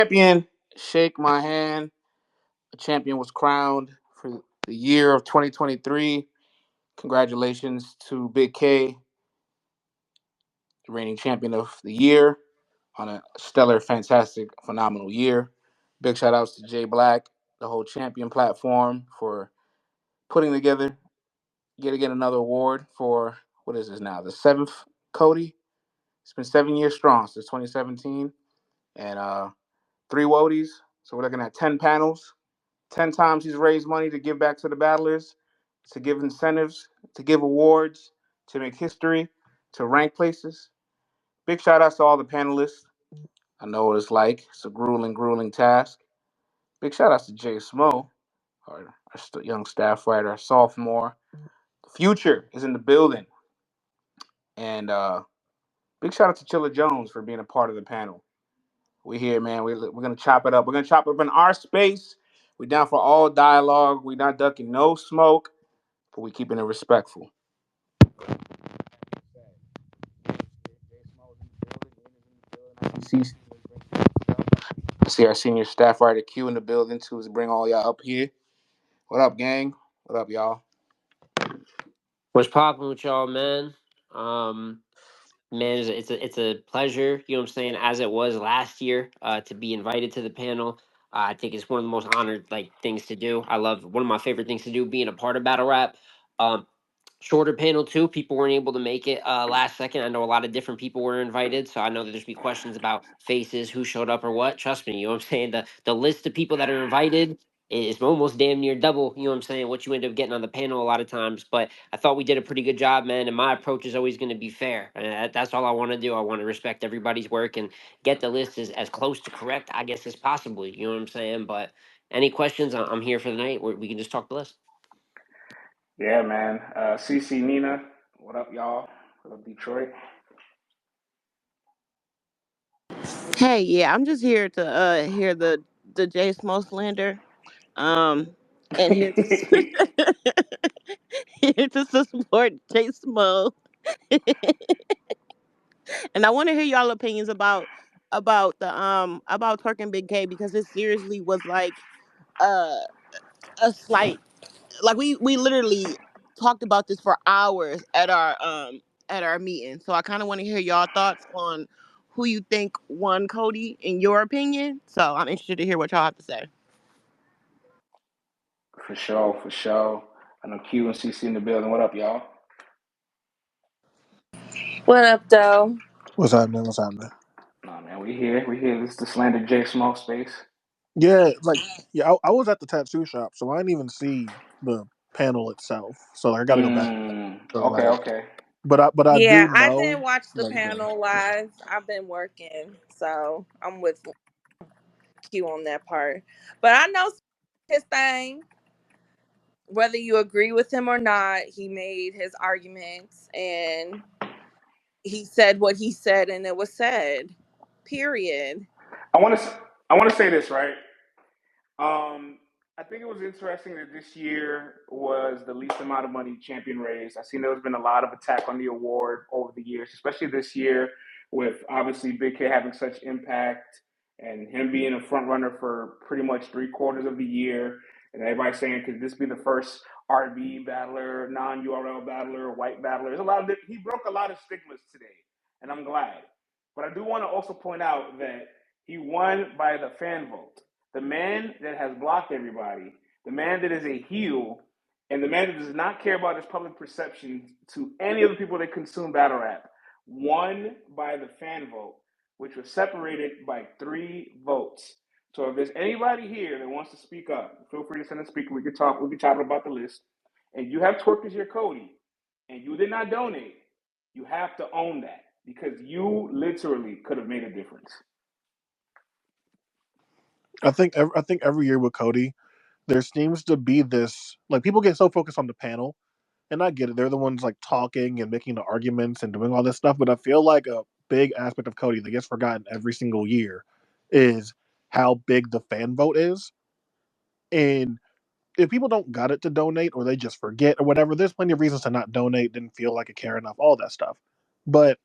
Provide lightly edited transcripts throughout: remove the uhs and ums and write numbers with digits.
Champion, shake my hand. A champion was crowned for the year of 2023. Congratulations to Big K, the reigning champion of the year, on a stellar, fantastic, phenomenal year. Big shout outs to Jay Black, the whole champion platform, for putting together, yet again, another award for, what is this now, the seventh Coty? It's been 7 years strong since 2017, and three Wodies. So we're looking at 10 panels. 10 times he's raised money to give back to the battlers, to give incentives, to give awards, to make history, to rank places. Big shout outs to all the panelists. I know what it's like. It's a grueling, grueling task. Big shout outs to Jay Smo, our young staff writer, our sophomore. The future is in the building. And big shout out to Chilla Jones for being a part of the panel. We here, man. We're gonna chop it up. We're gonna chop it up in our space. We down for all dialogue. We not ducking no smoke, but we keeping it respectful. I see our senior staff writer Q in the building too, to bring all y'all up here. What up, gang? What up, y'all? What's popping with y'all, man? Um, man, it's a pleasure. You know what I'm saying? As it was last year, to be invited to the panel. I think it's one of the most honored things to do. I love one of my favorite things to do, being a part of battle rap. Um, Shorter panel too. People weren't able to make it last second. I know a lot of different people were invited, so I know that there's be questions about faces, who showed up or what. Trust me, you know what I'm saying. The list of people that are invited is almost damn near double. You know what I'm saying. What you end up getting on the panel a lot of times, but I thought we did a pretty good job, man. And my approach is always going to be fair, and that's all I want to do. I want to respect everybody's work and get the list as close to correct, I guess, as possible. You know what I'm saying. But any questions? I'm here for the night. We can just talk the list. Yeah, man. CC Nina, what up, y'all? What up, Detroit? Hey, yeah, I'm just here to hear the Jay Smo slander, um, and here to here to support Jay Smo, and I want to hear y'all opinions about twerking Big K because it seriously was like uh a slight, like we literally talked about this for hours at our meeting. So I kind of want to hear y'all thoughts on who you think won Cody in your opinion. So I'm interested to hear what y'all have to say. For sure, for sure. I know Q and CC in the building. What up, y'all? What up, though? What's happening? What's happening? Nah, man, we here. We here. This is the slander J Smoke space. Yeah, I was at the tattoo shop, so I didn't even see the panel itself. So I got to go back. So Okay, like, okay. but I Yeah, do I know didn't watch the like panel live. I've been working, so I'm with Q on that part. But I know his thing. Whether you agree with him or not, he made his arguments and he said what he said, and it was said. Period. I want to. I want to say this right. Um, I think it was interesting that this year was the least amount of money champion raised. I've seen there's been a lot of attack on the award over the years, especially this year with obviously Big K having such impact and him being a front runner for pretty much 3 quarters of the year. And everybody saying, could this be the first RB battler, non-URL battler, white battler? There's a lot of he broke a lot of stigmas today, and I'm glad. But I do want to also point out that he won by the fan vote. The man that has blocked everybody, the man that is a heel, and the man that does not care about his public perception to any of the people that consume battle rap, won by the fan vote, which was separated by 3 votes. So if there's anybody here that wants to speak up, feel free to send a speaker. We could talk. We could chat about the list. And you have twerk as your Cody, and you did not donate. You have to own that because you literally could have made a difference. I think every year with Cody, there seems to be this like people get so focused on the panel, and I get it. They're the ones like talking and making the arguments and doing all this stuff, but I feel like a big aspect of Cody that gets forgotten every single year is how big the fan vote is. And if people don't got it to donate or they just forget or whatever, there's plenty of reasons to not donate, didn't feel like it care enough, all that stuff. But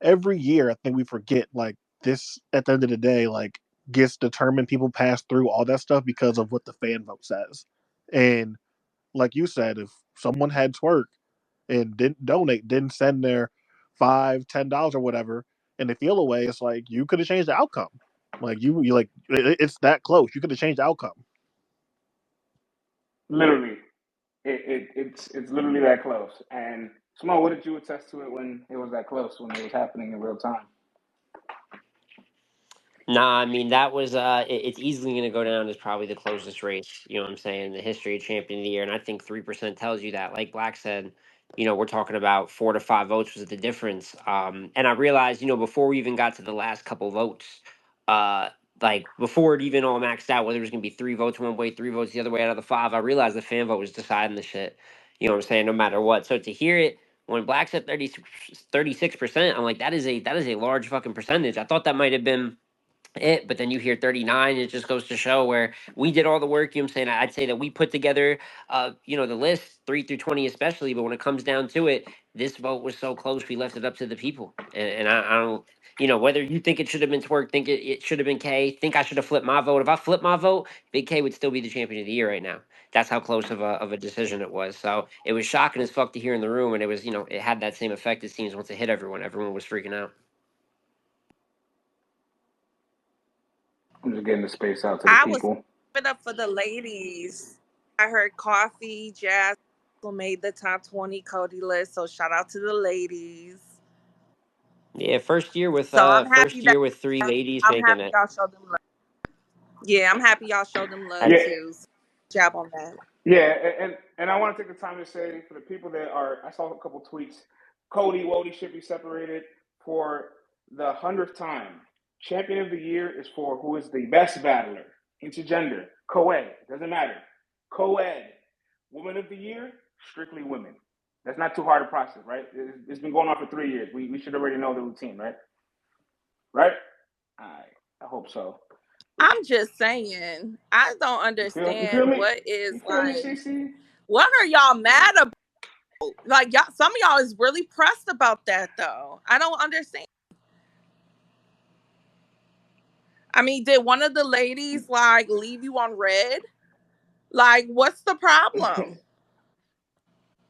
every year I think we forget like this at the end of the day, like gets determined. People pass through all that stuff because of what the fan vote says. And like you said, if someone had twerk and didn't donate, didn't send their $5, $10 or whatever, and they feel away, it's like you could have changed the outcome. Like you like it's that close. You could have changed the outcome. Literally, it's literally that close. And Small, what did you attest to it when it was that close, when it was happening in real time? Nah, I mean that was it's easily going to go down as probably the closest race. You know what I'm saying? In the history of champion of the year, and I think 3% tells you that. Like Black said, we're talking about 4 to 5 votes was the difference. And I realized, before we even got to the last couple votes, uh, like before it even all maxed out, whether it was going to be 3 votes one way, 3 votes the other way out of the five, I realized the fan vote was deciding the shit. You know what I'm saying? No matter what. So to hear it when Black said 36%, I'm like, that is a large fucking percentage. I thought that might have been it, but then you hear 39. It just goes to show where we did all the work. I'm saying, I'd say that we put together the list 3 through 20 especially, but when it comes down to it, this vote was so close we left it up to the people. And I don't, whether you think it should have been twerk, think it should have been K, think I should have flipped my vote. If I flipped my vote, Big K would still be the champion of the year right now. That's how close of a decision it was. So it was shocking as fuck to hear in the room, and it was, it had that same effect, it seems. Once it hit everyone was freaking out. I'm just getting the space out to the I was people. it up for the ladies. I heard Coffee, Jazz made the top 20 Coty list, so shout out to the ladies. Yeah, first year with So I'm happy first that year with 3 ladies I'm making happy it. y'all showed them love. Yeah, I'm happy y'all showed them love Yeah, too. So good job on that. yeah, and I want to take the time to say for the people that are, I saw a couple tweets. Cody Wody should be separated for the 100th time. Champion of the year is for who is the best battler, intergender, co-ed, doesn't matter. Co-ed. Woman of the year, strictly women. That's not too hard to process, right? It's been going on for 3 years. We should already know the routine, right? Right? I hope so. I'm just saying, I don't You feel understand me? what is You feel me, like. CC? What are y'all mad about? Like y'all, some of y'all is really pressed about that though. I don't understand. I mean, did one of the ladies like leave you on red? Like, what's the problem?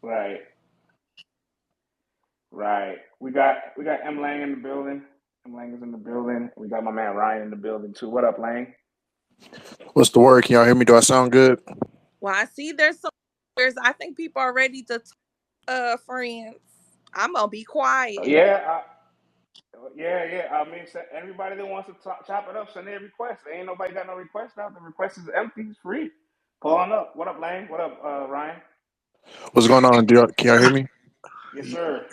Right, right. We got M Lang in the building. M Lang is in the building. We got my man Ryan in the building too. What up, Lang? What's the word? Can y'all hear me? Do I sound good? Well, I see there's some. There's, I think people are ready to talk, friends. I'm gonna be quiet. Yeah, yeah. I mean, everybody that wants to chop it up, send their requests. Ain't nobody got no requests now. The request is empty. It's free. Pull on up. What up, Lang? What up, Ryan? What's going on? Can y'all hear me? Yes, sir.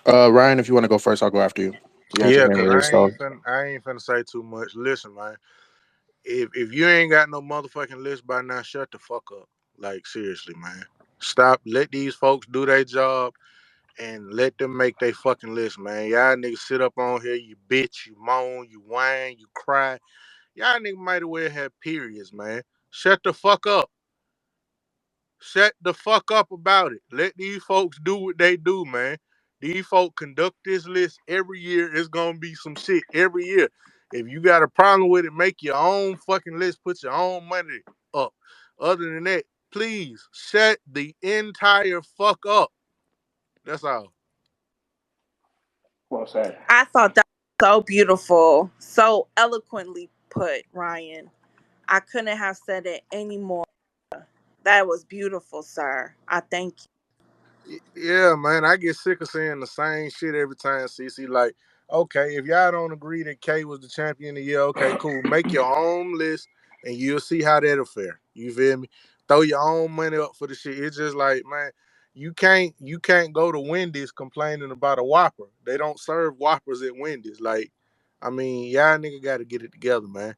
Ryan, if you want to go first, I'll go after you. You guys can Yeah, handle cause your stuff. I ain't finna say too much. Listen, man. If you ain't got no motherfucking list by now, shut the fuck up. Like seriously, man. Stop. Let these folks do their job and let them make their fucking list, man. Y'all niggas sit up on here, you bitch, you moan, you whine, you cry. Y'all niggas might as well have periods, man. Shut the fuck up. Shut the fuck up about it. Let these folks do what they do, man. These folks conduct this list every year. It's gonna be some shit every year. If you got a problem with it, make your own fucking list. Put your own money up. Other than that, please shut the entire fuck up. That's all. Well said. I thought that was so beautiful, so eloquently put, Ryan. I couldn't have said it any more. That was beautiful, sir. I thank you. Yeah, man, I get sick of saying the same shit every time, CC. Like, okay, if y'all don't agree that K was the champion of the year, okay, cool. Make your own list and you'll see how that'll fare. You feel me? Throw your own money up for the shit. It's just like, man, you can't go to Wendy's complaining about a Whopper. They don't serve Whoppers at Wendy's. Like, I mean, y'all nigga gotta get it together, man.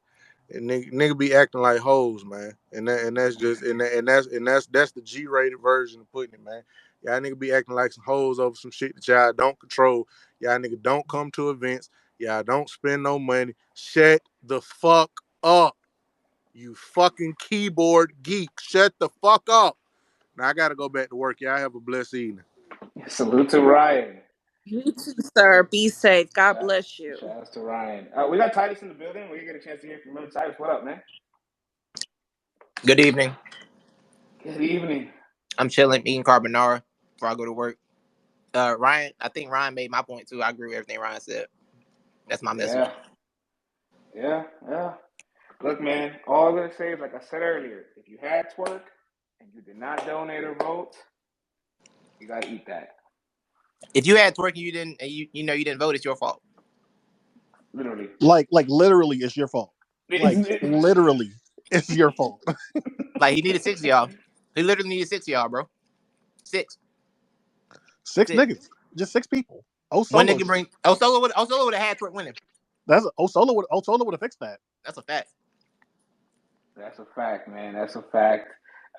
And nigga be acting like hoes, man. And that's just and that's the G-rated version of putting it, man. Y'all nigga be acting like some hoes over some shit that y'all don't control. Y'all nigga don't come to events. Y'all don't spend no money. Shut the fuck up. You fucking keyboard geek. Shut the fuck up. Now I gotta go back to work. Y'all have a blessed evening. Salute to Ryan. You too, sir. Be safe. God Shout, bless you. shout outs to Ryan. We got Titus in the building. We get a chance to hear from little Titus. What up, man? Good evening. Good evening. I'm chilling, eating carbonara before I go to work. Ryan, I think Ryan made my point too. I agree with everything Ryan said. That's my message. Yeah, yeah. Look, man, all I'm gonna say is like I said earlier, if you had twerk and you did not donate or vote, you gotta eat that. If you had twerk and you didn't vote, it's your fault. Literally. Like literally, it's your fault. Like literally, it's your fault. Like he needed six of y'all. He literally needed six of y'all, bro. Six. That's Six it. niggas, just six people. Oh One solo nigga did. bring Osolo would have had twerk winning. That's Oh solo would have fixed that. That's a fact. That's a fact, man. That's a fact.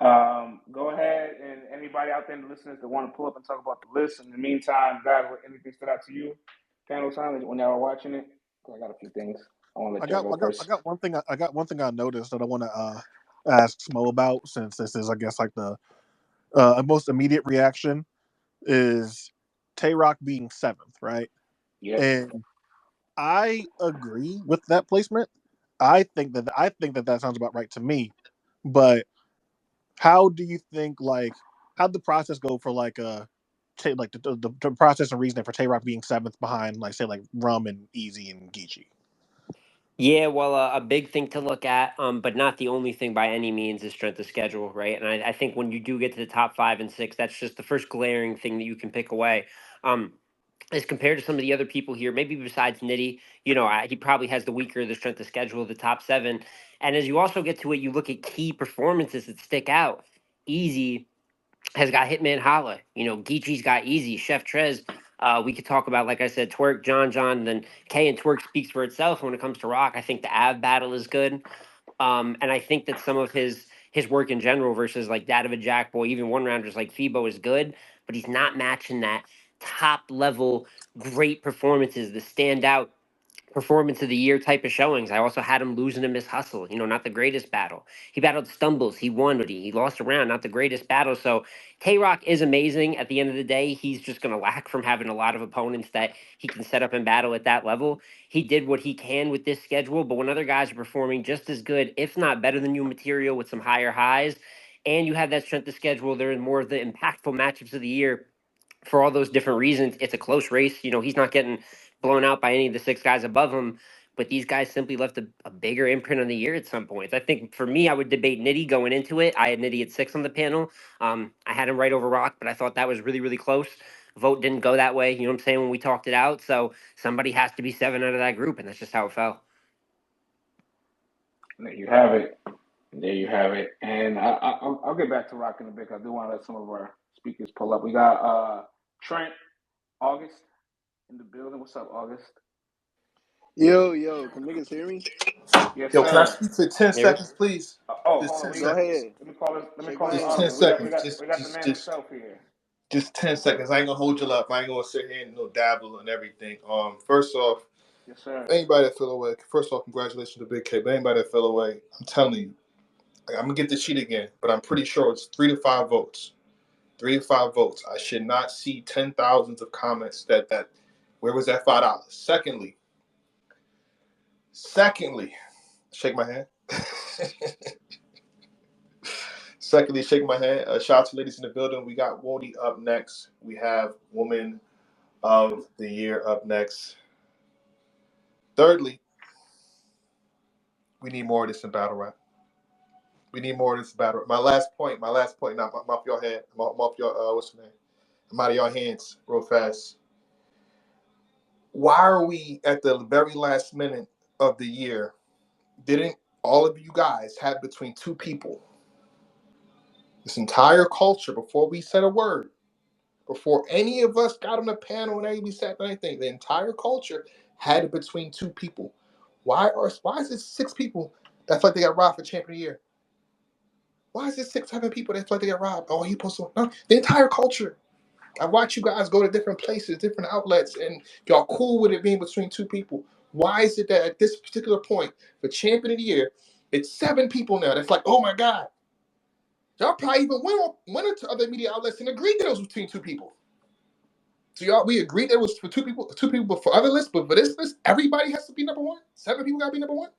Go ahead and anybody out there in the listeners that want to pull up and talk about the list. In the meantime, guys, what anything stood out to you? Panel time when y'all were watching it. I got a few things. I want to let y'all go I first. got one thing. I got one thing I noticed that I want to ask Smo about, since this is, I guess, like the most immediate reaction is Tay Rock being seventh, right? Yep. And I agree with that placement. I think that that sounds about right to me. But how do you think, like, how'd the process go for like like the process and reasoning for Tay Rock being seventh behind, like, say, like Rum and Easy and Geechee? Yeah, well, a big thing to look at, but not the only thing by any means, is strength of schedule, right? And I think when you do get to the top 5 and 6, that's just the first glaring thing that you can pick away. Um, as compared to some of the other people here, maybe besides Nitty, he probably has the weaker of the strength of schedule of the top 7. And as you also get to it, you look at key performances that stick out. Easy has got Hitman Holla. Geechee's got Easy. Chef Trez. We could talk about, like I said, Twerk, John, and then K and Twerk speaks for itself. When it comes to Rock, I think the Av battle is good. And I think that some of his work in general versus like that of a Jack Boy, even one rounders like Febo, is good, but he's not matching that top level great performances, the standout performance of the year type of showings. I also had him losing to Miss Hustle, not the greatest battle. He battled Stumbles, he won, but he lost a round, not the greatest battle. So Tay Rock is amazing. At the end of the day, he's just going to lack from having a lot of opponents that he can set up and battle at that level. He did what he can with this schedule, but when other guys are performing just as good, if not better than you material with some higher highs, and you have that strength of schedule, they're in more of the impactful matchups of the year for all those different reasons. It's a close race. He's not getting blown out by any of the 6 guys above him, but these guys simply left a bigger imprint on the year at some points. I think for me, I would debate Nitty going into it. I had Nitty at 6 on the panel. I had him right over Rock, but I thought that was really, really close. Vote didn't go that way. You know what I'm saying? When we talked it out. So somebody has to be 7 out of that group, and that's just how it fell. There you have it. There you have it. And I'll get back to Rock in a bit. I do want to let some of our speakers pull up. We got Trent, August in the building. What's up, August? Yo, can niggas hear me? Yes, Yo, can I sir. speak for 10 Here. seconds, please? Oh, Just hold on. 10 We Go seconds. ahead. let me call this. Let me Shake call my this Just hand. 10 August. seconds. We got the man himself here. Just 10 seconds. I ain't gonna hold you up. I ain't gonna sit here and dabble and everything. First off, Yes, sir. anybody that fell away, first off, congratulations to Big K. But anybody that fell away, I'm telling you, I'm gonna get the sheet again, but I'm pretty sure it's 3 to 5 votes. 3 to 5 votes. I should not see 10 thousands of comments that where was that $5? Secondly, shake my hand. Secondly, shake my hand. Shout out to ladies in the building. We got Wody up next. We have Woman of the Year up next. Thirdly, we need more of this in battle rap. We need more of this in battle rap. My last point. Now I'm off your head. I'm off your what's the name? I'm out of your hands real fast. Why are we at the very last minute of the year? Didn't all of you guys have between two people this entire culture before we said a word? Before any of us got on the panel and we said anything, the entire culture had it between two people. Why is it 6 people that feel like they got robbed for champion of the year? Why is it 6, 7 people that feel like they got robbed? Oh, he supposed to no, the entire culture. I watch you guys go to different places, different outlets, and y'all cool with it being between 2 people. Why is it that at this particular point, for champion of the year, it's 7 people now that's like, oh my God. Y'all probably even went into other media outlets and agreed that it was between 2 people. So y'all, we agreed it was for two people for other lists, but for this list, everybody has to be number one. 7 people got to be number one.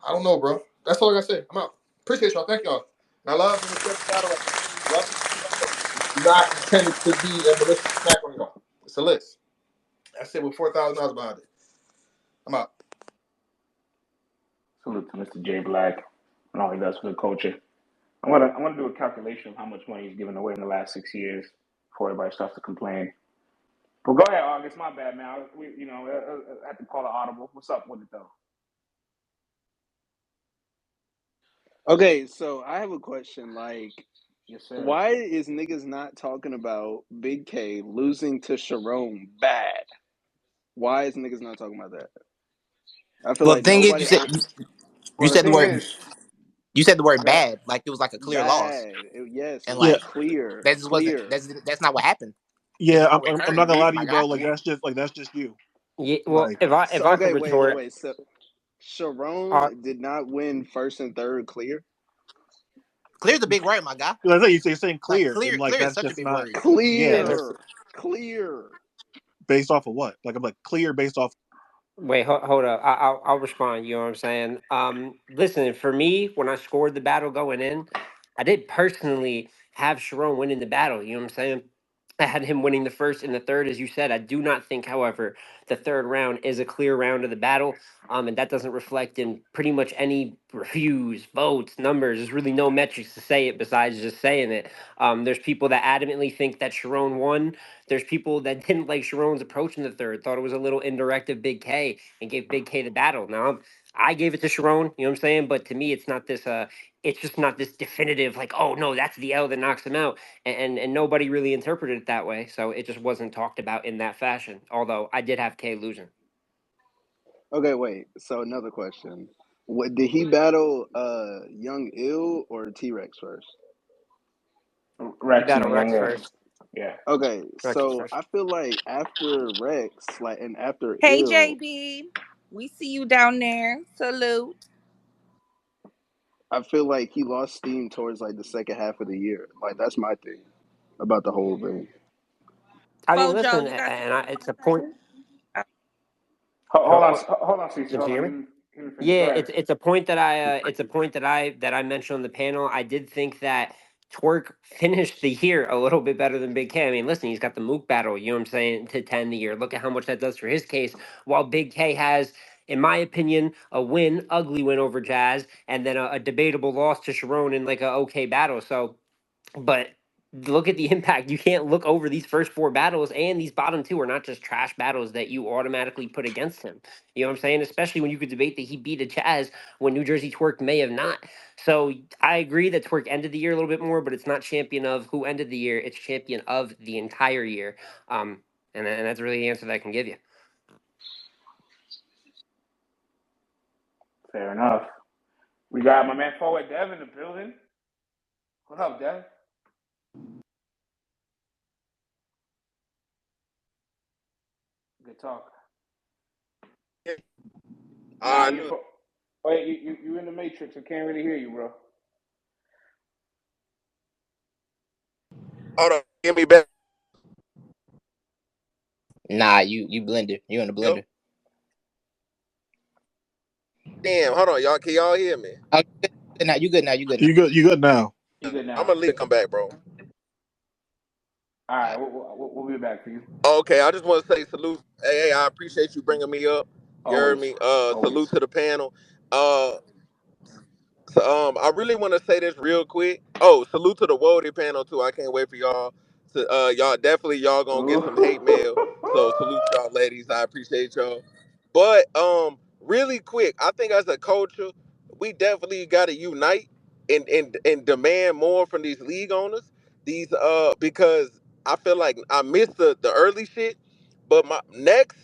I don't know, bro. That's all I gotta say. I'm out. Appreciate y'all. Thank y'all. And I love and respect the battle. Love to see y'all. It's not intended to be a malicious attack on y'all. It's a list. That's it with $4,000 behind it. I'm out. Salute to Mr. J Black and all he does for the culture. I'm gonna do a calculation of how much money he's given away in the last 6 years before everybody starts to complain. But go ahead, August. My bad, man. I had to call an audible. What's up with it though? Okay, so I have a question. Like, Yes, sir. why is niggas not talking about Big K losing to Sharon bad? Why is niggas not talking about that? I feel Well, the like thing is, nobody. I you Well, the said the thing word is, you said the I word got bad, like it was like a clear loss, bad. Yes, it and Yeah, was like clear, that just wasn't clear. that's not what happened. It's yeah. just no I'm return, not gonna lie to my you, guy. bro. Like that's just you. Yeah, well, Like if So I could okay, wait, retort, wait. So uh, Sharon did not win first and third clear. Clear's a big word, my guy. like I say, you're saying Like clear, and like clear is that's such a just big not. word. Yeah, yeah, that's Clear, clear. based off of what? Like I'm like clear based off. wait, hold up. I'll respond. You know what I'm saying? Listen, for me, when I scored the battle going in, I did personally have Sharon winning the battle. You know what I'm saying? I had him winning the first and the third, as you said. I do not think, however, the third round is a clear round of the battle. And that doesn't reflect in pretty much any reviews, votes, numbers. There's really no metrics to say it besides just saying it. There's people that adamantly think that Sharon won. There's people that didn't like Sharon's approach in the third, thought it was a little indirect of Big K and gave Big K the battle. Now, I gave it to Sharon, you know what I'm saying? But to me, it's not this, it's just not this definitive, like, oh no, that's the L that knocks him out. And nobody really interpreted it that way. So it just wasn't talked about in that fashion. Although I did have K losing. Okay, wait. So another question: What did he battle? Young Ill or T Rex first? He Rex and battled the Rex Young Ill. first. Yeah. Okay, Rex was so first. I feel like after Rex, like, and after Hey, Ill, JB. We see you down there. Salute. I feel like he lost steam towards like the second half of the year. Like that's my thing about the whole thing. I mean, Fojo, listen, you got and something it's a to point. say? Uh, Hold on, Cece. Did Hold you on. hear me? He didn't finish. Go Yeah, ahead. it's a point that it's a point that I mentioned on the panel. I did think that Twerk finished the year a little bit better than Big K. I mean, listen, he's got the Mook battle, you know what I'm saying, to 10 the year. Look at how much that does for his case. While Big K has, in my opinion, a win, ugly win over Jazz, and then a debatable loss to Sharon in like a okay battle. So but look at the impact. You can't look over these first four battles, and these bottom two are not just trash battles that you automatically put against him. You know what I'm saying? Especially when you could debate that he beat a Chaz when New Jersey Twerk may have not. So I agree that Twerk ended the year a little bit more, but it's not champion of who ended the year. It's champion of the entire year. And that's really the answer that I can give you. Fair enough. We got my man forward Dev in the building. What up, Dev? Good talk. Nah, I you. knew. Oh, yeah, you in the matrix. I can't really hear you, bro. Hold on, give me back. Nah, you blender. You in the Yo, blender. damn, hold on, y'all. Can y'all hear me? Oh, you good now. You good now. You good now. You good? You good now? You good I'm now? gonna leave and come back, bro. All right, we'll be back for you. Okay, I just want to say salute. Hey, I appreciate you bringing me up. You heard Always, me. always. Salute to the panel. Uh, I really want to say this real quick. Oh, salute to the World panel too. I can't wait for y'all. To y'all definitely y'all gonna get some hate mail. So salute y'all, ladies. I appreciate y'all. But really quick, I think as a culture, we definitely got to unite and demand more from these league owners. These because I feel like I missed the early shit, but my next,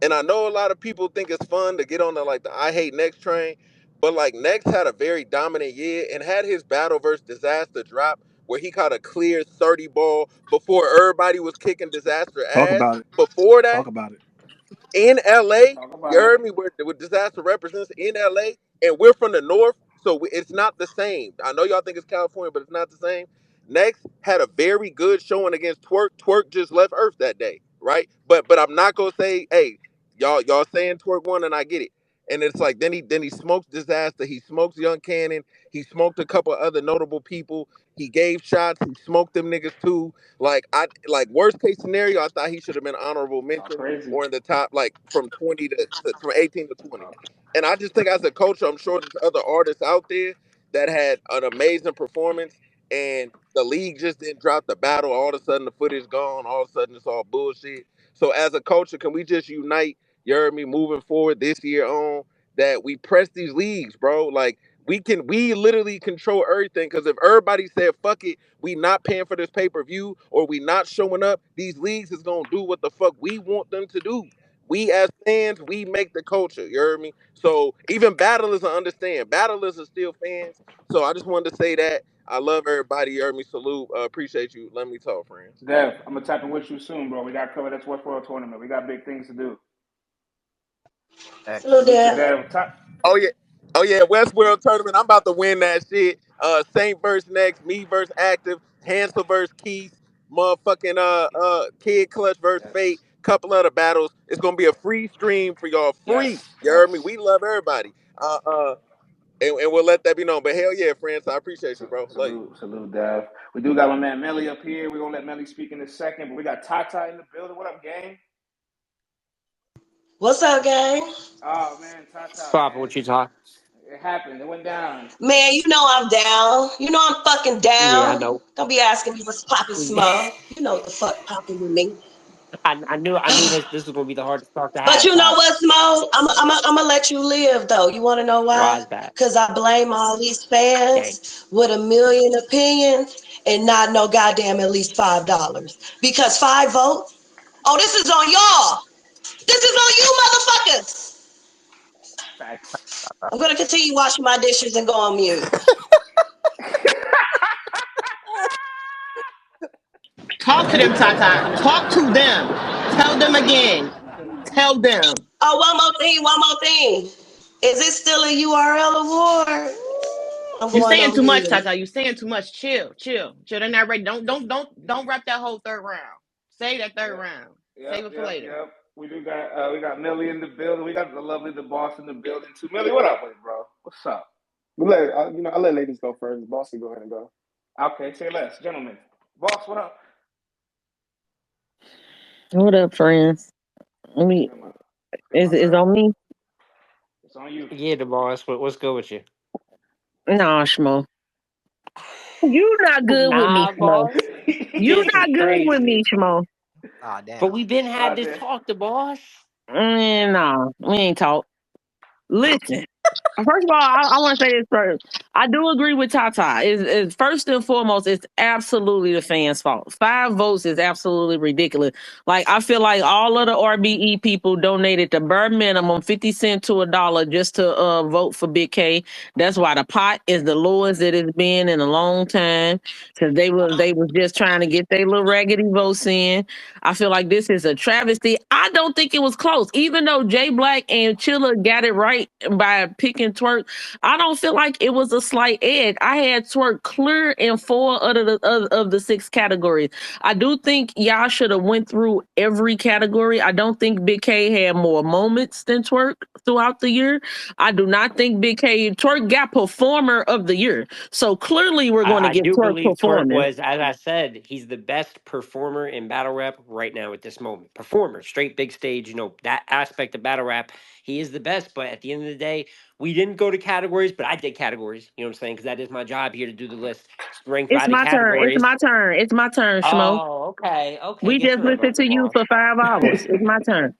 and I know a lot of people think it's fun to get on the like the I hate next train, but like Next had a very dominant year and had his battle versus Disaster drop where he caught a clear 30 ball before everybody was kicking Disaster Talk ass. about it. Before that, Talk about it. in LA, Talk you about it. heard me where Disaster represents in LA, and we're from the north, so it's not the same. I know y'all think it's California, but it's not the same. Next had a very good showing against Twerk. Twerk just left Earth that day, right? But I'm not gonna say, hey, y'all saying Twerk won, and I get it. And it's like then he smokes Disaster. He smokes Young Cannon. He smoked a couple other notable people. He gave shots. He smoked them niggas too. Like worst case scenario, I thought he should have been honorable Talk mention crazy. or in the top like from 20 from 18 to 20. And I just think as a coach, I'm sure there's other artists out there that had an amazing performance and the league just didn't drop the battle. All of a sudden the footage gone. All of a sudden it's all bullshit. So as a culture, can we just unite? You heard me moving forward this year on that we press these leagues, bro. Like we literally control everything. Cause if everybody said fuck it, we not paying for this pay-per-view or we not showing up, these leagues is gonna do what the fuck we want them to do. We as fans, we make the culture. You heard me? So even battlers understand. Battlers are still fans. So I just wanted to say that. I love everybody. You heard me. Salute. Appreciate you. Let me talk, friends. Dev, I'm gonna tap in with you soon, bro. We got to cover that Westworld tournament. We got big things to do. Facts. Hello Salute to there. Dev. Top. Oh yeah. Oh yeah. Westworld tournament. I'm about to win that shit. Saint versus next. Me versus Active. Hansel versus Keith. Motherfucking Kid Clutch versus Fate. Yes. Couple other battles. It's gonna be a free stream for y'all. Free. Yes. You heard me. Yes. We love everybody. And we'll let that be known. But hell yeah, friends. I appreciate you, bro. Love you. Salute, Dev. We do got my man Melly up here. We're gonna let Melly speak in a second, but we got Tata in the building. What up, gang? What's up, gang? Oh man, Tata, Papa, man. what you talk? It happened. It went down. Man, you know I'm down. You know I'm fucking Yeah, I down. know. Don't be asking me what's poppin' Smo. You know what the fuck poppin' with me. I knew this was gonna be the hardest talk to But have, you know Top. what, Smo? I'm gonna let you live, though. You wanna know Why why? is that? Because I blame all these Gang. fans with a million opinions and not no goddamn at least $5. Because 5 votes? Oh, this is on y'all. This is on you, motherfuckers. Facts. I'm gonna continue washing my dishes and go on mute. Talk to them, Tata. Talk to them. Tell them again. Tell them. Oh, one more thing. Is it still a URL award? I'm You going saying on too much, mute. Tata. You saying too much. Chill. They're not ready. Don't wrap that whole third round. Say that third Yep. round. Save Yep. it for Yep. later. Yep. We got Millie in the building. We got the lovely the boss in the building too. Millie, what up with it, bro? What's up? I let ladies go first. Boss can go ahead and go. Okay, say less, gentlemen. Boss, what up? What up, friends? I mean, What's good, my is brother? on me? It's on you. Yeah, the boss. What's good with you? Nah, Schmo. You not good with me, Nah, Schmo. boss. You This is not good with me, crazy. Schmo. Ah, But damn. we been had Out this there. talk, the boss. Nah, we ain't talk. Listen. First of all, I want to say this first. I do agree with Tata. Is first and foremost, it's absolutely the fans' fault. 5 votes is absolutely ridiculous. Like I feel like all of the RBE people donated the bare minimum 50 cents to $1 just to vote for Big K. That's why the pot is the lowest it has been in a long time. Because they was just trying to get their little raggedy votes in. I feel like this is a travesty. I don't think it was close, even though Jay Black and Chilla got it right by picking Twerk. I don't feel like it was a slight edge. I had Twerk clear in 4 of the 6 categories. I do think y'all should have went through every category. I don't think Big K had more moments than Twerk throughout the year. I do not think Big K Twerk got Performer of the Year. So clearly we're going to I give do Twerk believe Twerk Performance. was, as I said, he's the best performer in battle rap right now at this moment. Performer, straight big stage, that aspect of battle rap, he is the best. But at the end of the day, we didn't go to categories, but I did categories. You know what I'm saying? Because that is my job here to do the list, ranked by It's the my turn. It's categories. my turn. It's my turn, Schmo. Oh, okay. We Guess just what, listened brother to you boss? for 5 hours. It's my turn.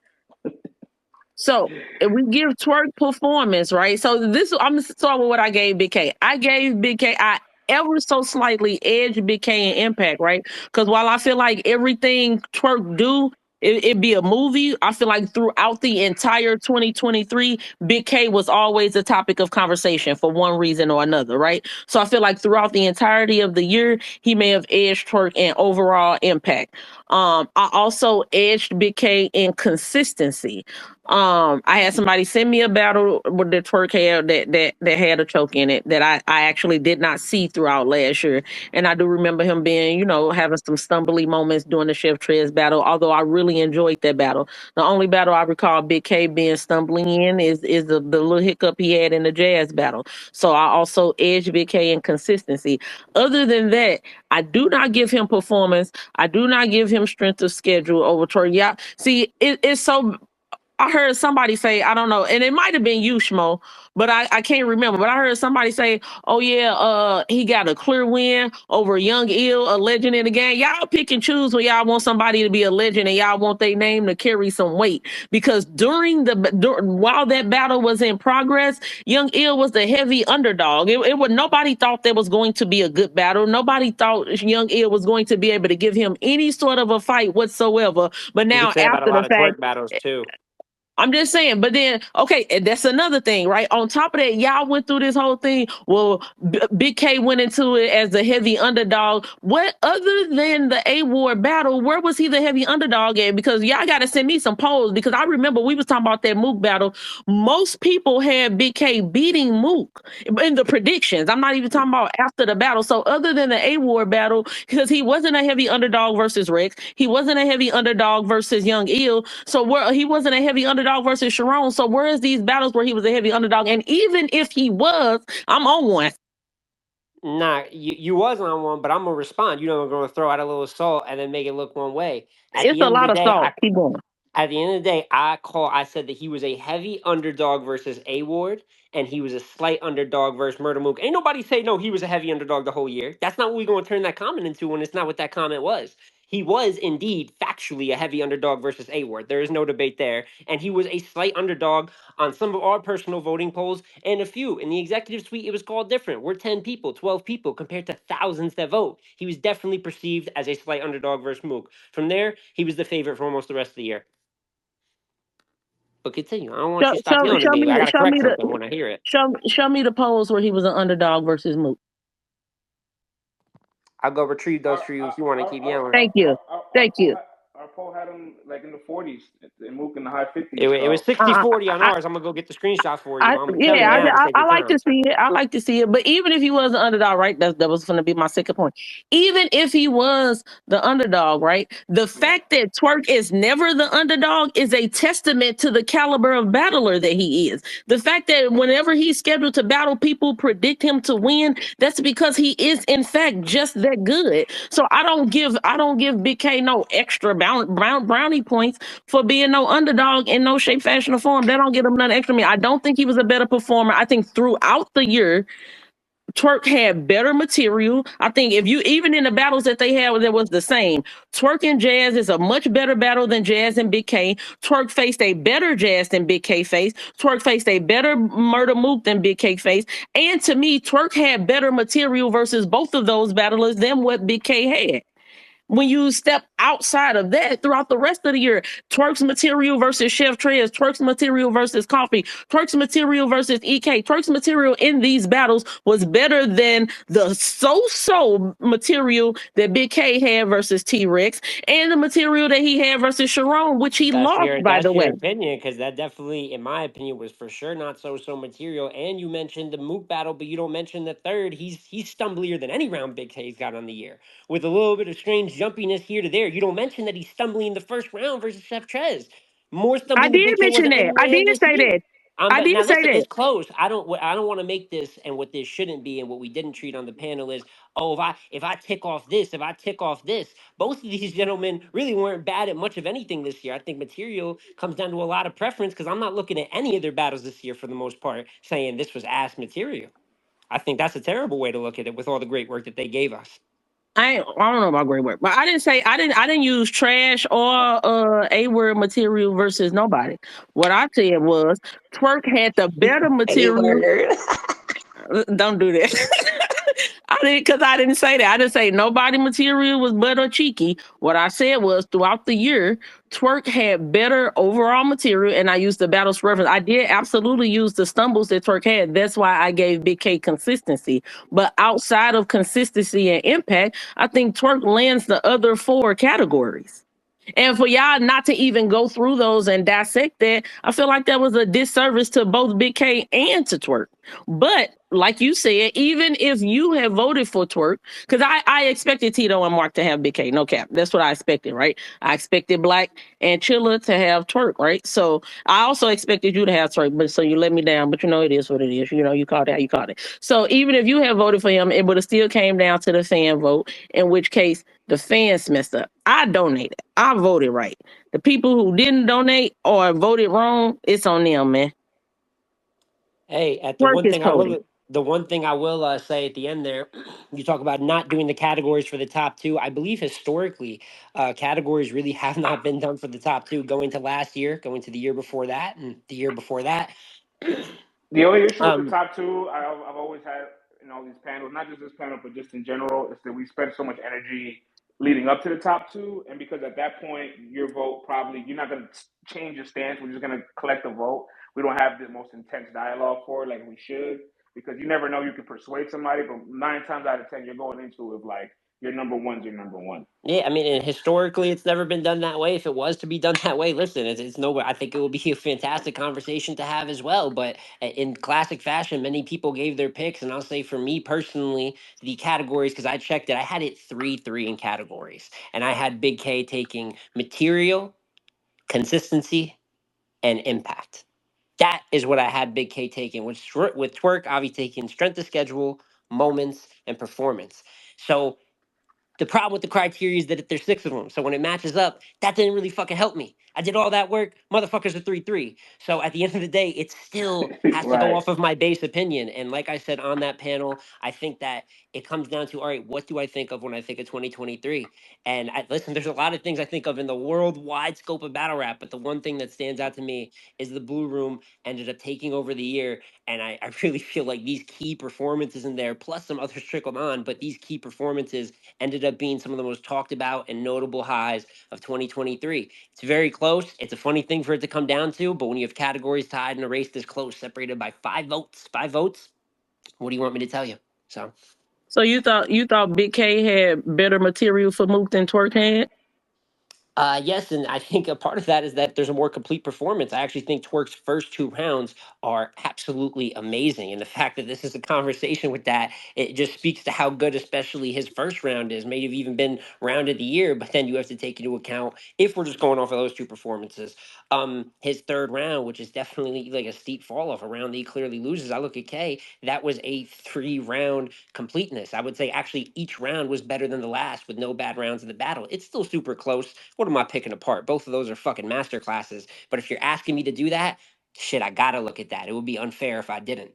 So if we give Twerk Performance, right? So I'm gonna start with what I gave Big K. I gave Big K. I ever so slightly edged Big K in Impact, right? Because while I feel like everything Twerk do, it be a movie. I feel like throughout the entire 2023, Big K was always the topic of conversation for one reason or another, right? So I feel like throughout the entirety of the year, he may have edged Twerk in overall impact. I also edged Big K in consistency. I had somebody send me a battle with the twerk had that had a choke in it that I actually did not see throughout last year. And I do remember him being, having some stumbly moments during the Chef Trez battle, although I really enjoyed that battle. The only battle I recall Big K being stumbling in is the little hiccup he had in the jazz battle. So I also edged Big K in consistency. Other than that, I do not give him performance. I do not give him strength of schedule over Troy. Yeah, see, it's so I heard somebody say, I don't know, and it might have been you, Schmo, but I can't remember. But I heard somebody say, oh yeah, he got a clear win over Young Ill, a legend in the game. Y'all pick and choose when y'all want somebody to be a legend and y'all want their name to carry some weight. Because while that battle was in progress, Young Ill was the heavy underdog. It was nobody thought there was going to be a good battle. Nobody thought Young Ill was going to be able to give him any sort of a fight whatsoever. But You could now say about a after the lot of fact, twerk battles too. I'm just saying, but then okay, and that's another thing, right? On top of that, y'all went through this whole thing. Well, Big K went into it as the heavy underdog. What other than the A Ward battle, where was he the heavy underdog at? Because y'all got to send me some polls because I remember we was talking about that Mook battle. Most people had Big K beating Mook in the predictions. I'm not even talking about after the battle. So other than the A Ward battle, because he wasn't a heavy underdog versus Rex, he wasn't a heavy underdog versus Young Ill. So where he wasn't a heavy underdog versus Sharon. So where is these battles where he was a heavy underdog? And even if he was, I'm on one. Nah, you was on one, but I'm gonna respond. I'm gonna throw out a little salt and then make it look one way. At It's the a end of the lot of day, salt. Keep going. at the end of the day, I said that he was a heavy underdog versus A Ward, and he was a slight underdog versus Murder Mook. Ain't nobody say no, he was a heavy underdog the whole year. That's not what we're gonna turn that comment into when it's not what that comment was. He was indeed factually a heavy underdog versus A Ward. There is no debate there. And he was a slight underdog on some of our personal voting polls and a few. In the executive suite, it was called different. We're 10 people, 12 people compared to thousands that vote. He was definitely perceived as a slight underdog versus Mook. From there, he was the favorite for almost the rest of the year. But continue. I don't want you to stop yelling at Show me. I me gotta correct something when I hear it. show me the polls where he was an underdog versus Mook. I'll go retrieve those for you if you want to keep yelling. Thank you. Thank you. Our poll had him like in the 40s and Mook in the high It, 50s. it was So 60-40 on ours. I'm gonna go get the screenshot for you. I'm telling you Yeah, now to save I your like time. to see it. I like to see it. But even if he was the underdog, right? That was going to be my second point. Even if he was the underdog, right? The yeah, fact that Twerk is never the underdog is a testament to the caliber of battler that he is. The fact that whenever he's scheduled to battle, people predict him to win. That's because he is in fact just that good. So I don't give Big K no extra brownie points for being no underdog in no shape, fashion, or form. They don't get him none extra. Me, I don't think he was a better performer. I think throughout the year, Twerk had better material. I think if you even in the battles that they had, that was the same. Twerk and Jazz is a much better battle than Jazz and Big K. Twerk faced a better Jazz than Big K faced. Twerk faced a better Murder Mook than Big K faced. And to me, Twerk had better material versus both of those battlers than what Big K had. When you step outside of that throughout the rest of the year, Twerk's material versus Chef Trez, Twerk's material versus Coffee, Twerk's material versus EK, Twerk's material in these battles was better than the so-so material that Big K had versus T-Rex and the material that he had versus Sharon, which he lost, by the That's your way. opinion, because that definitely, in my opinion, was for sure not so material. And you mentioned the Mook battle, but you don't mention the third. He's stumblier than any round Big K's got on the year, with a little bit of strange jumpiness here to there. You don't mention that he's stumbling in the first round versus Chef Trez. More I stumbling than did Big K was mention at that. any I round did this say year. that. I But did now say listen, that. it's close. I don't want to make this, and what this shouldn't be, and what we didn't treat on the panel is, oh, if I tick off this, if I tick off this. Both of these gentlemen really weren't bad at much of anything this year. I think material comes down to a lot of preference, because I'm not looking at any of their battles this year for the most part saying this was ass material. I think that's a terrible way to look at it with all the great work that they gave us. I don't know about great work, but I didn't use trash or a word material versus nobody. What I said was Twerk had the better A material. word. Don't do that. I didn't say that. I didn't say nobody material was better cheeky. What I said was throughout the year, Twerk had better overall material, and I used the battles reference. I did absolutely use the stumbles that Twerk had. That's why I gave Big K consistency. But outside of consistency and impact, I think Twerk lands the other four categories. And for y'all not to even go through those and dissect that, I feel like that was a disservice to both Big K and to Twerk. But like you said, even if you have voted for Twerk, because I expected Tito and Mark to have Big K, no cap. That's what I expected, right? I expected Black and Chilla to have Twerk, right? So I also expected you to have Twerk, but so you let me down. But you know it is what it is. You know you called it how you called it. So even if you have voted for him, it would have still came down to the fan vote. In which case the fans messed up. I donated. I voted right. The people who didn't donate or voted wrong, it's on them, man. Hey, at Twerk is Cody. the one thing I will say at the end there, you talk about not doing the categories for the top two. I believe historically, categories really have not been done for the top two. Going to last year, going to the year before that, and the year before that. The only issue with the um, top two, I've always had in all these panels, not just this panel, but just in general, is that we spend so much energy leading up to the top two, and because at that point your vote probably you're not going to change your stance. We're just going to collect a vote. We don't have the most intense dialogue for it like we should, because you never know, you can persuade somebody, but 9 times out of 10 you're going into it like your number one's your number one. Yeah, I mean, and historically, it's never been done that way. If it was to be done that way, listen, it's no. I think it would be a fantastic conversation to have as well. But in classic fashion, many people gave their picks, and I'll say for me personally, the categories because I checked it, I had it 3-3 in categories, and I had Big K taking material, consistency, and impact. That is what I had Big K taking. With Twerk, Avi taking strength of schedule, moments, and performance. So the problem with the criteria is that there's six of them. So when it matches up, that didn't really fucking help me. I did all that work. Motherfuckers are 3-3. So at the end of the day, it still has to go Right. off of my base opinion. And like I said on that panel, I think that it comes down to all right, what do I think of when I think of 2023? And listen, there's a lot of things I think of in the worldwide scope of battle rap, but the one thing that stands out to me is the Blue Room ended up taking over the year. And I really feel like these key performances in there, plus some others trickled on, but these key performances ended up being some of the most talked about and notable highs of 2023. It's very close. It's a funny thing for it to come down to, but when you have categories tied in a race this close, separated by five votes, what do you want me to tell you? So So you thought Big K had better material for Mook than Twerk had? yes, and I think a part of that is that there's a more complete performance. I actually think Twerk's first two rounds are absolutely amazing, and the fact that this is a conversation with that, it just speaks to how good, especially his first round is. May have even been round of the year, but then you have to take into account if we're just going off of those two performances. His third round, which is definitely like a steep fall off, a round that he clearly loses. I look at K, that was a 3 round completeness. I would say actually each round was better than the last with no bad rounds in the battle. It's still super close. What am I picking apart? Both of those are fucking master classes. But if you're asking me to do that, shit, I gotta look at that. It would be unfair if I didn't.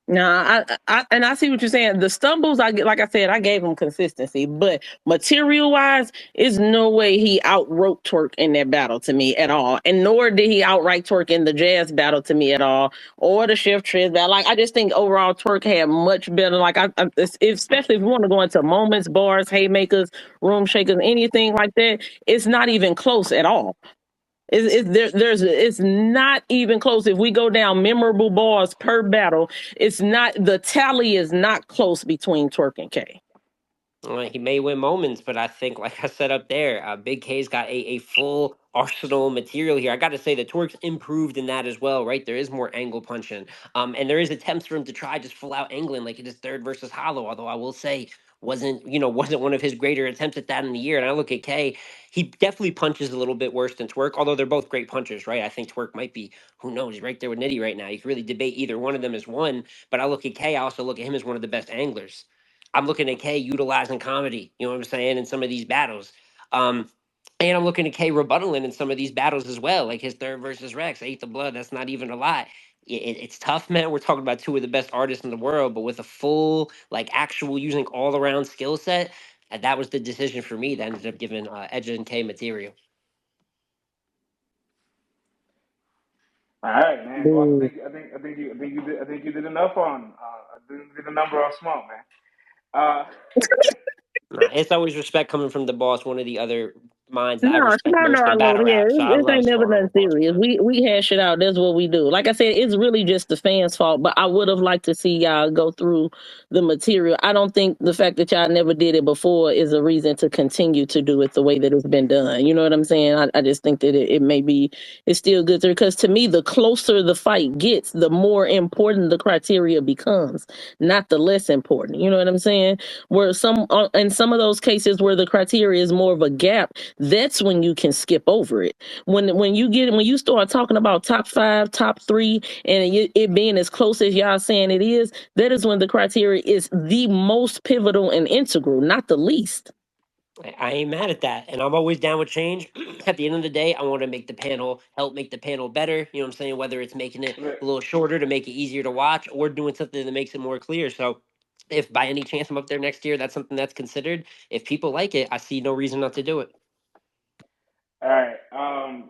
No, and I see what you're saying. The stumbles, like I said, I gave him consistency, but material wise, is no way he outwrote Twerk in that battle to me at all, and nor did he outright Twerk in the jazz battle to me at all, or the Chef Triz battle. Like I just think overall Twerk had much better. Like especially if you want to go into moments, bars, haymakers, room shakers, anything like that, it's not even close at all. It's not even close. If we go down memorable bars per battle, it's not the tally is not close between Twerk and K. He may win moments, but I think, like I said up there, Big K's got a full arsenal of material here. I got to say that Twerk's improved in that as well, right? There is more angle punching, and there is attempts for him to try just full out angling, like in his third versus Hollow. Although I will say, wasn't one of his greater attempts at that in the year. And I look at K, he definitely punches a little bit worse than Twerk. Although they're both great punchers, right? I think Twerk might be, who knows, he's right there with Nitty right now. You can really debate either one of them as one. But I look at K, I also look at him as one of the best anglers. I'm looking at K utilizing comedy, you know what I'm saying, in some of these battles. Um, and I'm looking at K rebuttaling in some of these battles as well, like his third versus Rex, Ate the Blood. That's not even a lot. It's tough, man. We're talking about two of the best artists in the world, but with a full, like, actual using all around skill set, that was the decision for me that ended up giving Edge and K material. All right, man. Well, Boo. I think you did enough on. I think you did a number on Smoke, man. Uh, Nah, it's always respect coming from the boss, one of the other minds that I No, respect no, no, most in no. battle Yeah, rap. So I it love ain't never sparring nothing with boss, serious. man. We hash it out. That's what we do. Like I said, it's really just the fans' fault. But I would have liked to see y'all go through the material. I don't think the fact that y'all never did it before is a reason to continue to do it the way that it's been done. You know what I'm saying? I just think that it may be it's still good because to me, the closer the fight gets, the more important the criteria becomes, not the less important. You know what I'm saying? Where some in some of those cases where the criteria is more of a gap, that's when you can skip over it. When you start talking about top five, top three, and it being as close as y'all saying it is, that is when the criteria is the most pivotal and integral, not the least. I ain't mad at that. And I'm always down with change. At the end of the day, I want to make the panel, help make the panel better. You know what I'm saying? Whether it's making it look, a little shorter to make it easier to watch or doing something that makes it more clear. So if by any chance I'm up there next year, that's something that's considered. If people like it, I see no reason not to do it. all right.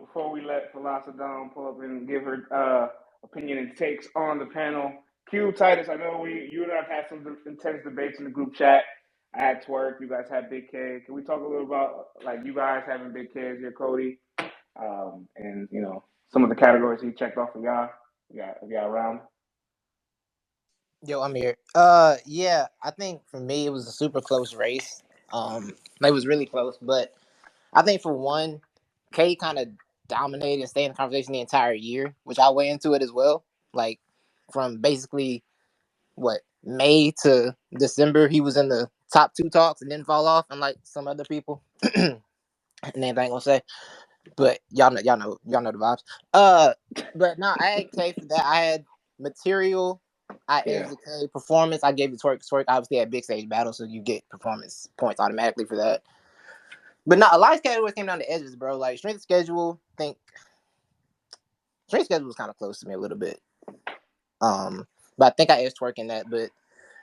Before we let Philosophdom pull up and give her opinion and takes on the panel, Q Titus. I know you and I've had some intense debates in the group chat. I had Twerk. You guys had Big K. Can we talk a little about like you guys having Big K as your Cody, and some of the categories he checked off for y'all? Y'all around? Yo, I'm here. Yeah, I think for me it was a super close race. It was really close, but I think for one, K kind of dominated and stayed in the conversation the entire year, which I weigh into it as well. Like from basically what May to December, he was in the top two talks and didn't fall off, unlike some other people. Names I ain't gonna say, but y'all know the vibes. But no, I had K for that. I had material. I Yeah. edged the K performance. I gave it Twerk. Twerk obviously had big stage battle, so you get performance points automatically for that. But no, a lot of categories came down to edges, bro. Like strength of schedule, strength schedule was kind of close to me a little bit. But I think I edged Twerk in that. But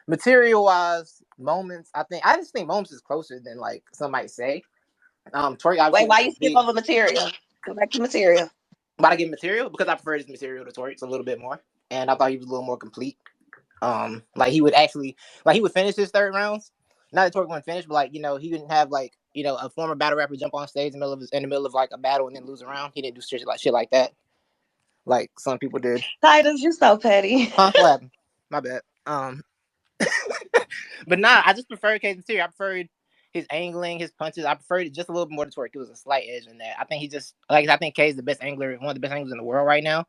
material wise, moments, I just think moments is closer than like some might say. Twerk obviously Wait, was why a you skip big. over material? Go back to material. But I give material because I prefer his material to Twerk's a little bit more, and I thought he was a little more complete. Like he would actually, like he would finish his third rounds. Not that Twerk wouldn't finish, but like he didn't have like a former battle rapper jump on stage in the middle of like a battle and then lose a round. He didn't do shit like that, like some people did. Titus, you so petty. Huh? What happened? My bad. But nah, I just preferred K's interior. I preferred his angling, his punches. I preferred it just a little bit more to Twerk. It was a slight edge in that. I think he just like I think K's the best angler, one of the best anglers in the world right now.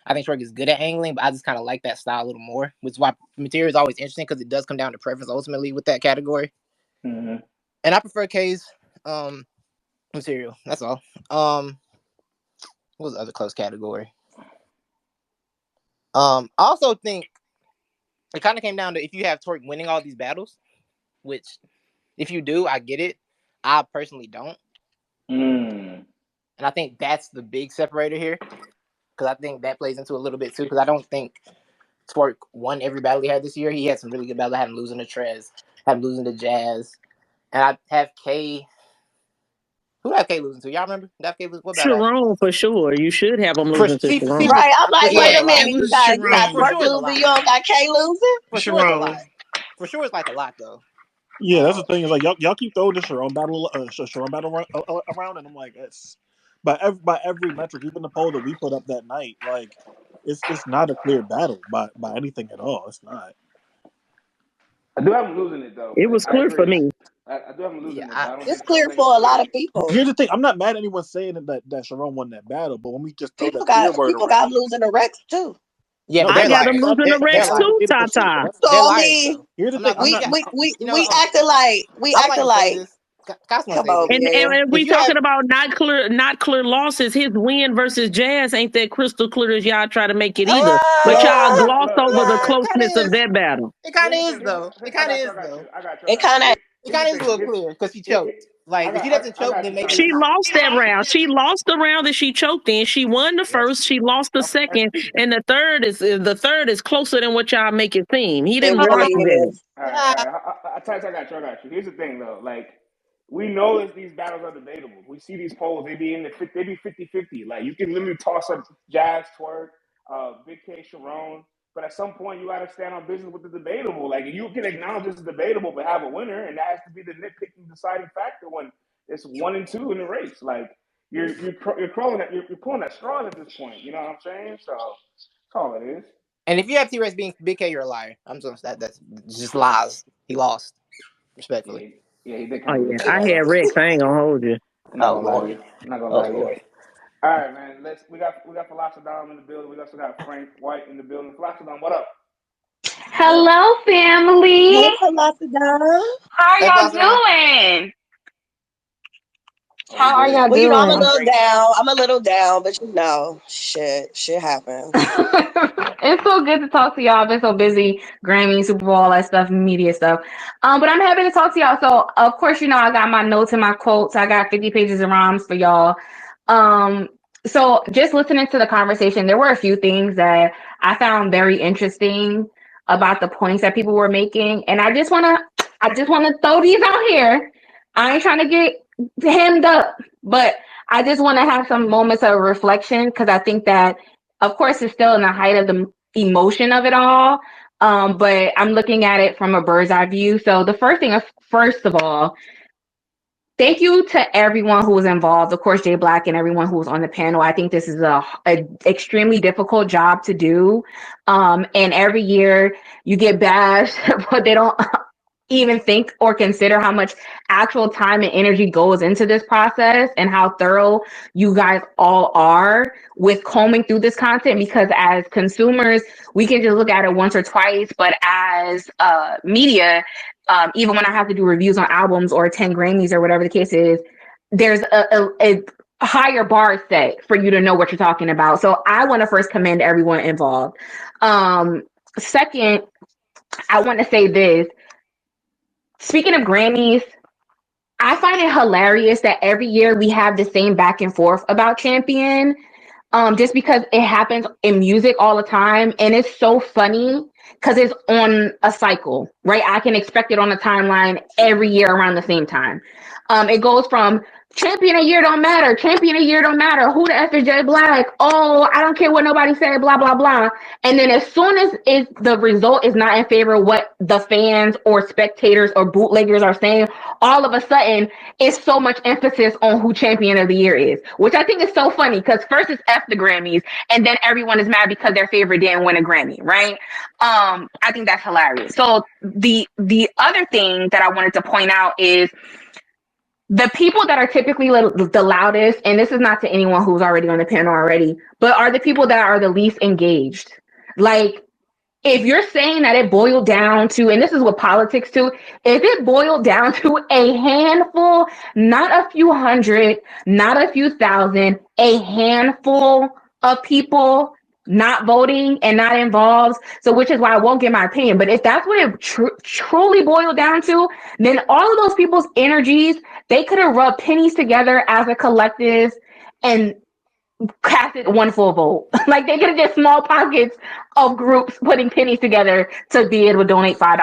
I think Twerk is good at angling, but I just kind of like that style a little more, which is why material is always interesting because it does come down to preference ultimately with that category. Mm-hmm. And I prefer K's material. That's all. What was the other close category? I also think it kind of came down to if you have Twerk winning all these battles, which if you do, I get it. I personally don't. Mm. And I think that's the big separator here. Because I think that plays into a little bit too. Because I don't think Twerk won every battle he had this year. He had some really good battles. I had him losing to Trez, had him losing to Jazz. And I have K. Who did I have K losing to? Y'all remember? Did I have K lose? What battle? Sharon for sure. You should have them losing to Sharon. For Right. I'm for like, sure wait is a a lot. It minute. You was got you got For Sharon. Twerk sure is a losing, lot. you don't got K losing? For sure it's a lot. Sharon. For sure it's like a lot though. Yeah, that's the thing. Is like y'all keep throwing the Sharon battle around, and I'm like, it's by every metric, even the poll that we put up that night, like it's not a clear battle by anything at all. It's not. I do have him losing it though. It Like was I clear for agree. me. I do have him losing Yeah, it, but It's clear I don't think it's for a lot clear. of people. Here's the thing. I'm not mad at anyone saying that Sharon won that battle, but when we just throw People that clear got word people around, got losing the Rex too. yeah, no, but I they're that's got them that's liars. other losing the They're that's Rex other liars. too, people for sure. Tata. So They're I liars mean, though. Here's the I'm thing. not. I'm You not. got. You know. we acting like I might say this. I just want to come say on, this. And man. if If we you have, talking about not clear losses, his win versus Jazz ain't that crystal clear as y'all try to make it either. But y'all glossed over the Look. it kind of closeness of is. that battle. It kind of Here's the is thing. though. It I kind of got you. is though. It kind of It Here's kind the of is a thing. little clear because he choked. Like if he doesn't I choke, got then you, maybe Titus. She it's lost that round. She lost the round that she choked in. She won the yep. first. She lost the Okay. second, and the third is closer than what y'all make it seem. He it didn't really rock you, Jazz. is. All right, Nah, all right. Titus, I got you. Here's the thing though. Like we know that these battles are debatable. We see these polls. They be 50-50. Like you can literally toss up Jazz, Twerk, Big K, Sharon. But at some point, you got to stand on business with the debatable. Like you can acknowledge it's debatable, but have a winner, and that has to be the nitpicking deciding factor when it's 1 and 2 in the race. Like you're crawling at you're pulling at straws at this point. You know what I'm saying? So that's all it is. And if you have T-Rex being Big K, you're a liar. I'm just that's just lies. He lost, respectfully. Yeah, yeah, he did Oh kind of lose yeah, that I battle. had Rex. I ain't gonna hold you. I'm not Oh gonna lie to Lord. you. I'm not gonna Oh lie to you. Lord. All right, man. We got Philosopher in the building. We also got Frank White in the building. Philosopher, what up? Hello, family. Hey, Philosopher. How are Hey, y'all Blossom. doing? Oh, we How are good. y'all Well, I'm a doing? I'm little great. down. I'm a little down, but shit happens. It's so good to talk to y'all. I've been so busy, Grammy, Super Bowl, all that stuff, media stuff. But I'm happy to talk to y'all. So, of course, I got my notes and my quotes. I got 50 pages of rhymes for y'all. Um, so just listening to the conversation, there were a few things that I found very interesting about the points that people were making, and I just wanna throw these out here. I ain't trying to get hemmed up, but I just want to have some moments of reflection because I think that, of course, it's still in the height of the emotion of it all. But I'm looking at it from a bird's eye view. So the first of all, thank you to everyone who was involved. Of course, Jay Black and everyone who was on the panel. I think this is a extremely difficult job to do. And every year you get bashed, but they don't even think or consider how much actual time and energy goes into this process and how thorough you guys all are with combing through this content, because as consumers we can just look at it once or twice, but as media, even when I have to do reviews on albums or 10 Grammys or whatever the case is, there's a higher bar set for you to know what you're talking about. So I want to first commend everyone involved. Second, I want to say this. Speaking of Grammys, I find it hilarious that every year we have the same back and forth about Champion, just because it happens in music all the time. And it's so funny because it's on a cycle, right? I can expect it on a timeline every year around the same time. It goes from champion a year don't matter, champion a year don't matter, who the F is J Black? Oh, I don't care what nobody said, blah, blah, blah. And then as soon as the result is not in favor of what the fans or spectators or bootleggers are saying, all of a sudden it's so much emphasis on who champion of the year is, which I think is so funny because first it's F the Grammys and then everyone is mad because their favorite didn't win a Grammy, right? I think that's hilarious. So the other thing that I wanted to point out is the people that are typically the loudest, and this is not to anyone who's already on the panel already, but are the people that are the least engaged. Like, if you're saying that it boiled down to, and this is what politics too, if it boiled down to a handful, not a few hundred, not a few thousand, a handful of people not voting and not involved, so which is why I won't give my opinion, but if that's what it truly boiled down to, then all of those people's energies, they could have rubbed pennies together as a collective and casted one full vote. Like they could have just small pockets of groups putting pennies together to be able to donate $5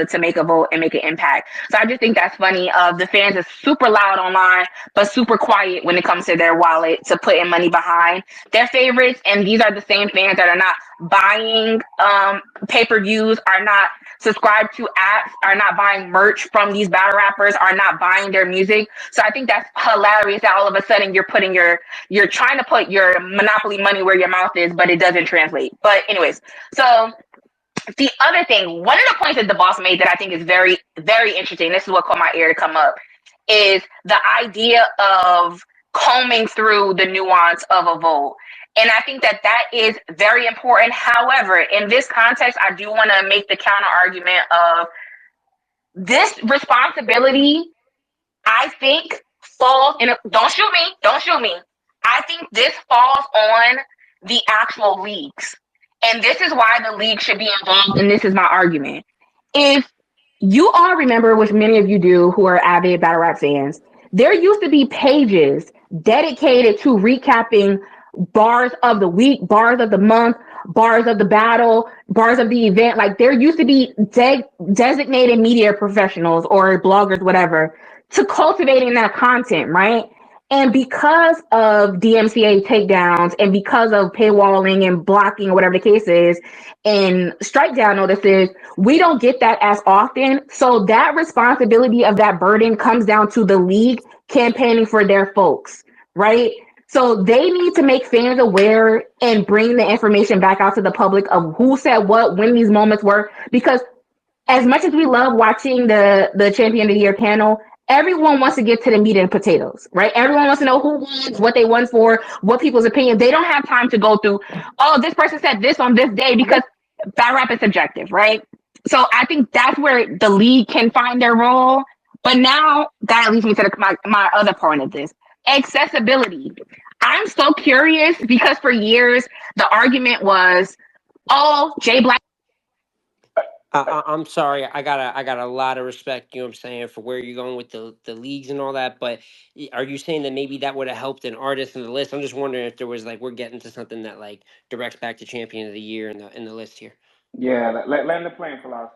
to make a vote and make an impact. So I just think that's funny. The fans are super loud online, but super quiet when it comes to their wallet to put in money behind their favorites. And these are the same fans that are not buying pay-per-views, are not subscribed to apps, are not buying merch from these battle rappers, are not buying their music. So I think that's hilarious that all of a sudden you're trying to put your monopoly money where your mouth is, but it doesn't translate. But anyways, so the other thing, one of the points that the boss made that I think is very, very interesting, this is what caught my ear to come up, is the idea of combing through the nuance of a vote. And I think that that is very important. However, in this context, I do want to make the counter argument of this responsibility, I think, falls in don't shoot me, don't shoot me. I think this falls on the actual leagues. And this is why the league should be involved, and this is my argument. If you all remember, which many of you do who are avid battle rap fans, there used to be pages dedicated to recapping bars of the week, bars of the month, bars of the battle, bars of the event. Like there used to be designated media professionals or bloggers, whatever, to cultivating that content, right? And because of DMCA takedowns and because of paywalling and blocking or whatever the case is and strike down notices, we don't get that as often. So that responsibility of that burden comes down to the league campaigning for their folks, right? So they need to make fans aware and bring the information back out to the public of who said what, when these moments were, because as much as we love watching the champion of the year panel, everyone wants to get to the meat and potatoes, right? Everyone wants to know who won, what they won for, what people's opinion. They don't have time to go through, oh, this person said this on this day, because battle rap is subjective, right? So I think that's where the league can find their role. But now that leads me to my other point of this, accessibility. I'm so curious because for years the argument was, oh, Jay Black. I'm sorry. I got a lot of respect. You know what I'm saying, for where you're going with the leagues and all that. But are you saying that maybe that would have helped an artist in the list? I'm just wondering if there was like we're getting to something that like directs back to champion of the year in the list here. Yeah, let them play philosophy.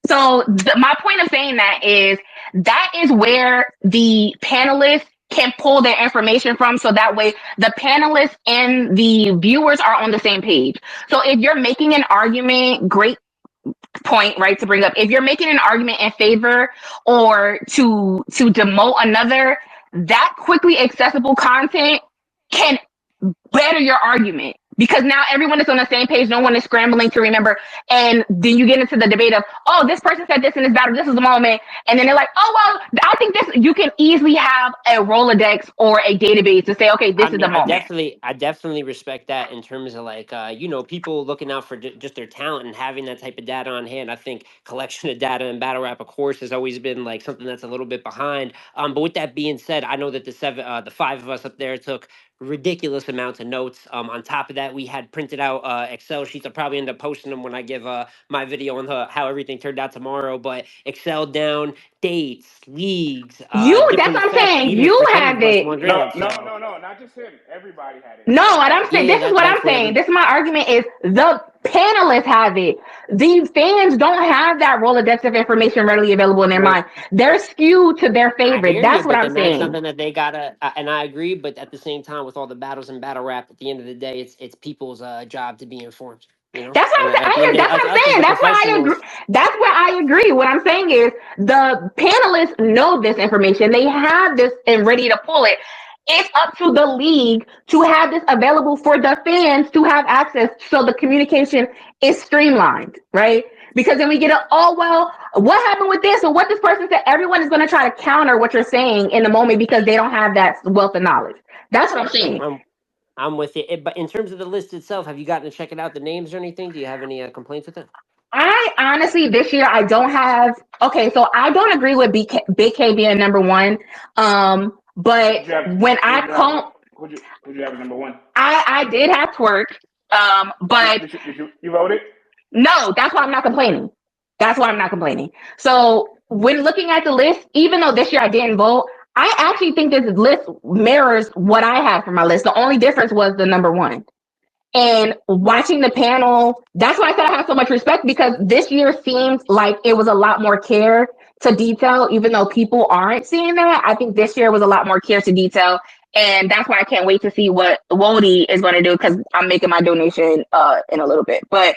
So my point of saying that is where the panelists can pull their information from. So that way the panelists and the viewers are on the same page. So if you're making an argument, great point, right, to bring up. If you're making an argument in favor or to demote another, that quickly accessible content can better your argument, because now everyone is on the same page. No one is scrambling to remember. And then you get into the debate of, oh, this person said this in this battle. This is the moment. And then they're like, oh, well, I think this, you can easily have a Rolodex or a database to say, okay, this I is mean, the moment. I definitely respect that in terms of like, people looking out for just their talent and having that type of data on hand. I think collection of data in battle rap, of course, has always been like something that's a little bit behind. But with that being said, I know that the five of us up there took ridiculous amounts of notes. On top of that, we had printed out Excel sheets. I'll probably end up posting them when I give my video on how everything turned out tomorrow. But Excel down dates, leagues, That's different what I'm effects, saying. even for You some have of us it. more No, grand. no, So no, no, not just him. Everybody had it. No, what Everybody I'm had yeah, saying, it. yeah, this is what I'm that's where saying. every This is my argument is the panelists have it. The fans don't have that Rolodex of information readily available in their well, mind. They're skewed to their I favorite. hear you, That's what but I'm then that's saying. something that they gotta, and I agree. But at the same time, with all the battles and battle rap, at the end of the day, it's people's job to be informed. You know, That's what and I'm saying. at the end of That's what I'm us as saying. the That's where I agree. professionals, That's where I agree. What I'm saying is the panelists know this information. They have this and ready to pull it. It's up to the league to have this available for the fans to have access, so the communication is streamlined, right? Because then we get a, oh, well, what happened with this or what this person said? Everyone is going to try to counter what you're saying in the moment because they don't have that wealth of knowledge. That's what I'm saying. I'm I'm with it. But in terms of the list itself, have you gotten to check it out, the names or anything? Do you have any complaints with it? I honestly, this year, I don't have. Okay, so I don't agree with Big K being number one. But Who'd you have? when Who'd I you have? call, Who'd you have at number one? I did have twerk. But Did you vote it? no, that's why I'm not complaining. That's why I'm not complaining. So when looking at the list, even though this year I didn't vote, I actually think this list mirrors what I had for my list. The only difference was the number one. And watching the panel, that's why I said I have so much respect, because this year seems like it was a lot more care to detail, even though people aren't seeing that. I think this year was a lot more care to detail. And that's why I can't wait to see what Wody is going to do, because I'm making my donation in a little bit. But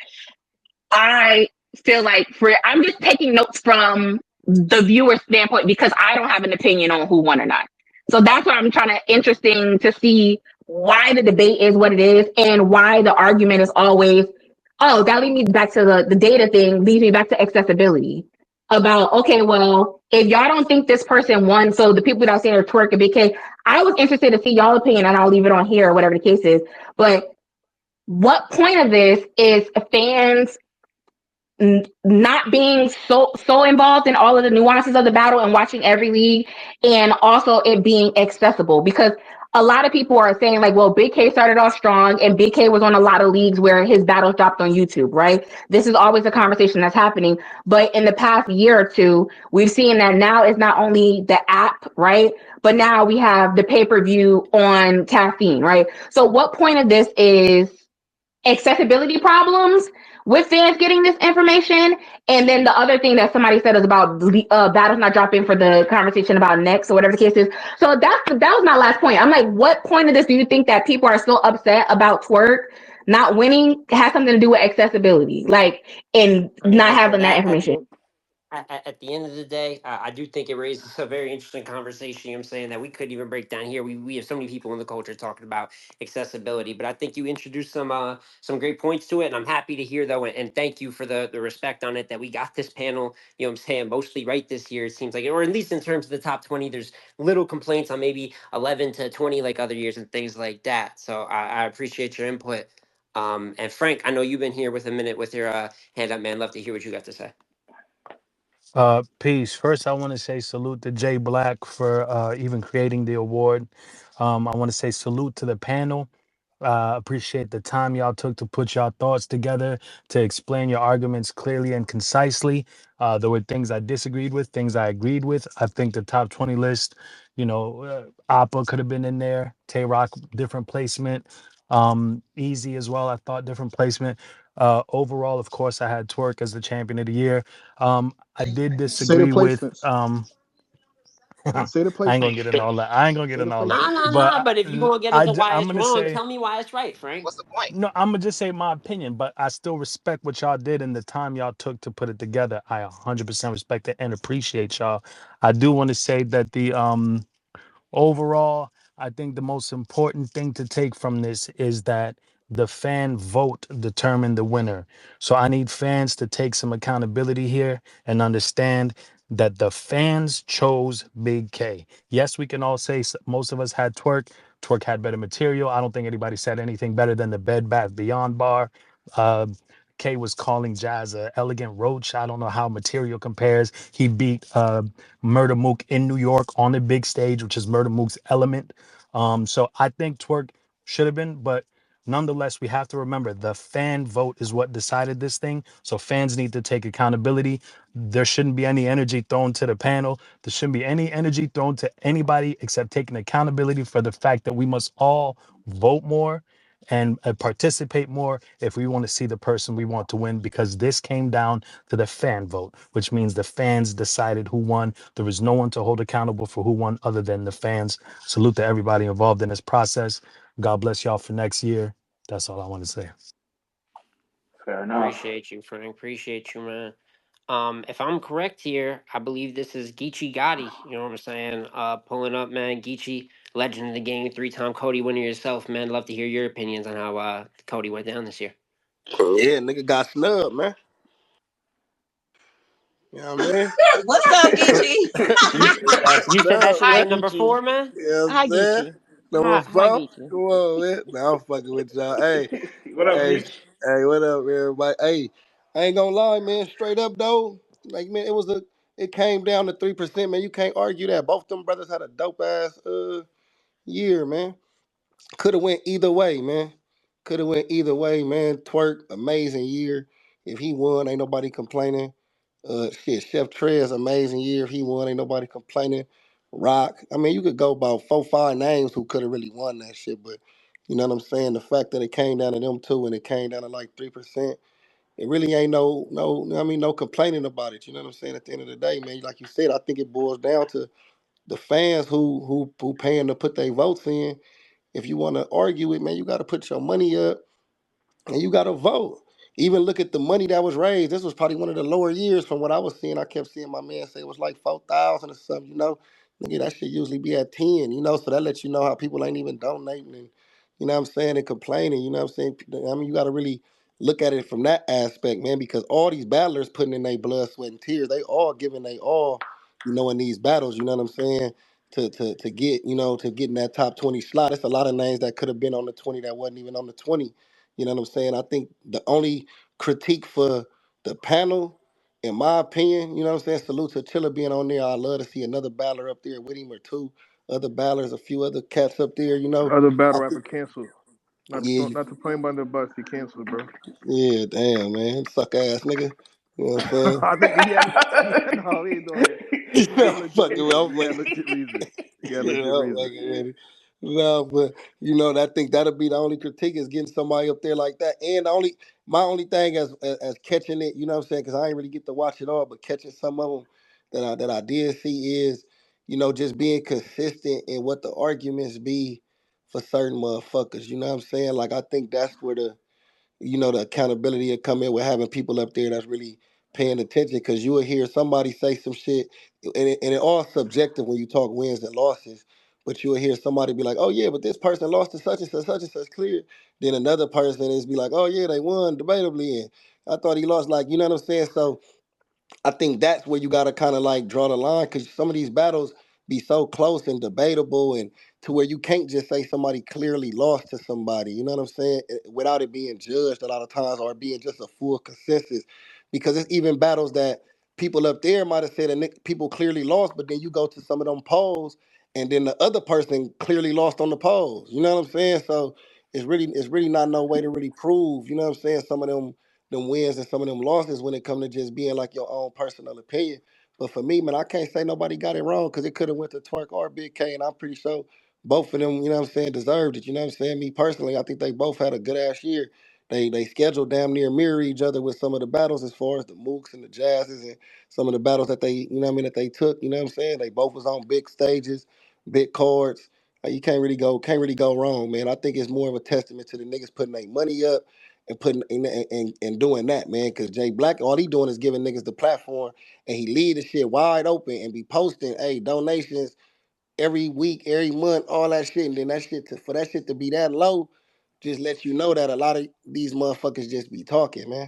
I feel like I'm just taking notes from the viewer standpoint because I don't have an opinion on who won or not. So that's what I'm trying to interesting to see why the debate is what it is and why the argument is always, oh, that leads me back to the data thing, leads me back to accessibility. About, okay, well, if y'all don't think this person won, so the people that are saying are twerk and Big K, I was interested to see y'all opinion, and I'll leave it on here or whatever the case is. But what point of this is fans not being so involved in all of the nuances of the battle and watching every league, and also it being accessible, because a lot of people are saying like, well, Big K started off strong and Big K was on a lot of leagues where his battles dropped on YouTube, right? This is always a conversation that's happening, but in the past year or two we've seen that now it's not only the app, right, but now we have the pay-per-view on Caffeine, right? So what point of this is accessibility problems with fans getting this information. And then the other thing that somebody said is about battles not dropping for the conversation about next or whatever the case is. So that was my last point. I'm like, what point of this do you think that people are so upset about Twerk not winning has something to do with accessibility, like, and I mean, not listen, having that I information? think at the end of the day, I do think it raises a very interesting conversation. You know what I'm saying that we couldn't even break down here. We have so many people in the culture talking about accessibility, but I think you introduced some great points to it, and I'm happy to hear though, and thank you for the respect on it that we got this panel. You know what I'm saying, mostly right this year. It seems like, or at least in terms of the top 20, there's little complaints on maybe 11 to 20 like other years and things like that. So I appreciate your input. And Frank, I know you've been here with a minute with your hand up, man. Love to hear what you got to say. Peace. First, I want to say salute to Jay Black for even creating the award. I want to say salute to the panel. Appreciate the time y'all took to put y'all thoughts together, to explain your arguments clearly and concisely. There were things I disagreed with, things I agreed with. I think the top 20 list, Appa could have been in there, Tay Rock, different placement. Easy as well, I thought, different placement. Overall, of course, I had Twerk as the champion of the year. I did Say the disagree with placements. I Say the ain't gonna placements. get into all that. I ain't gonna get Say the into all that. Nah, nah, placements. But nah. But if you're gonna get into why I'm it's gonna wrong, say tell me why it's right, Frank. What's the point? no. I'm gonna just say my opinion. But I still respect what y'all did and the time y'all took to put it together. I 100% respect it and appreciate y'all. I do want to say that the overall, I think the most important thing to take from this is that the fan vote determined the winner. So I need fans to take some accountability here and understand that the fans chose Big K. Yes, we can all say most of us had Twerk. Twerk had better material. I don't think anybody said anything better than the Bed Bath Beyond bar. Uh, K was calling Jazz a elegant roach. I don't know how material compares. He beat Murder Mook in New York on the big stage, which is Murder Mook's element. So I think Twerk should have been, but nonetheless, we have to remember the fan vote is what decided this thing. So fans need to take accountability. There shouldn't be any energy thrown to the panel. There shouldn't be any energy thrown to anybody except taking accountability for the fact that we must all vote more and participate more if we want to see the person we want to win, because this came down to the fan vote, which means the fans decided who won. There was no one to hold accountable for who won other than the fans. Salute to everybody involved in this process. God bless y'all for next year. That's all I want to say. Fair enough. Appreciate you, Frank. Appreciate you, man. If I'm correct here, I believe this is Geechee Gotti. You know what I'm saying? Pulling up, man. Geechee, legend of the game, three-time Cody winner yourself, man. Love to hear your opinions on how Cody went down this year. Yeah, nigga got snubbed, man. You know what I mean? What's up, Geechee? Nigga got You said that snubbed, should Hi, be man. number Geechee. four, man. You know what I'm Hi, saying? Geechee. Number Hi, four? Geechee. Come on, man. Nah, I'm fucking with y'all. Hey, What up, hey, Geach? hey, what up, everybody? Hey, I ain't gonna lie, man. Straight up though, like man, it came down to 3%, man. You can't argue that. Both them brothers had a dope ass year, man. Could have went either way, man. Could have went either way, man. Twerk, amazing year. If he won, ain't nobody complaining. Shit, Chef Trez, amazing year. If he won, ain't nobody complaining. Rock. I mean, you could go about 4, 5 names who could have really won that shit, but you know what I'm saying? The fact that it came down to them two and it came down to like 3%, it really ain't no complaining about it. You know what I'm saying? At the end of the day, man, like you said, I think it boils down to the fans who paying to put their votes in. If you want to argue it, man, you got to put your money up and you got to vote. Even look at the money that was raised. This was probably one of the lower years from what I was seeing. I kept seeing my man say it was like 4,000 or something. Nigga, that should usually be at 10. So that lets you know how people ain't even donating and what I'm saying, and complaining. You know what I'm saying? I mean, you got to really look at it from that aspect, man, because all these battlers putting in their blood, sweat, and tears. They all giving they all, in these battles. You know what I'm saying? To get to get in that top 20 slot. It's a lot of names that could have been on the 20 that wasn't even on the 20. You know what I'm saying? I think the only critique for the panel, in my opinion, you know what I'm saying? Salute to Chilla being on there. I'd love to see another battler up there with him or two other battlers, a few other cats up there. Other I battle think, rapper canceled. yeah, Not to play him under the bus. He canceled, bro. yeah, damn, man. Suck ass nigga. You know what I'm saying? I think he had no, he ain't doing it. You He know, had legit fucking with, reasons. I'm He had fucking, legit reasons. He had you legit know, I'm reasons. fucking Yeah. with it. No, but I think that'll be the only critique is getting somebody up there like that. And my only thing as catching it, you know what I'm saying? Because I ain't really get to watch it all, but catching some of them that I did see is, just being consistent in what the arguments be for certain motherfuckers. You know what I'm saying? Like I think that's where the accountability will come in with having people up there that's really paying attention because you will hear somebody say some shit and it all subjective when you talk wins and losses. But you will hear somebody be like, "Oh yeah, but this person lost to such and such clear." Then another person is be like, "Oh yeah, they won debatably, and I thought he lost." Like, you know what I'm saying? So I think that's where you got to kind of like draw the line because some of these battles be so close and debatable and to where you can't just say somebody clearly lost to somebody, you know what I'm saying, without it being judged a lot of times or being just a full consensus. Because it's even battles that people up there might have said that people clearly lost, but then you go to some of them polls and then the other person clearly lost on the polls. You know what I'm saying? So it's really not no way to really prove, you know what I'm saying, some of them wins and some of them losses when it come to just being like your own personal opinion. But for me, man, I can't say nobody got it wrong because it could have went to Twerk or Big K, and I'm pretty sure both of them, you know what I'm saying, deserved it. You know what I'm saying? Me personally, I think they both had a good ass year. They scheduled damn near mirror each other with some of the battles as far as the Mooks and the Jazzes and some of the battles that they, you know what I mean, that they took. You know what I'm saying? They both was on big stages, big cards. You can't really go wrong, man. I think it's more of a testament to the niggas putting their money up and putting and doing that, man. Because Jay Black, all he doing is giving niggas the platform, and he leave the shit wide open and be posting, hey, donations every week, every month, all that shit, and then for that shit to be that low, just let you know that a lot of these motherfuckers just be talking, man.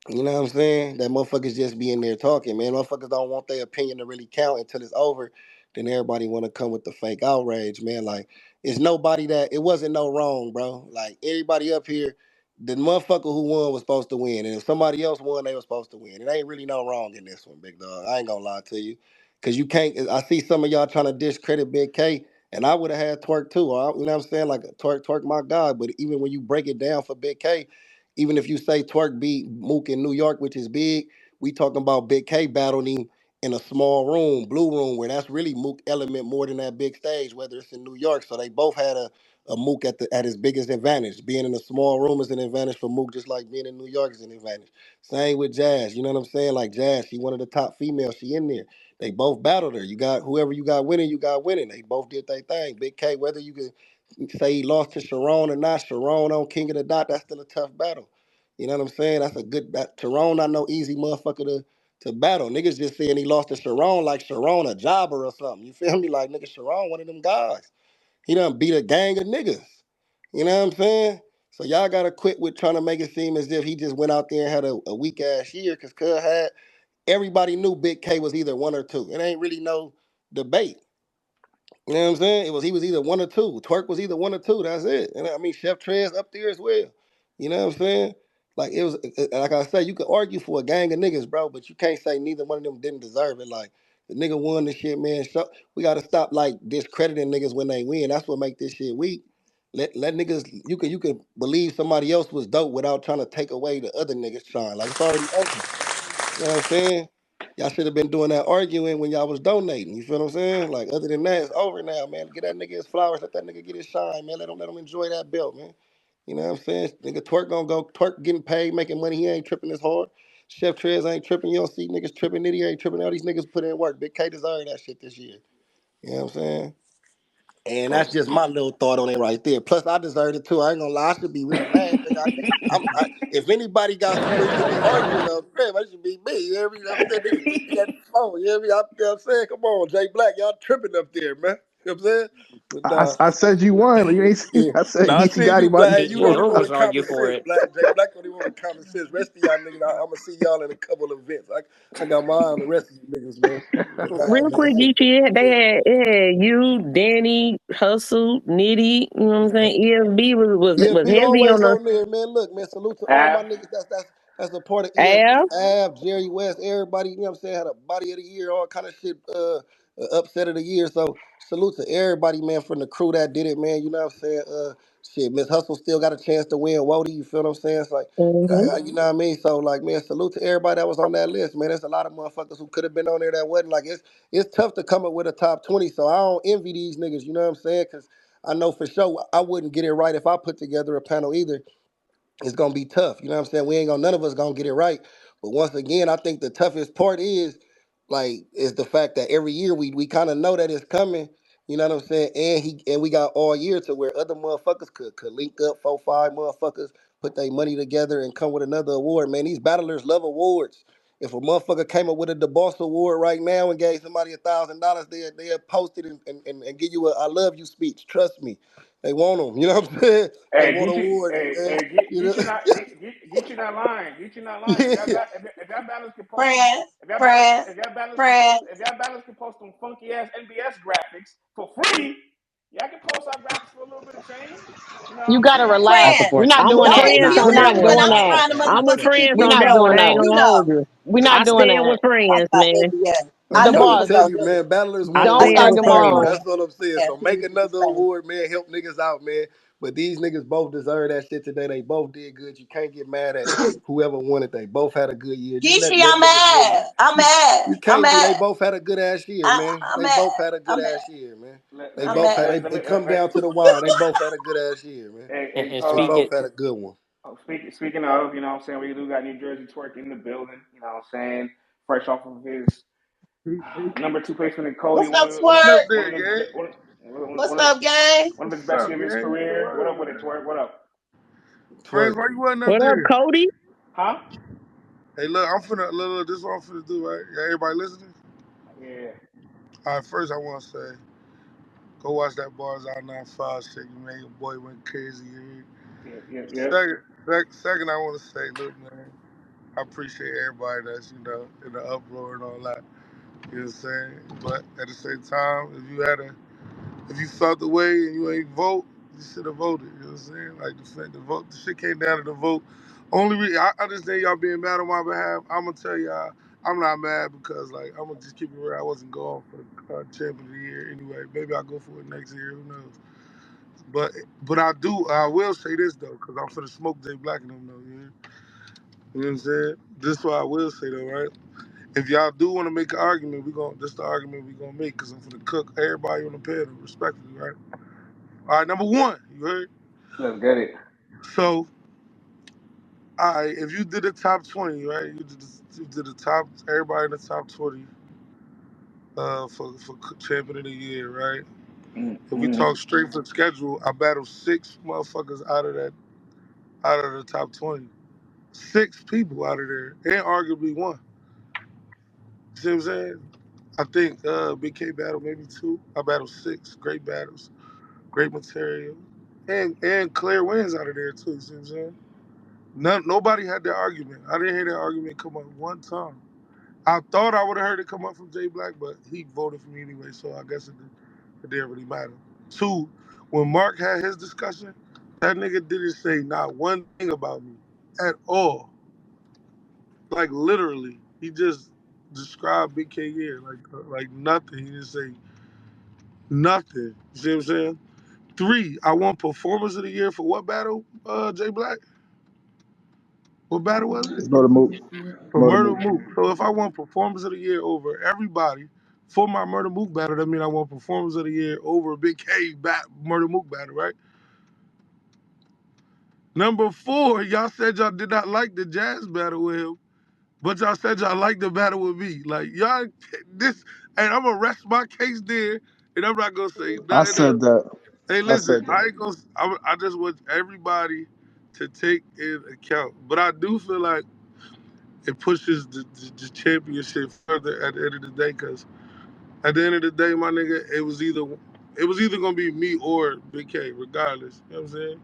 You know what I'm saying? That motherfuckers just be in there talking, man. Motherfuckers don't want their opinion to really count until it's over. Then everybody want to come with the fake outrage, man. Like, it's nobody that it wasn't no wrong, bro. Like everybody up here, the motherfucker who won was supposed to win, and if somebody else won, they were supposed to win. It ain't really no wrong in this one, big dog. I ain't gonna lie to you, cause you can't. I see some of y'all trying to discredit Big K, and I would have had Twerk too. You know what I'm saying? Like Twerk, my God. But even when you break it down for Big K. Even if you say Twerk beat Mook in New York, which is big, we talking about Big K battling him in a small room, blue room, where that's really Mook element more than that big stage, whether it's in New York. So they both had a Mook at his biggest advantage. Being in a small room is an advantage for Mook, just like being in New York is an advantage. Same with Jazz. You know what I'm saying? Like Jazz, she one of the top females. She in there. They both battled her. You got whoever you got winning, you got winning. They both did their thing. Big K, whether you could say he lost to Sharon or not, Sharon on King of the Dot, that's still a tough battle. You know what I'm saying? That's a good Sharon, I know easy motherfucker to battle. Niggas just saying he lost to Sharon like Sharon a jobber or something. You feel me? Like nigga Sharon, one of them guys. He done beat a gang of niggas. You know what I'm saying? So y'all gotta quit with trying to make it seem as if he just went out there and had a weak ass year because Cuz had everybody knew Big K was either one or two. It ain't really no debate. You know what I'm saying? He was either one or two. Twerk was either one or two. That's it. And I mean Chef Trez up there as well. You know what I'm saying? Like it was like I say, you could argue for a gang of niggas, bro, but you can't say neither one of them didn't deserve it. Like the nigga won this shit, man. We gotta stop like discrediting niggas when they win. That's what make this shit weak. Let niggas you can believe somebody else was dope without trying to take away the other niggas shine. Like it's already over. You know what I'm saying? Y'all should have been doing that arguing when y'all was donating. You feel what I'm saying? Like other than that, it's over now, man. Get that nigga his flowers. Let that nigga get his shine, man. Let him enjoy that belt, man. You know what I'm saying? Nigga Twerk gonna go. Twerk getting paid, making money. He ain't tripping as hard. Chef Trez ain't tripping. You don't see niggas tripping. Nitty ain't tripping. All these niggas put in work. Big K deserved that shit this year. You know what I'm saying? And that's just my little thought on it right there. Plus, I deserve it too. I ain't gonna lie. I should be really mad. If anybody got some reason to be arguing up there, it should be me. You know what I'm saying? Niggas beat me at the phone. You know what I'm saying? Come on, Jay Black. Y'all tripping up there, man. You know what I'm saying? But I said you won. You ain't see. yeah. I said Nah, I you seen got you, him out but the hey, Yeah, you you only sport. always want argue common for sense. it. Jay Black only want common sense. Rest of y'all niggas, I'm gonna see y'all in a couple of events. I got my eye on the rest of you niggas, man. But nah, Real man. quick, Geechee, it had you, Danny, Hustle, Nitty. You know what I'm saying? ESB Yeah, was be heavy on always the on there, man. Look, man, salute to all my Ab, niggas. That's a part of ESB. app. Av, Jerry West, everybody, you know what I'm saying, had a body of the year, all kind of shit, upset of the year. So salute to everybody, man, from the crew that did it, man. You know what I'm saying? Shit, Miss Hustle still got a chance to win Wody, you feel what I'm saying? It's like you know what I mean? So like, man, salute to everybody that was on that list, man. There's a lot of motherfuckers who could have been on there that wasn't. Like it's tough to come up with a top 20. So I don't envy these niggas, you know what I'm saying? Cause I know for sure I wouldn't get it right if I put together a panel either. It's gonna be tough. You know what I'm saying? We ain't gonna none of us gonna get it right. But once again, I think the toughest part is the fact that every year we kind of know that it's coming. You know what I'm saying? And we got all year to where other motherfuckers could link up 4, 5 motherfuckers, put their money together and come with another award. Man, these battlers love awards. If a motherfucker came up with a DeBoss award right now and gave somebody $1,000, they'll post it and give you a "I love you" speech. Trust me, they want them. You know what I'm saying? They Hey, want awards, man. You know? Get you not lying. Get you not lying. Yeah. If that balance can post them, Friend, friend, friend. if that balance can post them funky ass NBS graphics for free, y'all can post our graphics for a little bit of change. You know what You I'm gotta saying? I relax. Friend, support We're that. not I'm doing with don't that. I'm excuse We're I'm me not with for when Will doing I'm on that. that. trying to I'm with I'm with that. motherfucking keep friends you on in that one. line. I ain't gonna You hold know, you. We're I not doing stand that. with I friends, start man. NBS. I'm I The know trying to you boss. was tell gonna you, do it. man, battlers I want I Don't start egg awards, them saying man. it. on. That's what I'm saying. Yeah, So make please do the another same. award, man. Help niggas out, man. But these niggas both deserve that shit today. They both did good. You can't get mad at whoever won it. They both had a good year. Just Geechee, let I'm niggas win mad. now. I'm mad. You I'm can't be. They mad. both had a good ass year, man. I'm They mad. both had a good I'm mad. ass year, man. They I'm both mad. had. It come down to the wire. They both had a good ass year, man. Hey, And They speaking both had a good one. speaking of, you know what I'm saying, we do got New Jersey twerk in the building. You know what I'm saying? Fresh off of his number two placement in Cody, What's one up, of the, What's up Twerk? there, gang? What's up, gang? one of his What's best up, years of his gang? What's the career. What up word, with it, man? Twerk? What up? Friends, Twerk. why you wasn't up What up, there? Cody? Huh? Hey, look, I'm finna look. This is what I'm finna do, right? Yeah, everybody listening? Yeah. All right, first I want to say, go watch that Bars Out 9-5 shit. You man, your boy went crazy. You heard? Yep. Second, I want to say, look, man, I appreciate everybody that's in the uproar and all that. You know what I'm saying? But at the same time, if you felt the way and you ain't vote, you should have voted. You know what I'm saying? Like the vote, the shit came down to the vote. Only reason I understand y'all being mad on my behalf. I'm gonna tell y'all, I'm not mad because like I'm gonna just keep it real. I wasn't going for the champion of the year anyway. Maybe I'll go for it next year. Who knows? But but I will say this though, because I'm finna smoke Jay Black and them though. You know what I'm saying? This is what I will say though, right? If y'all do want to make an argument, this the argument we gonna make because I'm gonna cook everybody on the panel respectfully, right? All right, number one, you heard? Let's get it. So, all right, if you did the top 20, right? You did the top, everybody in the top 20 for champion of the year, right? If we Mm-hmm. talk straight for schedule, I battled 6 motherfuckers out of the top 20. 6 people out of there, and arguably one. See what I'm saying? I think Big K battled maybe 2. I battled 6. Great battles, great material, and clear wins out of there too. See what I'm saying? Nobody had that argument. I didn't hear that argument come up one time. I thought I would have heard it come up from Jay Black, but he voted for me anyway, so I guess it didn't really matter. 2, when Mark had his discussion, that nigga didn't say not one thing about me at all. Like literally, he just described Big K year like nothing. He didn't say nothing. You see what I'm saying? 3, I won Performance of the Year for what battle? Jay Black. What battle was it? Murder Mook. For Murder Murder Mook. Mook. So if I won Performance of the Year over everybody for my Murder Mook battle, that means I won Performance of the Year over Big K Murder Mook battle, right? Number 4, y'all said y'all did not like the jazz battle with him, but y'all said y'all liked the battle with me. Like y'all, this, and I'm gonna rest my case there, and I'm not gonna say I nothing said else. that. Hey, I listen, said that. I ain't gonna. I just want everybody to take in account, but I do feel like it pushes the championship further at the end of the day, because at the end of the day, my nigga, it was either gonna be me or Big K, regardless. You know what I'm saying?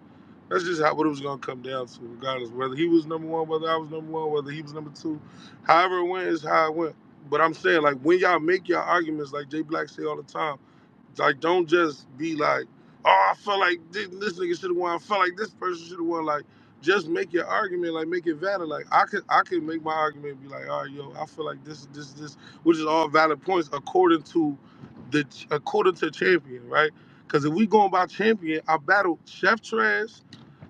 That's just what it was gonna come down to, regardless. Whether he was number one, whether I was number one, whether he was number two. However it went is how it went. But I'm saying, like, when y'all make your arguments, like Jay Black say all the time, like, don't just be like, oh, I felt like this nigga should have won. I felt like this person should have won. Like, just make your argument, like, make it valid. Like, I could make my argument and be like, all right, yo, I feel like this, which is all valid points according to champion, right? Because if we going by champion, I battled Chef Trash.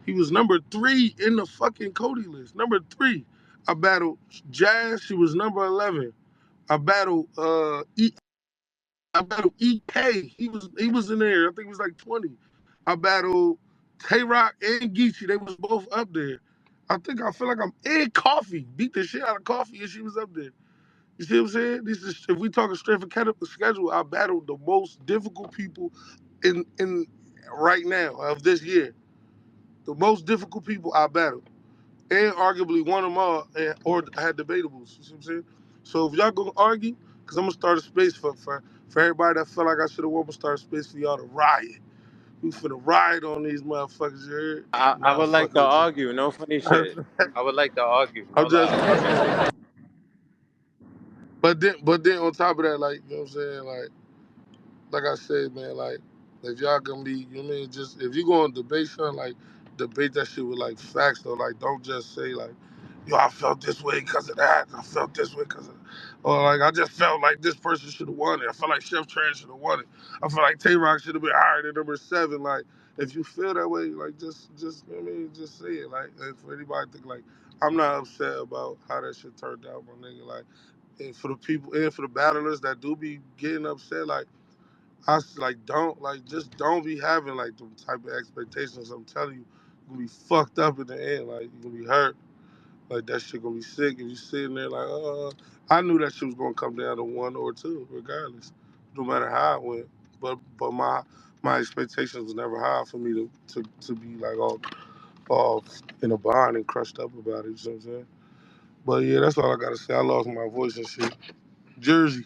He was number 3 in the fucking Coty list. Number 3. I battled Jazz. She was number 11. I battled I battled EK. He was in there. I think he was like 20. I battled Tay Rock and Geechee. They was both up there. I feel like I'm in Coffee. Beat the shit out of Coffee and she was up there. You see what I'm saying? This is if we talking straight for schedule, I battled the most difficult people in right now of this year. The most difficult people I battled. And arguably won them all or I had debatables. You see what I'm saying? So if y'all gonna argue, because I'm gonna start a space for everybody that felt like I should have won, I'm gonna start a space for y'all to riot. We finna ride on these motherfuckers, you heard? I Nah, I'm would like fucking to with you. argue. No funny shit. I would like to argue. No I'm just, lie. but then on top of that, like, you know what I'm saying? Like I said, man, like, if y'all gonna be, you know what I mean, just, if you go on debate, son, like, debate that shit with, like, facts, though. Like, don't just say, like, yo, I felt this way because of that. I felt this way because of, or, like, I just felt like this person should have won it. I felt like Chef Trans should have won it. I feel like Tay-Rock should have been higher than number 7. Like, if you feel that way, like, just, you know what I mean, just say it. Like, and for anybody to think, like, I'm not upset about how that shit turned out, my nigga. Like, and for the people, and for the battlers that do be getting upset, like, like don't like just don't be having like them type of expectations. I'm telling you, you're gonna be fucked up in the end. Like you're gonna be hurt. Like that shit gonna be sick if you sitting there like, I knew that shit was gonna come down to 1 or 2, regardless, no matter how it went. But my expectations was never high for me to be like all in a bond and crushed up about it. You know what I'm saying? But yeah, that's all I gotta say. I lost my voice and shit. Jersey.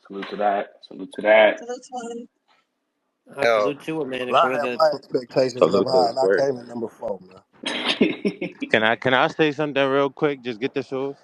Salute to that. Salute to that. So that's fine. Yo, Salute to it, man. well, It's I one of had the my expectations up Salute to high, the and I square. came in number 4, man. Can I say something real quick? Just get this off.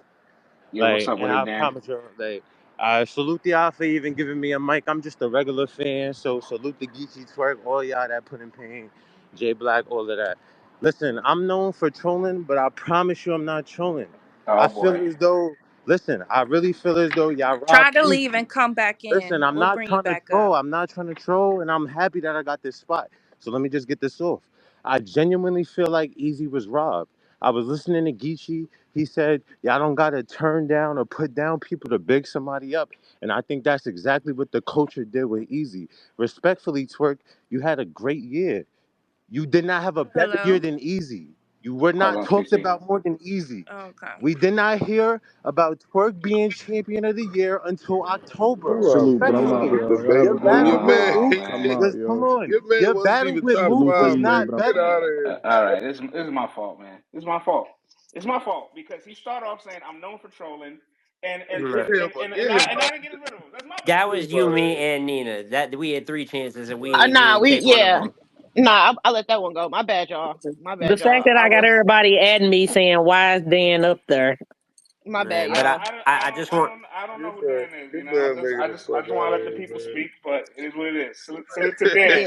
Yo, what's Like, up and with it, I Dan? promise you, like, I salute y'all for even giving me a mic. I'm just a regular fan, so salute the Geechee Twerk, all y'all that put in pain, J Black, all of that. Listen, I'm known for trolling, but I promise you I'm not trolling. I Oh feel boy. as though, listen, I really feel as though y'all Try robbed to Easy. leave and come back Listen, in. I'm We'll not bring you trying to back up. troll. I'm not trying to troll, and I'm happy that I got this spot. So let me just get this off. I genuinely feel like Easy was robbed. I was listening to Geechee. He said, y'all don't got to turn down or put down people to big somebody up. And I think that's exactly what the culture did with Easy. Respectfully, Twerk, you had a great year. You did not have a better year Hello. than Easy. You were Hold not on, talked CC. about more than Easy. Okay. We did not hear about Twerk being champion of the year until October. Salute, but I'm out, Respectfully, yo. Y'all have your a good battle Your night, with man, man. Luke, I'm man. out, come yo. on, your man your wasn't battle even with talking Luke Salute to was about you, you. man, not but I'm Get better. out of here. All right, this is my fault, man. This is my fault. It's my fault because he started off saying I'm known for trolling, and and Get and Right. and, him, and, get and him, I and I didn't get his middle. That's my That bad. get him was out you, of me, here. and Nina. That we had 3 chances, and Nah, we we ain't take one of yeah. them. Nah, I let that one go. My bad, y'all. My The bad, fact y'all. that I I got was everybody adding me saying, why is Dan up there? my bad, Man, I but don't, y'all. I don't, I I don't, just I want don't, I don't know Get who that, Dan is. You get know, that nigga the I fuck just want out to of let the here, people man. speak. But it is what it is. Salute to Dan.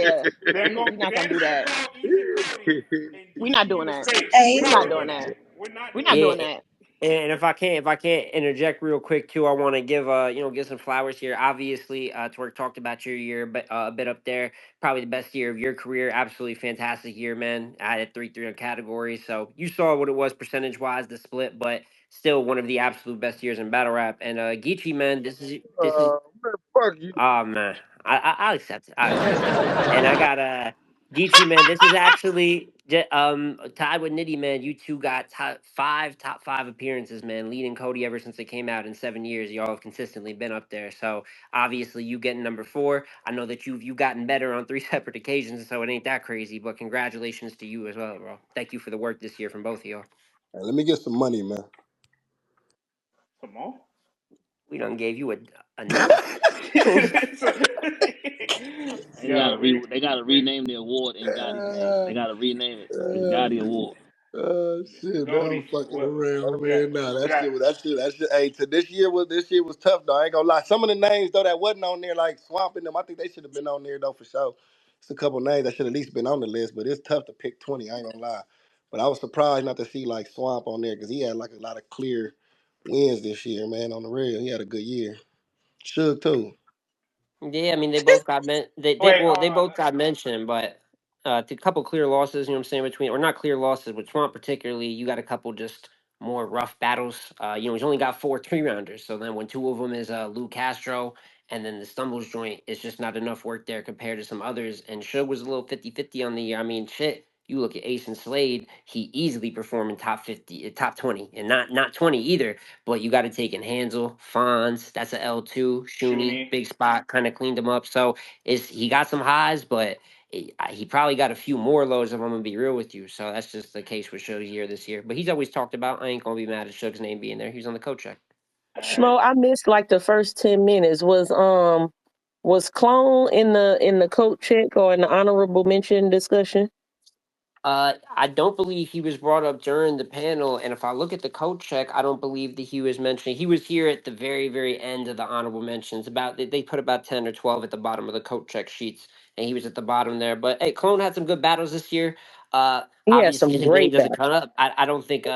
Yeah, we not Dan gonna is do gonna that. call Easy Cody and We not Geechee in doing his that. face. Hey, We We're not not doing doing that. that. We're not We doing not yeah. doing that. that. And if I can't interject real quick too, I want to give give some flowers here. Obviously, Twerk talked about your year, but a bit up there, probably the best year of your career. Absolutely fantastic year, man. I had 3 categories, so you saw what it was percentage wise, the split, but still one of the absolute best years in battle rap. And Geechee, man, this is Man, fuck you. oh man, I'll accept it. I'll accept it. And I got Geechee, man. This is actually tied with Nitty, man. You two got top five appearances, man. Leading Cody ever since it came out in 7 years. Y'all have consistently been up there. So obviously you getting number 4. I know that you've gotten better on 3 separate occasions, so it ain't that crazy. But congratulations to you as well, bro. Thank you for the work this year from both of y'all. Hey, let me get some money, man. Come on. We done gave you enough. So- They gotta yo, we, they gotta we rename the award in Gotti's name. Uh, They gotta rename it. It's uh, Gotti Award. shit, man, I'm Cody. fucking What around, we got? man. Nah, We got. that shit. Hey, to this year was tough though. I ain't gonna lie. Some of the names though that wasn't on there, like Swamp and them, I think they should have been on there though for sure. It's a couple names that should at least been on the list, but it's tough to pick 20. I ain't gonna lie. But I was surprised not to see like Swamp on there because he had like a lot of clear wins this year, man. On the real, he had a good year. Should too. Yeah, I mean they both got Wait, they hold on. both got mentioned, but a couple clear losses. You know what I'm saying between or not clear losses, but Swamp particularly. You got a couple just more rough battles. He's only got 4 3 rounders. So then when 2 of them is Lou Castro And then the stumbles joint is just not enough work there compared to some others. And Suge was a little 50-50 on the year. I mean, shit. You look at Ace and Slade, he easily performed in top 50, top 20, and not 20 either. But you got to take in Hansel, Fonz, that's a L2, Shuni, Shuni. big spot, kind of cleaned him up. So he got some highs, but he probably got a few more lows if I'm gonna be real with you. So that's just the case with Suge's year this year. But he's always talked about. I ain't gonna be mad at Suge's name being there. He's on the coach check. All right. Schmo, I missed like the first 10 minutes. Was Clone in the coat check or in the honorable mention discussion? I don't believe he was brought up during the panel, and if I look at the coach check, I don't believe that he was mentioned. He was here at the very, very end of the honorable mentions. About they put about 10 or 12 at the bottom of the coach check sheets, and he was at the bottom there. But hey, Clone had some good battles this year. He had Obviously some his name great doesn't battles. come up. I don't think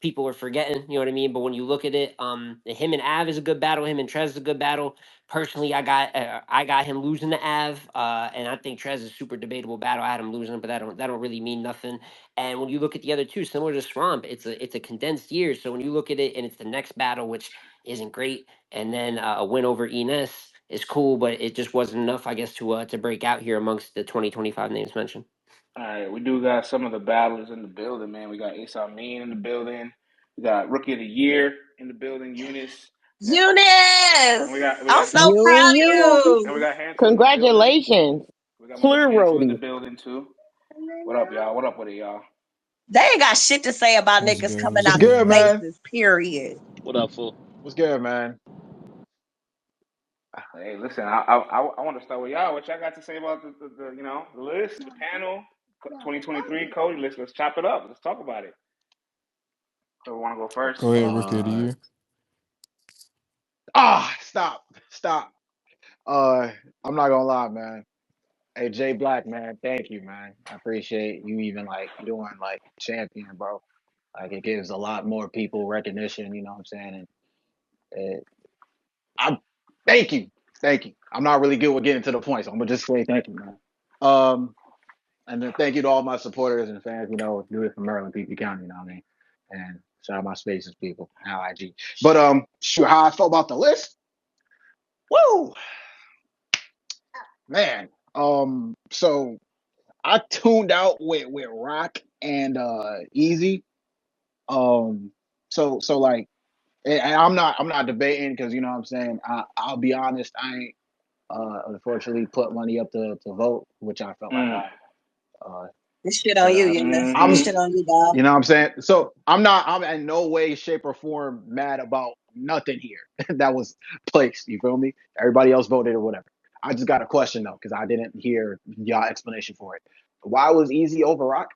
people are forgetting. You know what I mean? But when you look at it, him and Av is a good battle. Him and Trez is a good battle. Personally, I got him losing to Av, and I think Trez is a super debatable battle. I had him losing, but that don't really mean nothing. And when you look at the other two, similar to Swamp, it's a condensed year. So when you look at it, and it's the next battle, which isn't great, and then a win over Ines is cool, but it just wasn't enough, I guess, to break out here amongst the 2025 names mentioned. All right, we do got some of the battlers in the building, man. We got Ace Amin in the building. We got Rookie of the Year in the building, Eunice. And Eunice, I'm we got so proud of You. you. and we got Hansel in the building. Congratulations. We got my boy Hansel in the Plurality. building too. What up, y'all? What up with it, y'all? They ain't got shit to say about What's niggas good? coming What's What's out the good, good? man? spaces, period. What up, fool? What's good, man? Hey, listen, I want to start with y'all. What y'all got to say about the the list, the panel, 2023 Cody? Let's chop it up. Let's talk about it. So, want to go first? Go ahead, Rookie of the Uh Year. stop. Uh I'm not gonna lie, man. Hey Jay Black, man, thank you, man. I appreciate you even like doing like champion, bro. Like it gives a lot more people recognition, you know what I'm saying? And I thank you. Thank you. I'm not really good with getting to the point, so I'm gonna just say thank you, man. Um and then thank you to all my supporters and fans, do it from Maryland, PG County, you know what I mean? And shout out my spaces people, now IG. But shoot, how I felt about the list? Woo! Man, so I tuned out with Rock and Easy. Um, so like, and I'm not debating because you know what I'm saying. I'll be honest, I ain't unfortunately put money up to vote, which I felt like Mm. I This shit should on you, have. Eunice. I'm, This Mm-hmm. shit on you, dog. you know what I'm saying. So I'm in no way, shape, or form mad about nothing here that was placed. You feel me? Everybody else voted or whatever. I just got a question though because I didn't hear y'all explanation for it. Why was Easy over Rock?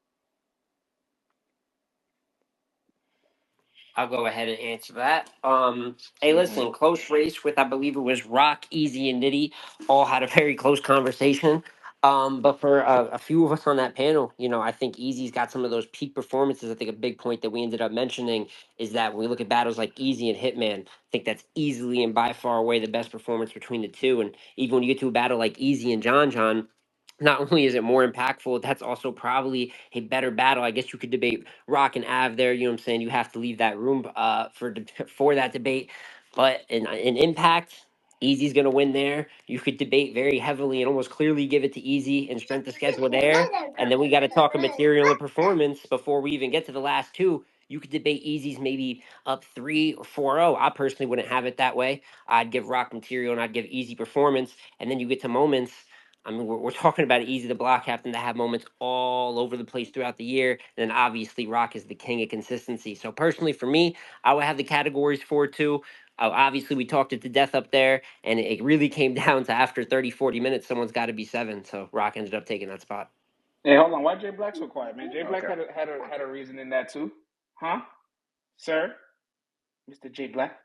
I'll go ahead and answer that. Hey, Mm-hmm. listen, close race with I believe it was Rock, Easy, and Nitty all had a very close conversation. But for a few of us on that panel, I think Easy's got some of those peak performances. I think a big point that we ended up mentioning is that when we look at battles like Easy and Hitman, I think that's easily and by far away the best performance between the two. And even when you get to a battle like Easy and John John, not only is it more impactful, that's also probably a better battle. I guess you could debate Rock and Av there. You know what I'm saying? You have to leave that room for that debate. But in Impact, Easy's going to win there. You could debate very heavily and almost clearly give it to Easy and strength of schedule there. And then we got to talk of material and performance before we even get to the last two. You could debate Easy's maybe up 3 or 4-0. I personally wouldn't have it that way. I'd give Rock material and I'd give Easy performance. And then you get to moments. I mean, we're talking about Easy the block captain to have moments all over the place throughout the year. And then obviously Rock is the king of consistency. So personally for me, I would have the categories for two. Obviously, we talked it to death up there, and it really came down to after 30, 40 minutes, someone's got to be seven. So Rock ended up taking that spot. Hey, hold on. Why Jay Black so quiet, man? Jay Black Okay. had a reason in that too, huh, sir? Mr. Jay Black.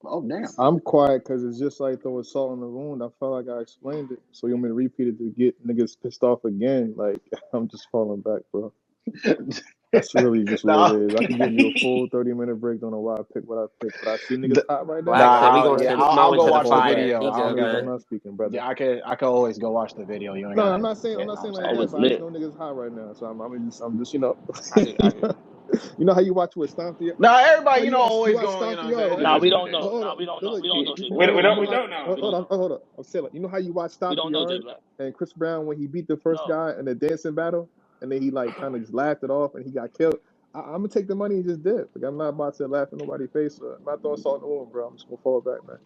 Oh damn. I'm quiet because it's just like throwing salt in the wound. I felt like I explained it. So you want me to repeat it to get niggas pissed off again? Like, I'm just falling back, bro. That's really just what it nah, is. I could give you a full 30-minute breakdown on why I picked what I picked, but I see niggas D- hot right now. Black said we nah. gonna That's Yeah, send just I'll Smo go into that's the watch all the it fire. is. video. He That's I the don't good, only reason I'm even. man. not speaking, brother. Yeah, I could always go watch the video. You ain't No, I'm gotta. not saying Yeah, I'm not I'm saying like Hey, saying. that, was but I just lit. know niggas hot right now. So I'm just I hear you. You know how you watch what stomp the No, how everybody, you watch always going, stomp the what I'm yard, saying? right? Nah, It we is what don't it is. know. Hold Nah, on, we don't know. look, We don't know Jay We, Black. we you don't know we how don't know. We don't know. hold on, I'm saying like, you know how you watch We stomp the don't know Jay yard Black. and Chris Brown when he beat the first No. guy in the dancing battle and then he like kind of just laughed it off and he got killed. I'm gonna take the money and just dip. Like I'm not about to laugh in nobody's face. I'm not throwing salt in the wound, bro. I'm just gonna fall back, man.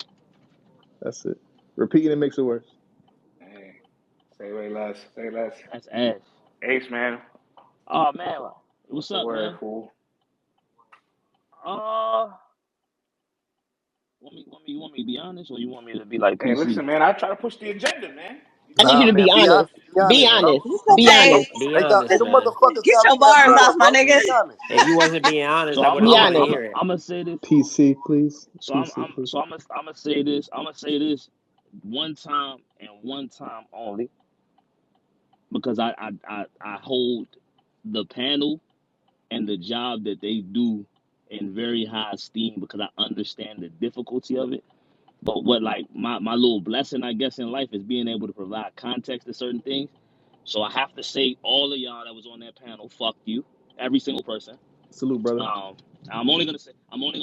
That's it. Repeating it makes it worse. Hey, say way less. Say less. That's ass. Ace, man. Oh man, What's what's the up, word, man? fool? Uh, want me to be honest, or you want me to be like Hey, PC? listen, man. I try to push the agenda, man. You I know need you how Nah, to I man, be do. be honest. honest. Be Be honest, bro. honest. It's Be okay. honest. Be They got hey, honest, the man. motherfuckers Get got me your fucked bars off, up, my bro. nigga. Be honest. If you wasn't being honest, So I I'm wouldn't Be I'm want to I'm honest. hear it. I'm gonna say this. PC, please. So PC, please. I'm gonna say this. I'm gonna say this one time and one time only because I hold the panel and the job that they do in very high esteem because I understand the difficulty of it. But what like my little blessing I guess in life is being able to provide context to certain things. So I have to say all of y'all that was on that panel, fuck you, every single person. Salute, brother. Um, I'm only gonna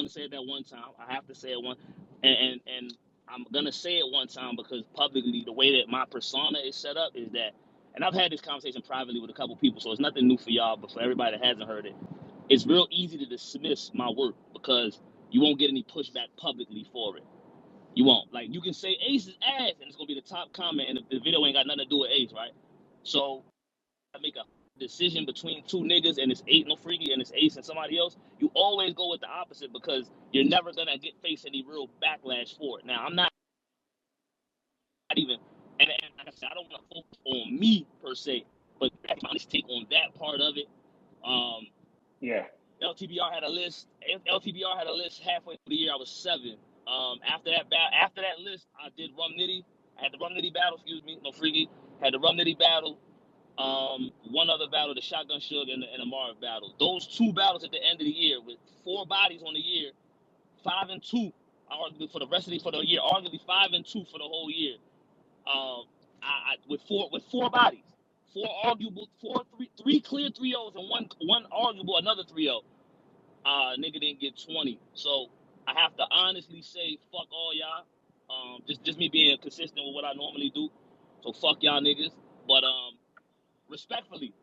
say it that one time. I have to say it one, and I'm gonna say it one time because publicly the way that my persona is set up is that, and I've had this conversation privately with a couple people, so it's nothing new for y'all. But for everybody that hasn't heard it, it's real easy to dismiss my work because you won't get any pushback publicly for it. You won't. Like you can say Ace is ass, and it's gonna be the top comment, and the video ain't got nothing to do with Ace, right? So I make a decision between two niggas and it's eight no freaky and it's Ace and somebody else, you always go with the opposite because you're never gonna get face any real backlash for it. Now I'm not even, and like I said, I don't want to focus on me per se, but that's my honest take on that part of it. Um, Yeah. LTBR had a list. LTBR had a list halfway through the year. I was seven. After that list, I did Rum Nitty. I had the Rum Nitty battle. Excuse me, no freaky. Had the Rum Nitty battle. One other battle, the Shotgun Shug and the Marv battle. Those two battles at the end of the year with four bodies on the year, 5-2. Arguably for the rest of for the year, arguably 5-2 for the whole year. With four bodies, four arguable, three clear 3-0s and one arguable another 3-0. Nigga didn't get 20. So I have to honestly say, fuck all y'all. Just me being consistent with what I normally do. So fuck y'all niggas. But respectfully,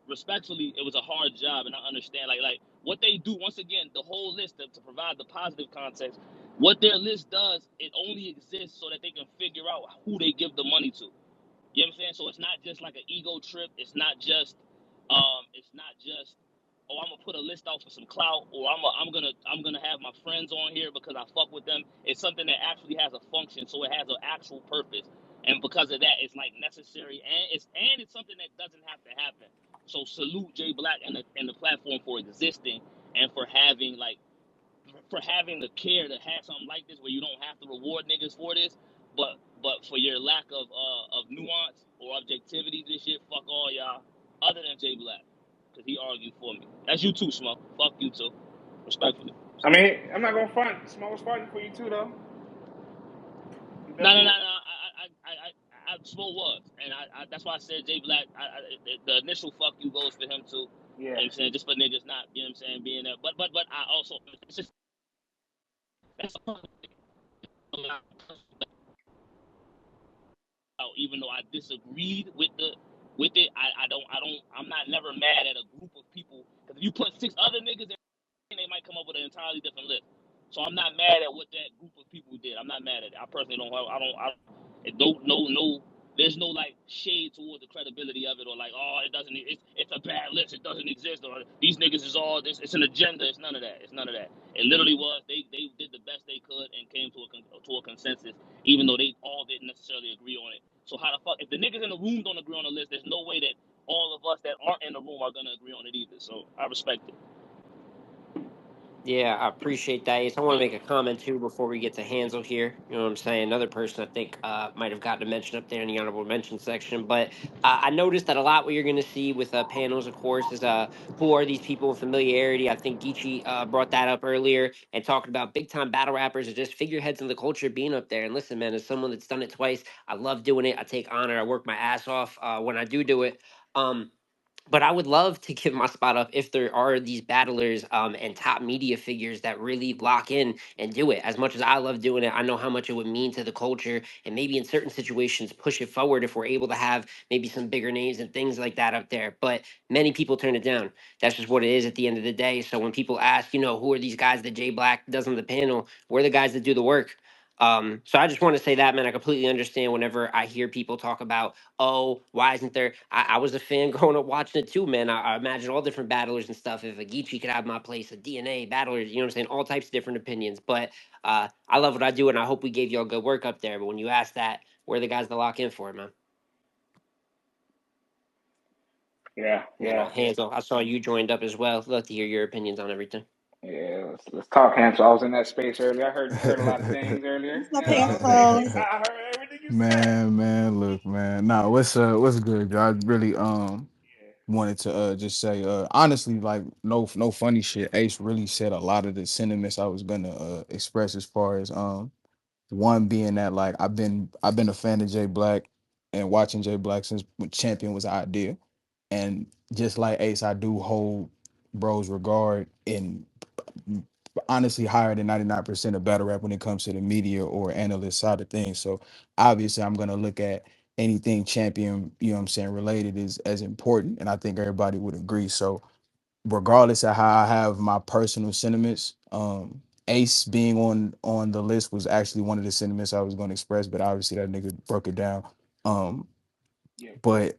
it was a hard job, and I understand like what they do. Once again, the whole list to provide the positive context. What their list does, it only exists so that they can figure out who they give the money to. You know what I'm saying? So it's not just like an ego trip. It's not just oh, I'm gonna put a list out for some clout, or I'm gonna have my friends on here because I fuck with them. It's something that actually has a function, so it has an actual purpose, and because of that, it's like necessary, and it's something that doesn't have to happen. So salute Jay Black and the platform for existing and for having the care to have something like this where you don't have to reward niggas for this, but for your lack of nuance or objectivity, this shit, fuck all y'all, other than Jay Black, cause he argued for me. That's you too, Smoke. Fuck you too, respectfully. I mean, I'm not gonna front. Smoke was fighting for you too, though. He No, no, no, definitely. no. I Smoke was, and that's why I said Jay Black. The initial fuck you goes for him too. You know Yeah. what I'm saying? Just for niggas not, you know what I'm saying, being there. But I also, it's just that's out, even though I disagreed with it, I'm not never mad at a group of people. Because if you put six other niggas in, they might come up with an entirely different list. So I'm not mad at what that group of people did. I'm not mad at it. I personally don't have, it don't, no, there's no like shade towards the credibility of it or like, oh, it doesn't, it's a bad list. It doesn't exist. Or these niggas is all this. It's an agenda. It's none of that. It's none of that. It literally was, they did the best they could and came to a consensus, even though they all didn't necessarily agree on it. So how the fuck, if the niggas in the room don't agree on the list, there's no way that all of us that aren't in the room are gonna agree on it either. So I respect it. Yeah, I appreciate that. Yes, I want to make a comment too before we get to Hansel here. You know what I'm saying? Another person I think might have gotten a mention up there in the honorable mention section. But I noticed that a lot what you're going to see with panels, of course, is who are these people with familiarity. I think Geechee brought that up earlier and talking about big time battle rappers or just figureheads in the culture being up there. And listen, man, as someone that's done it twice, I love doing it. I take honor. I work my ass off when I do it. Um, but I would love to give my spot up if there are these battlers and top media figures that really lock in and do it. As much as I love doing it, I know how much it would mean to the culture and maybe in certain situations push it forward if we're able to have maybe some bigger names and things like that up there. But many people turn it down. That's just what it is at the end of the day. So when people ask, who are these guys that Jay Black does on the panel, we're the guys that do the work. So I just want to say that, man, I completely understand whenever I hear people talk about, oh, why isn't there? I was a fan growing up watching it too, man. I imagine all different battlers and stuff. If a Geechee could have my place, a DNA battlers, you know what I'm saying? All types of different opinions. But I love what I do, and I hope we gave you all good work up there. But when you ask that, we're the guys to lock in for it, man. Yeah, And yeah, Hansel, I saw you joined up as well. Love to hear your opinions on everything. yeah. Let's talk, Hansel. I was in that space earlier. I heard a lot of things earlier. What's You up, know what I'm saying? Hansel? I heard everything you said. Man, look, man. Nah, what's good, y'all? I really wanted to just say honestly, like no funny shit. Ace really said a lot of the sentiments I was gonna express as far as one being that like I've been a fan of Jay Black and watching Jay Black since when Champion was an idea. And just like Ace, I do hold bro's regard in honestly higher than 99% of battle rap when it comes to the media or analyst side of things. So obviously I'm gonna look at anything champion, you know what I'm saying, related is as important. And I think everybody would agree. So regardless of how I have my personal sentiments, Ace being on the list was actually one of the sentiments I was going to express, but obviously that nigga broke it down. Um, Yeah. but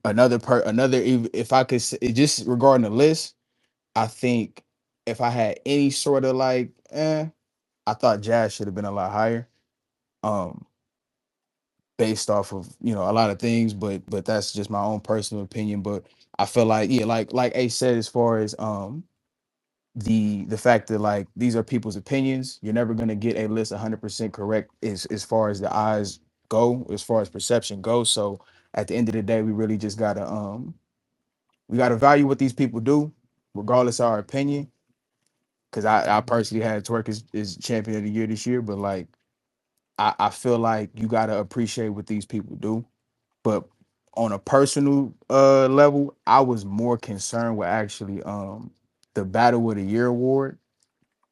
if I could just regarding the list, I think if I had any sort of like, I thought Jazz should have been a lot higher, um, based off of a lot of things, but that's just my own personal opinion. But I feel like like Ace said, as far as the fact that like these are people's opinions, you're never gonna get a list 100% correct as far as the eyes go, as far as perception goes. So at the end of the day, we really just gotta value what these people do, regardless of our opinion. Because I personally had Twerk as champion of the year this year, but like I feel like you gotta appreciate what these people do. But on a personal level, I was more concerned with actually the Battle of the Year award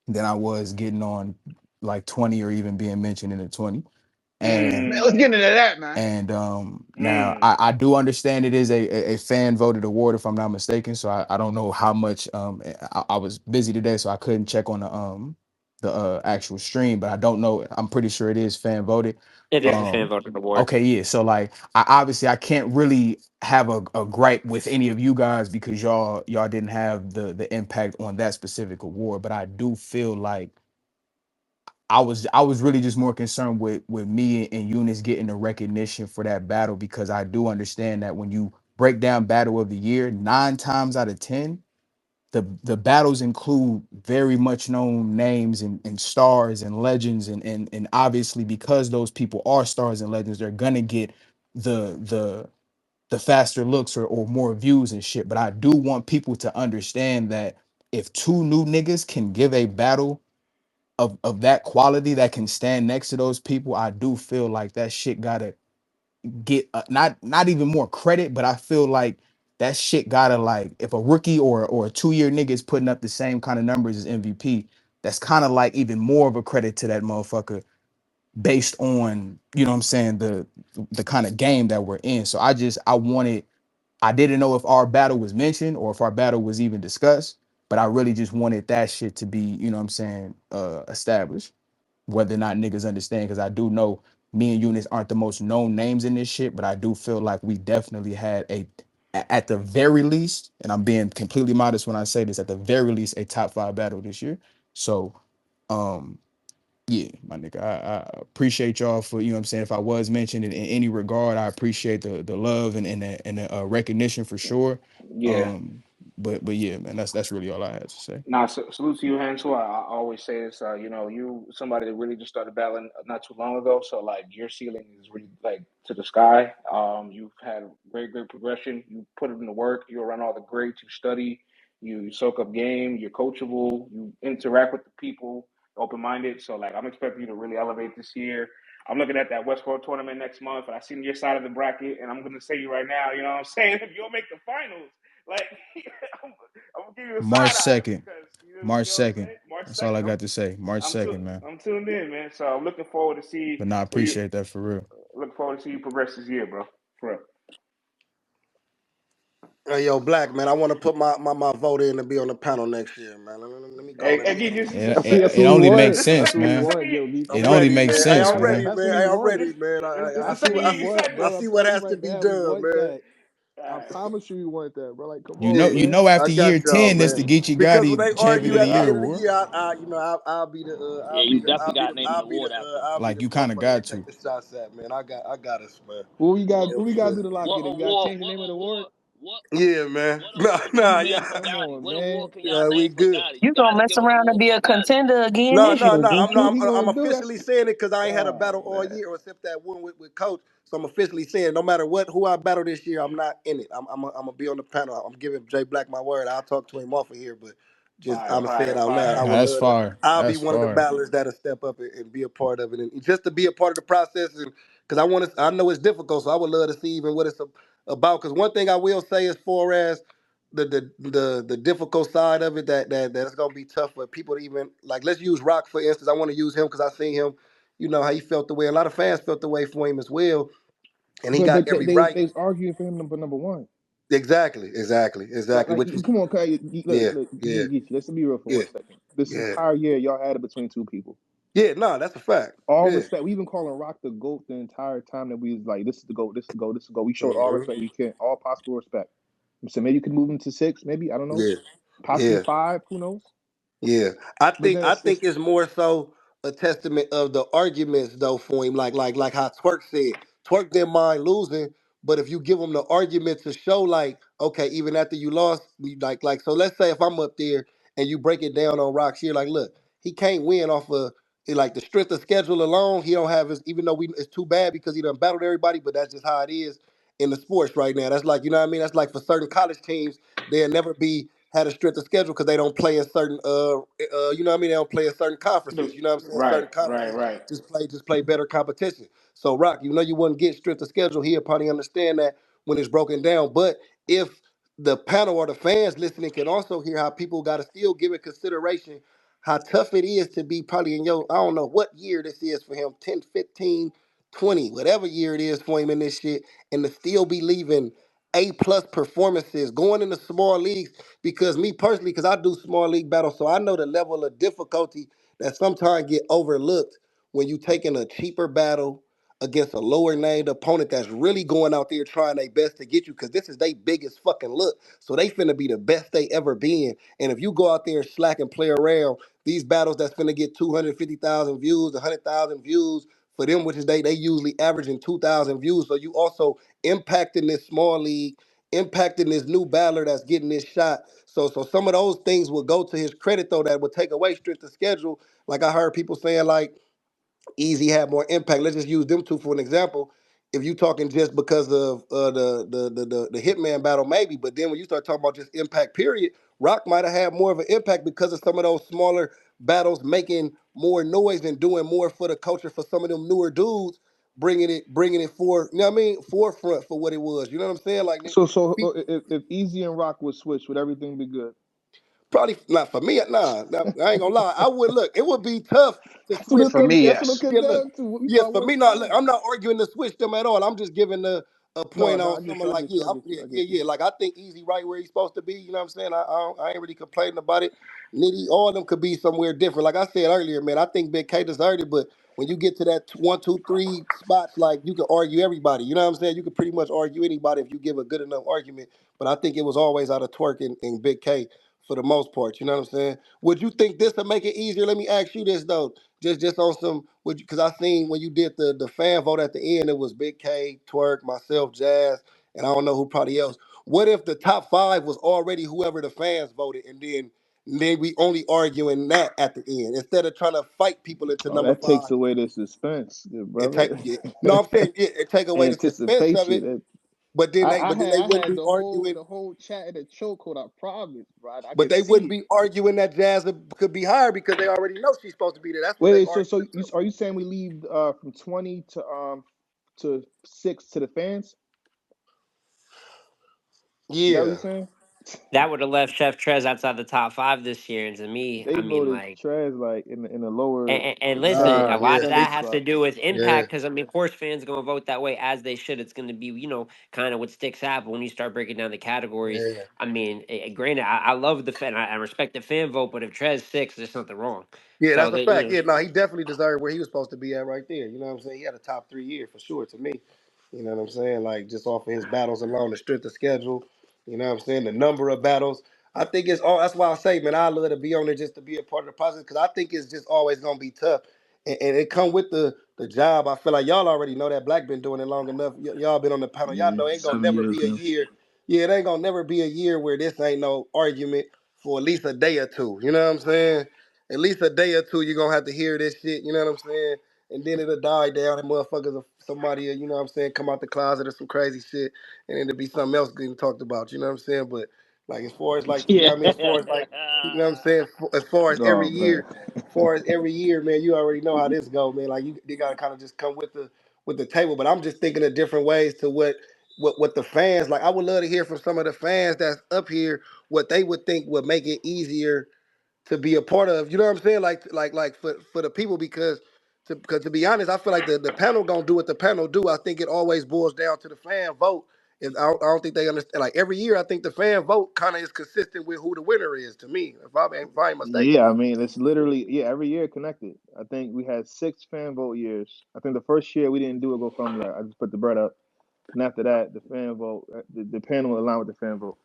than I was getting on like 20 or even being mentioned in the 20. And Man, let's get into that, man. now Mm. I do understand it is a fan voted award if I'm not mistaken. So I don't know how much I was busy today, so I couldn't check on the actual stream, but I don't know. I'm pretty sure it is fan voted. It is a fan Um voted award. okay, yeah. So like I can't really have a gripe with any of you guys because y'all didn't have the impact on that specific award, but I do feel like I was really just more concerned with me and Eunice getting the recognition for that battle because I do understand that when you break down battle of the year, 9 times out of 10, the battles include very much known names and stars and legends and obviously because those people are stars and legends, they're gonna get the faster looks or more views and shit. But I do want people to understand that if two new niggas can give a battle of that quality that can stand next to those people, I do feel like that shit gotta get not even more credit, but I feel like that shit gotta like if a rookie or a 2 year nigga is putting up the same kind of numbers as MVP, that's kind of like even more of a credit to that motherfucker based on what I'm saying the kind of game that we're in. So I didn't know if our battle was mentioned or if our battle was even discussed, but I really just wanted that shit to be, what I'm saying, established. Whether or not niggas understand, because I do know me and Eunice aren't the most known names in this shit, but I do feel like we definitely had at the very least, and I'm being completely modest when I say this, at the very least, a top 5 battle this year. So, um, yeah, my nigga, I appreciate y'all for, what I'm saying, if I was mentioned in any regard, I appreciate the love and the recognition for sure. Yeah. Um, but yeah, man, that's really all I had to say. Nah, salute to you, Hansel. I always say this. You somebody that really just started battling not too long ago. So like your ceiling is really like to the sky. You've had great progression. You put in the work. You're around all the greats. You study. You soak up game. You're coachable. You interact with the people. Open minded. So like I'm expecting you to really elevate this year. I'm looking at that West Coast tournament next month, and I seen your side of the bracket, and I'm gonna say you right now. You know what I'm saying? If you'll make the finals. Like, I'm, I'm gonna give you a March side eye 2nd. because March you know what I'm 2nd. saying. March That's all I 2nd. got to say. March 2nd, man. I'm tuned in, man. So I'm looking forward to see But nah, I where you appreciate that for real. look forward to see you progress this year, bro. For real. Hey, yo, Black, man, I want to put my vote in to be on the panel next year, man. Let me go Hey, on and hey, get G, on just, there. It, just I think it, that's it what we only want. makes I That's sense, what we mean, man. want, second, yo, It I'm Geechee. only ready, makes man. Hey, sense, I'm it's, man. ready, That's man. what we Hey, I'm want. ready, man. it's the I That's see what second what we I see. easy want, segment. I bro. see I'm what telling you has to right be now, we done, want man. that. All I right. promise you, we want that, bro. Like, come You on, Yeah, you man. know I after year got y'all, 10, that's man. the Geechee Because when Gotti they champion argue of the at the year end of the award. year, I'll be the Yeah, you definitely got to name an award after him. I'll be Like the you kind of motherfucker they got take to. the shots at, man. I got us, man. What What we Yeah, gotta for do to lock what it in? We gotta award? change the name of the award. What yeah, man. what Nah, award can you nah, name yeah, for Come Gotti? on, What man. award can y'all yeah, we name for good. Gotti? You You got gonna to mess give an around and award be for a Gotti. contender again No, this year, no, no. What Geechee. he I'm gonna do? officially saying it because I ain't had a Oh battle all man. year except that one with Coach. So I'm officially saying no matter who I battle this year, I'm not in it. I'm gonna be on the panel. I'm giving Jay Black my word. I'll talk to him off of here, but just Fire, I'm gonna say it fire, out loud. I fire. Nah, would that's love to. fire. I'll be That's one of the fire. battlers that'll step up and be a part of it, and just to be a part of the process, and because I want to. I know it's difficult, so I would love to see even what it's about. Because one thing I will say, as far as the difficult side of it, that's gonna be tough for people to even like. Let's use Rock for instance. I want to use him because I seen him. You know how he felt the way. A lot of fans felt the way for him as well, and he But got every right. they was arguing for him number one. Exactly. Like Which is come on, okay, yeah, look, yeah, let's be real for yeah, 1 second. This yeah, entire year, y'all had it between two people. yeah. No, that's a fact. All Yeah. respect. We even calling Rock the GOAT the entire time that we was like, this is the GOAT, this is the GOAT, this is the GOAT. We showed all Hmm. respect we can, all possible respect. So maybe you could move him to six, maybe, I don't know. Yeah. Possibly Yeah. five, who knows? Yeah, But then I it's think it's more so a testament of the arguments though for him, like how Twerk said. Twerk didn't mind losing, but if you give him the argument to show, like, okay, even after you lost, like so. Let's say if I'm up there and you break it down on Rocks here, like, look, he can't win off of like the strength of schedule alone. He don't have his, even though we it's too bad because he done battled everybody, but that's just how it is in the sports right now. That's like, you know what I mean? That's like for certain college teams, they'll never be had a strength of schedule because they don't play in certain you know what I mean, they don't play in certain conferences, you know what I'm saying, Right, certain right, conferences right. just play better competition. So Rock, you know, you wouldn't get strength of schedule. He'll probably understand that when it's broken down. But if the panel or the fans listening can also hear how people got to still give it consideration how tough it is to be probably in your, I don't know what year this is for him, 10, 15, 20, whatever year it is for him in this shit, and to still be leaving A+ performances going into small leagues. Because me personally, because I do small league battles, so I know the level of difficulty that sometimes get overlooked when you taking a cheaper battle against a lower named opponent that's really going out there trying their best to get you, because this is their biggest fucking look. So they finna be the best they ever been. And if you go out there and slack and play around, these battles that's finna get 250,000 views, 100,000 views, for them, which is they usually averaging 2,000 views. So you also impacting this small league, impacting this new battler that's getting this shot. So some of those things will go to his credit though, that would take away strength of schedule. Like I heard people saying like Easy had more impact. Let's just use them two for an example. If you talking just because of the Hitman battle, maybe, but then when you start talking about just impact, period, Rock might have had more of an impact because of some of those smaller battles making more noise and doing more for the culture for some of them newer dudes, bringing it for, you know what I mean, forefront for what it was. You know what I'm saying? Like if Easy and Rock would switch, would everything be good? probably not for me. Nah, I ain't gonna lie. I would look. It would be tough to That's what switch. it For comes. me, That's what it yes. comes Yeah, look. down to. We Yeah, find for one me, not. Look, spot. I'm not arguing to switch them at all. I'm just giving a No, point no, on I get someone you. I like get you. I get you. I get you. yeah. Like I think Easy right where he's supposed to be. You know what I'm saying? I ain't really complaining about it. Nitty, all of them could be somewhere different. Like I said earlier, man. I think Big K deserved it, but when you get to that one, two, three spots, like you can argue everybody. You know what I'm saying? You could pretty much argue anybody if you give a good enough argument. But I think it was always out of Twerk and Big K for the most part. You know what I'm saying? Would you think this would make it easier? Let me ask you this though, just on some, would because I seen when you did the fan vote at the end, it was Big K, Twerk, myself, Jazz, and I don't know who probably else. What if the top five was already whoever the fans voted, and then we only arguing that at the end instead of trying to fight people into Oh, number that takes five? away the suspense, good It take brother. it, no, I'm saying it take away the suspense of it, Anticipation. but then they I wouldn't had be arguing. the whole chat in a chokehold. I promise, bro. I But could they wouldn't see it. be arguing that Jazz could be higher because they already know she's supposed to be there. That's what they Wait, arguing too. are you saying we leave from 20 to 6 to the fans? Is that what Yeah, you're saying? That would have left Chef Trez outside the top five this year. And to me, They I mean, voted like, Trez like in the lower and listen, ninth a Nah, lot yeah, of seventh that they, has to spot. do with yeah, impact because, I mean, of course, fans going to vote that way as they should. It's going to be, kind of what sticks out. But when you start breaking down the categories, yeah. I mean, granted, I love the fan, I respect the fan vote, but if Trez six, there's something wrong. Yeah, So that's a that, fact. Yeah, no, he definitely deserved where he was supposed to be at right there. You know what I'm saying? He had a top 3 year for sure to me. You know what I'm saying? Like just off of his battles alone, the strength of schedule. You know what I'm saying? The number of battles. I think it's all. That's why I say, man, I love to be on there just to be a part of the process because I think it's just always gonna be tough, and it come with the job. I feel like y'all already know that Black been doing it long enough. Y'all been on the panel. Y'all Yeah, know ain't gonna 7 never years be a now. year. Yeah, it ain't gonna never be a year where this ain't no argument for at least a day or two. You know what I'm saying? At least a day or two, you're gonna have to hear this shit, you know what I'm saying? And then it'll die down and motherfuckers somebody, you know what I'm saying, come out the closet or some crazy shit and then it'll be something else getting talked about, you know what I'm saying? But like as far as like, you know Yeah. what I mean, as far as like, you know what I'm saying, as far as every Oh man. year, man, you already know how this go, man. Like you gotta kind of just come with the table. But I'm just thinking of different ways to what the fans like. I would love to hear from some of the fans that's up here what they would think would make it easier to be a part of. You know what I'm saying? Like for the people because to be honest, I feel like the panel gonna do what the panel do. I think it always boils down to the fan vote. And I don't think they understand. Like every year, I think the fan vote kind of is consistent with who the winner is. To me, if I ain't mistaken. Yeah, I mean it's literally every year connected. I think we had 6 fan vote years. I think the first year we didn't do a go from that. I just put the bread up, and after that, the fan vote, the panel aligned with the fan vote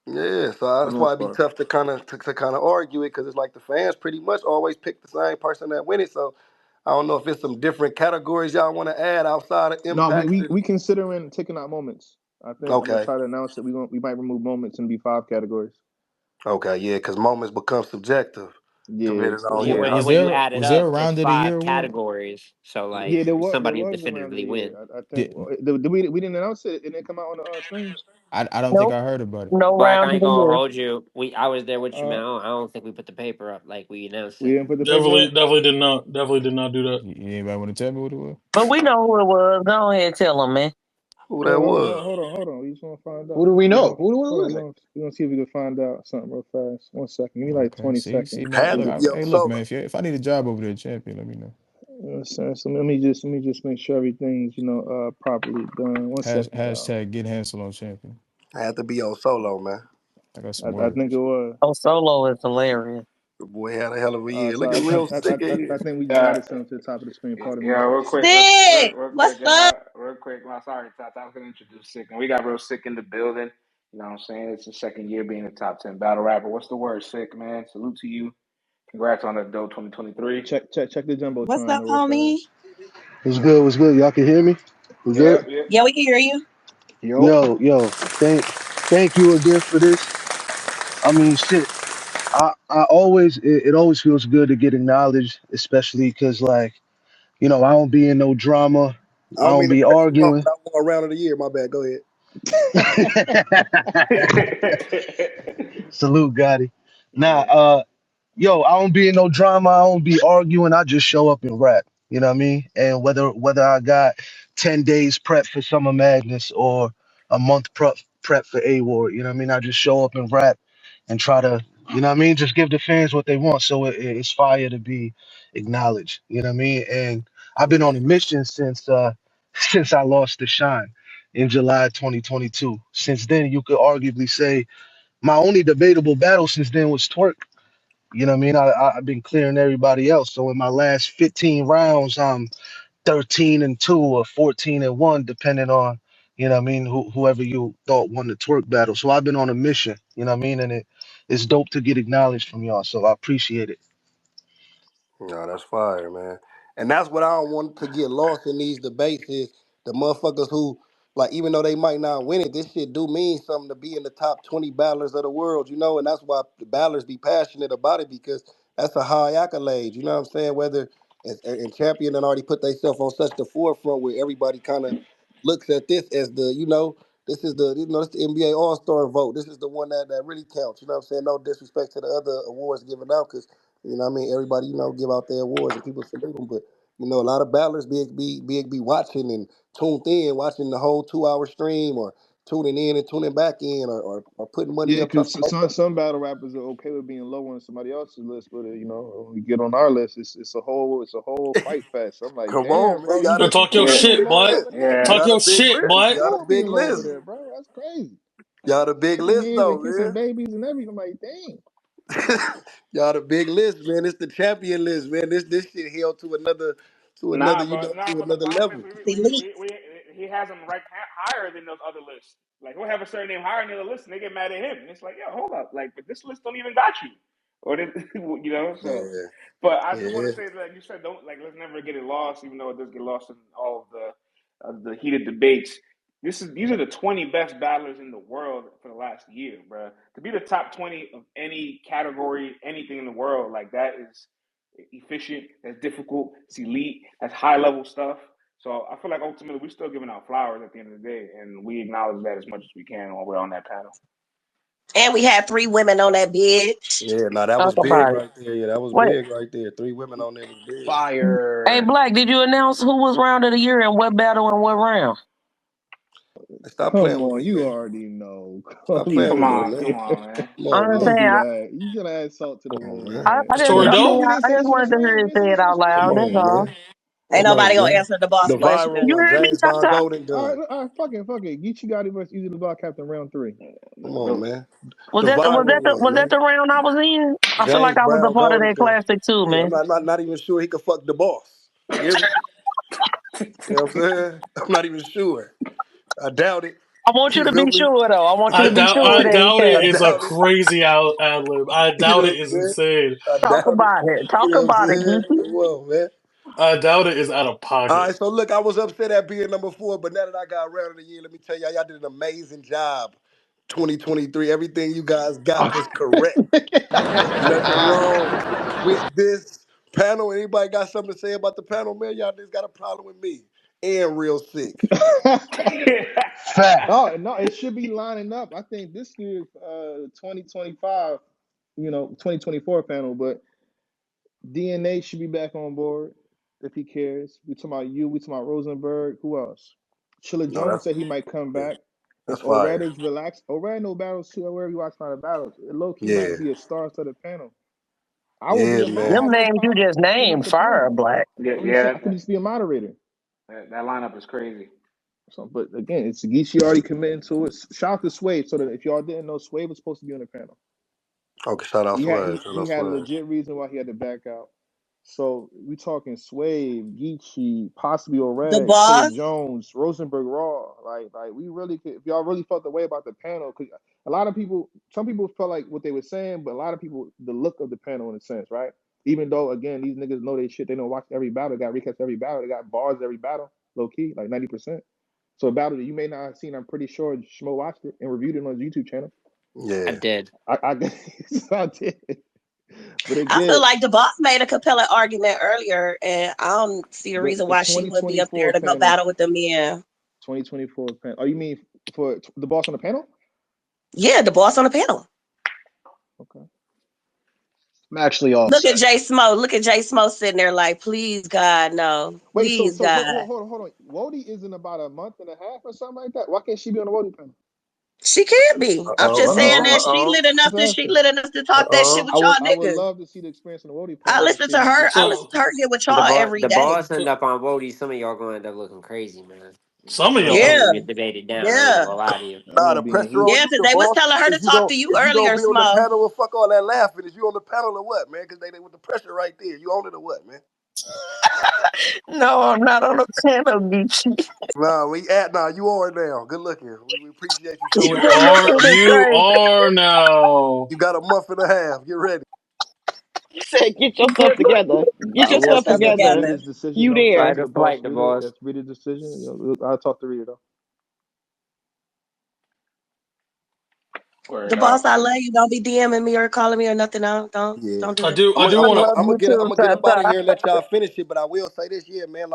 Yeah, so for the that's why most it'd be part. tough to kind of argue it because it's like the fans pretty much always pick the same person that win it. So I don't know if it's some different categories y'all want to add outside of No, we, impacts. we we considering taking out moments. I think I'm gonna Okay. try to announce that we might remove moments and be 5 categories. Okay, yeah, because moments become subjective, Yeah, depending for on yeah, sure. when Was when you there add it was there a up, it's round of the year five award? categories. So Yeah, like there somebody was around the definitively year. win. I think Did, we didn't announce it. It didn't come out on the stream. I don't think Nope, I heard about it. no Black, I round of ain't the gonna year. hold you. I was there with you, Uh, man. I don't think we put the paper up like we announced we it. didn't put the paper Definitely, up. definitely did not do that. Anybody want to tell me what it was? But we know who it was. Go ahead, tell them, man. who that Oh, was. hold on. We just want to find Who out. do we We know? gonna Who hold on. is it? We gonna see if we can find out something real fast. 1 second. Give me like Okay. 20 See, seconds. man. Had Look, to be on hey, look, man. solo. If I need a job over there, at champion, let me know. So let me just make sure everything's properly done. 1 second, y'all. Hashtag get Hansel on champion. Had to be on solo, man. I got some I think it words. was. Oh, solo is hilarious. The boy had a hell of a year. So Look at real sick of I you. think we just Yeah, added something to the top of the screen. Pardon me. yeah. Real quick, Sick. real quick, What's up? y'all. Real quick. Well, sorry, Tata. I was gonna introduce Sick, and we got real Sick in the building. You know what I'm saying? It's the second year being a top 10 battle rapper. What's the word, Sick, man? Salute to you. Congrats on the dope 2023. Check the What's jumbotron up, real homie? fast. What's good? What's good? Y'all can hear me? We good? Yep, yep. Yeah, we can hear you. Yo. Yo, thank you again for this. I mean, shit. I always it always feels good to get acknowledged, especially because like I don't be in no drama. I I don't don't mean to be cut you off, arguing. but I want round of the year. My bad. Go ahead. Salute, Gotti. Nah, Yeah. yo, I don't be in no drama. I don't be arguing. I just show up and rap. You know what I mean? And whether I got 10 days prep for Summer Madness or a month prep for A Ward, you know what I mean? I just show up and rap and try to, you know what I mean? Just give the fans what they want. So it's fire to be acknowledged. You know what I mean? And I've been on a mission since since I lost the shine in July 2022. Since then, you could arguably say my only debatable battle since then was Twerk. You know what I mean? I've been clearing everybody else. So in my last 15 rounds, I'm 13-2 or 14-1, depending on, you know what I mean, whoever you thought won the twerk battle. So I've been on a mission, you know what I mean? And it's dope to get acknowledged from y'all. So I appreciate it. No, that's fire, man. And that's what I don't want to get lost in these debates is the motherfuckers who, like, even though they might not win it, this shit do mean something to be in the top 20 battlers of the world, and that's why the battlers be passionate about it because that's a high accolade, you know what I'm saying? Whether, and Champion and already put themselves on such the forefront where everybody kind of looks at this as this is this the NBA All-Star vote. This is the one that really counts, you know what I'm saying? No disrespect to the other awards given out because I mean? Everybody, give out their awards and people salute them. But, a lot of battlers be watching and tuned in, watching the whole 2 hour stream or tuning in and tuning back in, or putting money Yeah, up. Trying because to promote some battle rappers are okay with being low on somebody else's list, but when we get on our list, it's a whole fight fest. I'm like, Come on, damn, man. bro, you Yo, looking talk for your a Yeah, little shit, low boy. over there, You yeah. Talk got bro? a your big shit, list. What's boy. You got a wrong with big being low over list. there, bro? That's crazy. Y'all the big Shaking list hands though, and kissing man. babies and everything. I'm like, dang. Y'all the big list, man. It's the champion list, man. This shit held to another, Nah, to but the another problem is level. It's elite. he has them ranked higher than those other lists. Like he'll have a certain name higher than the other lists, and they get mad at him. And it's like, yo, hold up, like, but this list don't even got you, or they, So, Yeah, but I just want yeah. to say that you said don't like let's never get it lost, even though it does get lost in all of the heated debates. These are the 20 best battlers in the world for the last year, bro. To be the top 20 of any category, anything in the world, like that is efficient, that's difficult, it's elite, that's high level stuff. So I feel like ultimately we're still giving out flowers at the end of the day, and we acknowledge that as much as we can while we're on that panel. And we had 3 women on that bitch. Yeah, no, that was Talk big about it. right there. Yeah, that was Wait, big right there. 3 women on there was big. hey, Fire. Black, did you announce who was round of the year and what battle and what round? Stop Come playing with on, me, you man. already know. Stop Leave playing it Come with me, on, man. come alone. on, man. Come I'm on, just Don't man. saying, do that. You should add salt to the Come on, wound, man. man. Story dope. We didn't I say just she was wanted to hear round. it We didn't say said she out was Come loud. round. That's on, all. man. Ain't Come nobody on, gonna man. answer the boss The question. viral You one, heard me, James Bond Tata? Golden All Gun. right, fuck it. Geechee Gotti versus Easy the Block Captain round 3. Come on, man. Was The that the was that viral the one, was that man. the round I was in? I feel like James I was a Brown part of Golden that Gun. classic too, Yeah, I'm man. not even sure he could fuck the boss. You hear me? You know what I'm saying? I'm not even sure. I doubt it. I want you You to be feel me? sure though. I want you I to be doubt. sure I that it doubt it I is happened. a doubt it. crazy ad lib. I You doubt know it what I'm is saying? insane. I Talk doubt it. about it. Talk You know what I'm about it, saying? Geeky. Come on, man. I doubt it is out of All pocket. right, so look, I was upset at being number 4, but now that I got round of the year, let me tell y'all did an amazing job. 2023, everything you guys got was correct. There's nothing wrong with this panel. Anybody got something to say about the panel, man? Y'all just got a problem with me and real sick. Fact. No, it should be lining up. I think this year's 2025, 2024 panel, but DNA should be back on board if he cares. We talking about you. We talking about Rosenberg. Who else? Chilla No, Jones said he might come yeah, back. If that's O'Red fire. is relaxed, O'Red no battles too. Wherever you watch my battles, it low key Yeah, might be a star-studded panel. I yeah, wouldn't mind Them man. having names you just Pac named, make the fire panel. black. Yeah, I'm just yeah, saying I could just be a moderator. that lineup is crazy. So, but again, it's Geechee already committing to it. Shout out to Swave. So that if y'all didn't know, Swave was supposed to be on the panel. Okay, shout out He had Swag. he, Shout he out had a Swag. legit reason why he had to back out. So we talking Swave, Geechee, possibly The O'Red, Chilla boss. Jones, Rosenberg Raw. Like we really could, if y'all really felt the way about the panel, because a lot of people, some people felt like what they were saying, but a lot of people, the look of the panel in a sense, right? Even though again, these niggas know they shit, they don't watch every battle, they got recaps every battle, they got bars every battle, low key, like 90%. So a battle that you may not have seen, I'm pretty sure Schmo watched it and reviewed it on his YouTube channel. I Yeah. did. I I did. But I feel again, like the boss made a compelling argument earlier, and I don't see a reason the why she wouldn't be up there 2024 to go panel, battle with them men. 2024 panel. Oh, you mean for the boss on the panel? Yeah, the boss on the panel. Okay. I'm actually all Look at set. Jay Smo. Look at Jay Smo sitting there like, please God, no. Wait, so Please so hold, God. hold, hold on, hold on. Wody is in about a month and a half or something like that. Why can't she be on the Wody panel? She can be. Uh I'm oh. just I'm Uh just saying oh. that saying. she Uh lit I'm enough just to she asking. lit enough to oh. Uh talk that shit oh. with y'all I would niggas. love to see the experience on the Wody I panel and listen see to if we her. could. I listen So, to her get with The y'all boss, every the day. boss end so up on Wody. Some of y'all gonna end up looking crazy, man. some of Some of y'all y'all. Yeah, gonna get debated down. I ain't yeah, gonna lie to you. I'm Nah, gonna the be in pressure heat. on yeah. you, Because the they was boss. telling her to talk to you Is you gonna earlier, be on the Smo. panel with fuck all that laughing? Is you on the panel or what, man? Because they with the pressure right there. You on it or what, man? No, I'm not on the panel, Geechee. Nah, you are now. Good looking. We appreciate you showing You up. This are. shit is You crazy. are now. You got a month and a half. Get ready. He said, "Get yourself Get together. Get I Get will yourself say yourself that's together. together. Rita's decision You though. Shout out there?" to fight the or boss flight, the Rita. boss. That's Rita's decision. I'll talk to Rita though. The Word boss, up. I love you. Don't be DMing me or calling me or nothing. No, Yeah. don't do I that. do. I'm I gonna do I I'm want gonna to. love I'm gonna you get I'm too, gonna get up out of Tata. here and let y'all finish it. But I will say this year, man,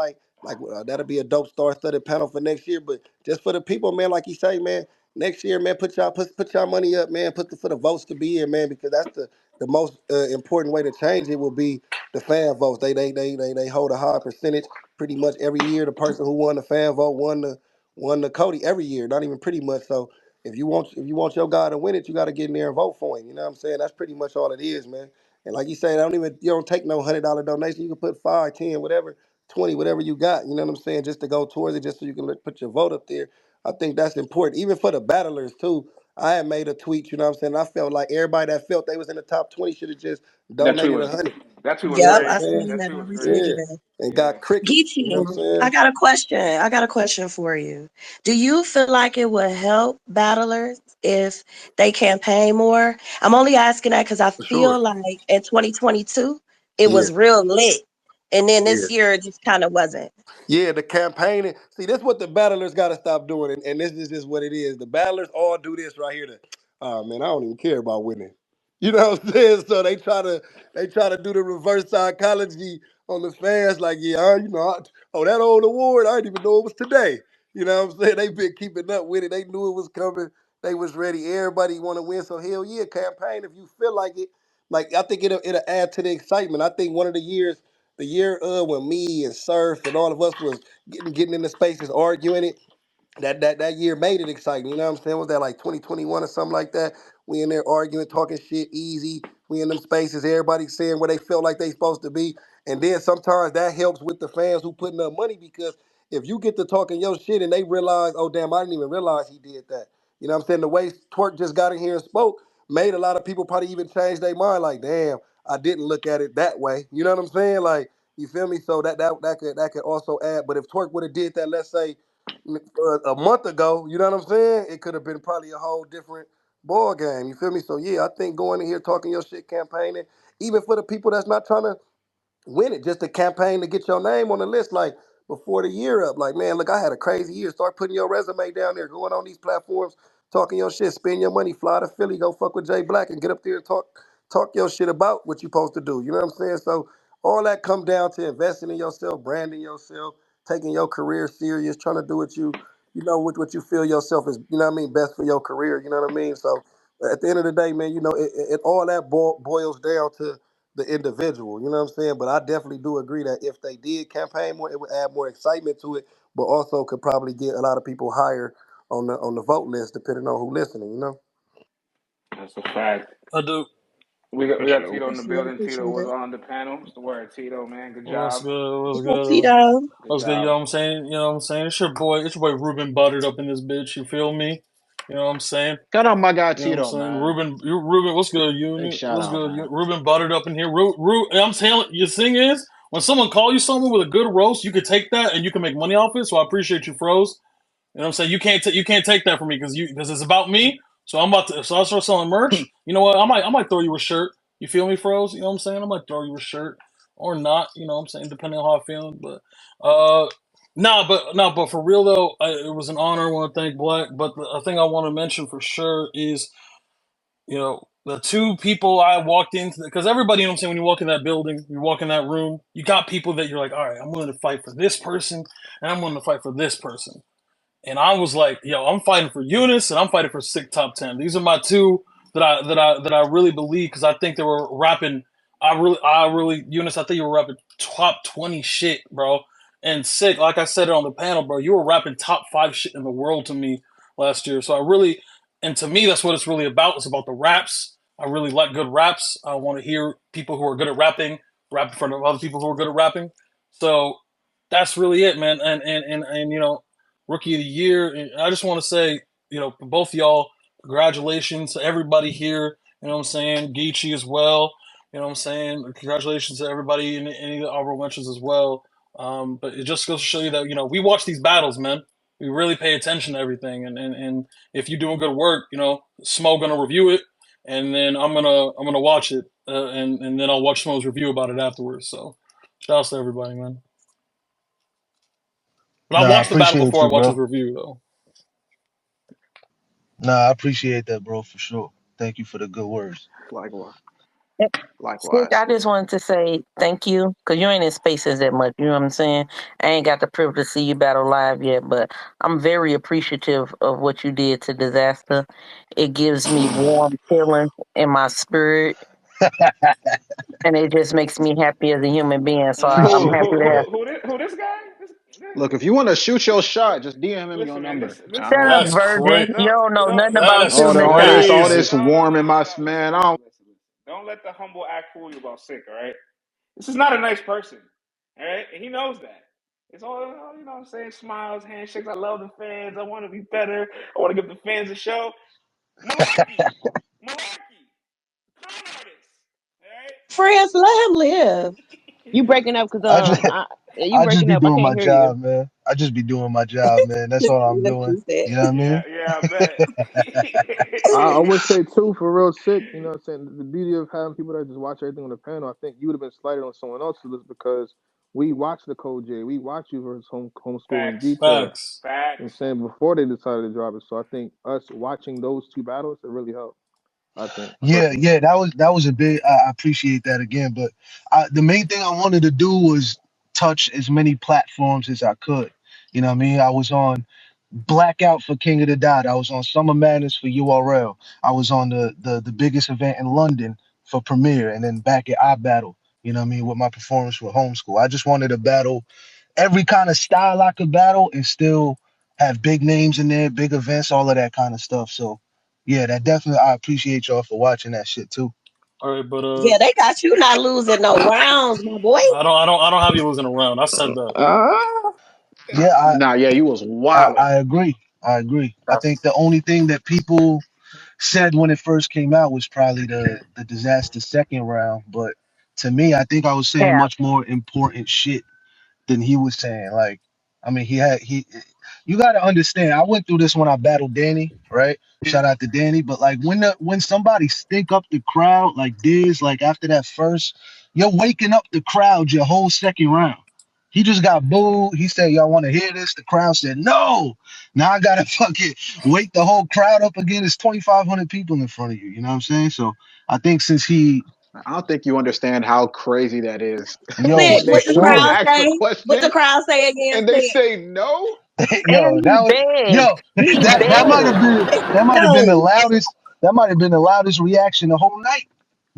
that'll be a dope star-studded panel for next year. But just for the people, man, like you say, man, next year, man, put y'all money up, man. For the votes to be here, man, because that's the most important way to change it will be the fan votes. They hold a high percentage pretty much every year. The person who won the fan vote won the Coty every year, not even pretty much. So if you want your guy to win it, you got to get in there and vote for him. You know what I'm saying? That's pretty much all it is, man. And like you said, you don't take no $100 donation. You can put 5, 10, whatever, 20, whatever you got. You know what I'm saying? Just to go towards it, just so you can put your vote up there. I think that's important, even for the battlers too. I had made a tweet. You know what I'm saying? I felt like everybody that felt they was in the top 20 should have just That tweet donated was 100. that tweet You was know Yep, what I'm I great. saying? seen That that. tweet I was great. Yeah. retweeted it. And Yeah. got crickets. You know what I'm Geechee, saying? I got a question. I got a question for you. Do you feel like it would help battlers if they campaign more? I'm only asking that because I For feel sure. like in 2022 it Yeah. was real lit, and then Yeah. this year it just kind of wasn't. Yeah, the campaigning. See, this is what the battlers got to stop doing, and this is just what it is. The battlers all do this right here. Oh man, I don't even care about winning. You know what I'm saying? So they try to do the reverse psychology on the fans, like, yeah, oh, that old award, I didn't even know it was today. You know what I'm saying? They've been keeping up with it. They knew it was coming. They was ready. Everybody want to win. So hell yeah, campaign if you feel like it. Like I think it'll add to the excitement. I think one of the year when me and Surf and all of us was getting into spaces arguing it, that year made it exciting. You know what I'm saying? Was that like 2021 or something like that? We in there arguing, talking shit, easy. We in them spaces, everybody saying where they felt like they supposed to be. And then sometimes that helps with the fans who putting up money because if you get to talking your shit and they realize, oh damn, I didn't even realize he did that. You know what I'm saying? The way Twerk just got in here and spoke made a lot of people probably even change their mind. Like, damn, I didn't look at it that way. You know what I'm saying? Like, you feel me? So that could also add. But if Twerk would have did that, let's say a month ago, you know what I'm saying? It could have been probably a whole different ball game. You feel me? So yeah, I think going in here talking your shit, campaigning, even for the people that's not trying to win it, just a campaign to get your name on the list, like before the year up. Like, man, look, I had a crazy year. Start putting your resume down there, going on these platforms, talking your shit, spend your money, fly to Philly, go fuck with Jay Black, and get up there and talk your shit about what you supposed to do. You know what I'm saying? So all that come down to investing in yourself, branding yourself, taking your career serious, trying to do what you feel yourself is, you know what I mean, best for your career. You know what I mean? So at the end of the day, man, it all that boils down to the individual. You know what I'm saying? But I definitely do agree that if they did campaign more, it would add more excitement to it, but also could probably get a lot of people higher on the vote list, depending on who listening. You know? That's a fact. I do. We For got sure. Tito in the Appreciate it, building. Tito appreciate was it. on the panel. It's the word, Tito, man. Good What's job. good? What's What's up, good? Tito? Good What's good? You know job. what I'm saying? You know what I'm saying? It's your boy Buttered up in this bitch. You feel me? You know what I'm saying? Shout out my guy You know what I'm Tito, saying? man. Ruben, what's good, Big Unit? shout What's out, good? man. Ruben buttered up in here. I'm saying, your thing is, when someone call you something with a good roast, you could take that and you can make money off it. So I appreciate you, Froze. You know what I'm saying? You can't take that from me because it's about me. So I start selling merch. You know what? I might throw you a shirt. You feel me, Froze? You know what I'm saying? I might throw you a shirt or not. You know what I'm saying? Depending on how I'm feeling. But but for real though, it was an honor. I want to thank Black. But the thing I want to mention for sure is, the two people I walked into, because everybody, you know what I'm saying, when you walk in that building, you walk in that room, you got people that you're like, all right, I'm willing to fight for this person, and I'm willing to fight for this person. And I was like, yo, I'm fighting for Eunice and I'm fighting for Sick Top 10. These are my two that I really believe, because I think they were rapping. I really Eunice, I think you were rapping top 20 shit, bro. And Sick, like I said it on the panel, bro, you were rapping top 5 shit in the world to me last year. So and to me, that's what it's really about. It's about the raps. I really like good raps. I want to hear people who are good at rap in front of other people who are good at rapping. So that's really it, man. And Rookie of the Year. And I just want to say, for both of y'all, congratulations to everybody here. You know what I'm saying? Geechee as well. You know what I'm saying? Congratulations to everybody in any of the honorable mentions as well. But it just goes to show you that, we watch these battles, man. We really pay attention to everything. And if you're doing good work, Smo gonna review it, and then I'm gonna watch it, and then I'll watch Smo's review about it afterwards. So, shout out to everybody, man. But I Nah, I watched the battle appreciate before I you, watched his bro. review, though. Nah, I appreciate that, bro, for sure. Thank you for the good words. Likewise. Stick, Likewise. I just wanted to say thank you because you ain't in spaces that much. You know what I'm saying? I ain't got the privilege to see you battle live yet, but I'm very appreciative of what you did to Disaster. It gives me warm feelings in my spirit, and it just makes me happy as a human being. So I'm Who Appreciate happy that, to bro. have. who this guy? Look, if you want to shoot your shot, just DM him your Listen, man. number. Listen, Shut man. up, That's Listen. virgin. crazy. You don't know nothing about Don't a That's All shooting the a shot. all crazy. this warming my man. I don't. Don't let the humble act fool you about sick. All right. This is not a nice person. All right, and he knows that. It's all you know. What I'm saying smiles, handshakes. I love the fans. I want to be better. I want to give the fans a show. Malarkey, malarkey. Con artists. All right. Friends, let him live. You breaking up because I just you I just breaking be up. I doing can't my hear you. job, man. I just be doing my job, man. That's all I'm That's what doing. he said. You know what I Yeah, mean? yeah, I bet. I would say too, for real sick, you know what I'm saying? The beauty of having people that just watch everything on the panel, I think you would have been slighted on someone else's list because we watched the Code J, we watched you versus homeschool in Facts, detail. Facts. You know what I'm facts. saying? Before they decided to drop it. So I think us watching those two battles, it really helped. I think, Yeah, personally. yeah, that was a big. I appreciate that again, but the main thing I wanted to do was touch as many platforms as I could. You know what I mean? I was on Blackout for King of the Dot. I was on Summer Madness for URL. I was on the biggest event in London for Premiere, and then back at I Battle. You know what I mean? With my performance with Homeschool, I just wanted to battle every kind of style I could battle and still have big names in there, big events, all of that kind of stuff. So yeah, that definitely I appreciate y'all for watching that shit too. All right, but Yeah, they got you not losing no rounds, my boy. I don't have you losing around. I said that. Uh, Yeah, nah, yeah, you was I, wilding. I agree. I agree. I think the only thing that people said when it first came out was probably the disaster second round. But to me, I think I was saying Yeah. much more important shit than he was saying. Like, I mean, he. You got to understand. I went through this when I battled Danny, right? Shout out to Danny. But like when somebody stink up the crowd like this, like after that first, you're waking up the crowd your whole second round. He just got booed. He said, "Y'all want to hear this?" The crowd said, "No." Now I gotta fucking wake the whole crowd up again. It's 2,500 people in front of you. You know what I'm saying? So I think since he, I don't think you understand how crazy that is. yo, Sick. when for What the when you sure. crowd ask a say? What the question crowd say again? and they Sick. say no, Yo, And he that was begged. yo. He That might have begged. been that might have been the No. loudest. That might have been the loudest reaction the whole night.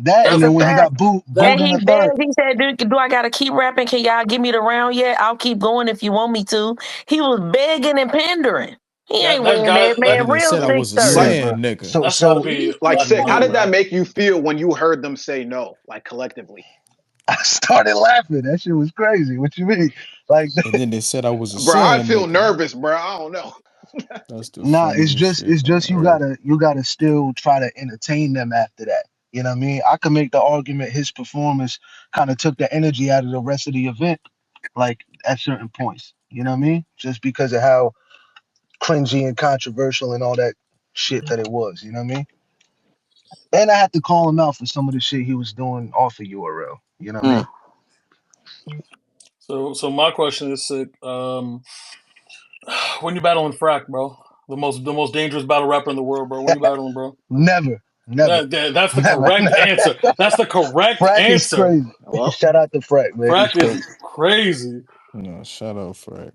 That and That's That's a then when he fact. got booed that booed And in he the third. begged. He said, do I got to keep rapping? Can y'all give me the round yet? I'll keep going if you want me to. He was begging and pandering. He that ain't that win guy that, that man. Nigga Real said I sick was a Yeah, 30. bro. sand nigga. So that's got to so be like sick. How unreal, did that man. make you feel when you heard them say no, like collectively? I started laughing. That shit was crazy. What you mean? Like And then they said I was a Bro, I'd sand feel nigga. nervous, bro. I don't know. That's the nah, funniest shit it's I just heard. you gotta still try to entertain them after that. You know what I mean? I could make the argument his performance kind of took the energy out of the rest of the event, like at certain points. You know what I mean? Just because of how cringy and controversial and all that shit that it was. You know what I mean? And I had to call him out for some of the shit he was doing off of URL. You know what I mean? Mm. So my question is, sick. When you battling Frack, bro, the most dangerous battle rapper in the world, bro. When you battling, bro? Never, never, That's the never. correct answer. That's the correct Frack is answer. crazy. Well, Shout out to Frack, man. He's Frack is crazy. crazy. No, shout out Frank.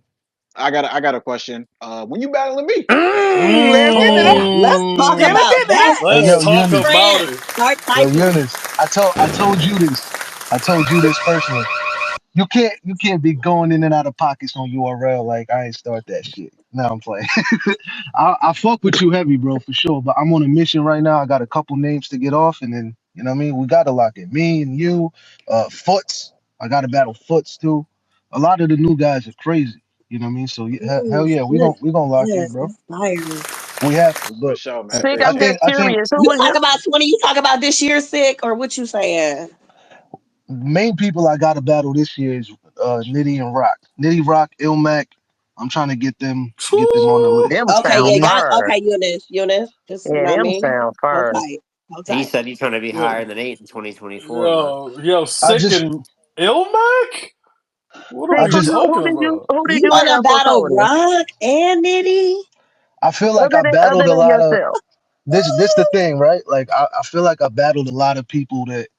I got a question. When you battling me? Let's Give it up. let's talk Give Mm, it about to that Hey, let's yo, shit. talk Eunice. about Friend, it. start Yo, typing. Eunice. I told you this. I told you this personally. You can't be going in and out of pockets on URL like I ain't start that shit. No, I'm playing. I fuck with you heavy, bro, for sure. But I'm on a mission right now. I got a couple names to get off, and then you know what I mean. We gotta lock it. Me and you, Foots. I gotta battle Foots too. A lot of the new guys are crazy. You know what I mean. So hell Ooh, yeah, yes, we gonna lock in, yes, bro. that's fire. We have to. For But sure, man. Sick, For I'm just I think curious. Who You was talk your about 20, you talk about this year sick, or what you saying? main people I got to battle this year is Nitty and Rock. Nitty Rock, Ilmac. I'm trying to get them on the Whew. list. them You Okay, know what sound I yeah, mean? y'all fire? okay, Eunice. Just you Yeah, know what I them mean? sound Hold fire. tight. Hold Yeah. tight. Yeah. Yeah. Yeah. Yeah. Yeah. Yeah. Yeah. Yeah. Yeah. Yeah. Yeah. Yeah. Yeah. Yeah. Yeah. Yeah. Yeah. Yeah. Yo, yo, Yeah. I Sick just and Ilmac. What are I Sick, we just talking about? who did You you wanna have for battle Cody? Rock and Nitty? I feel like I Other battled a than lot of yourself. this the thing, right? Like I feel like I battled a lot of people that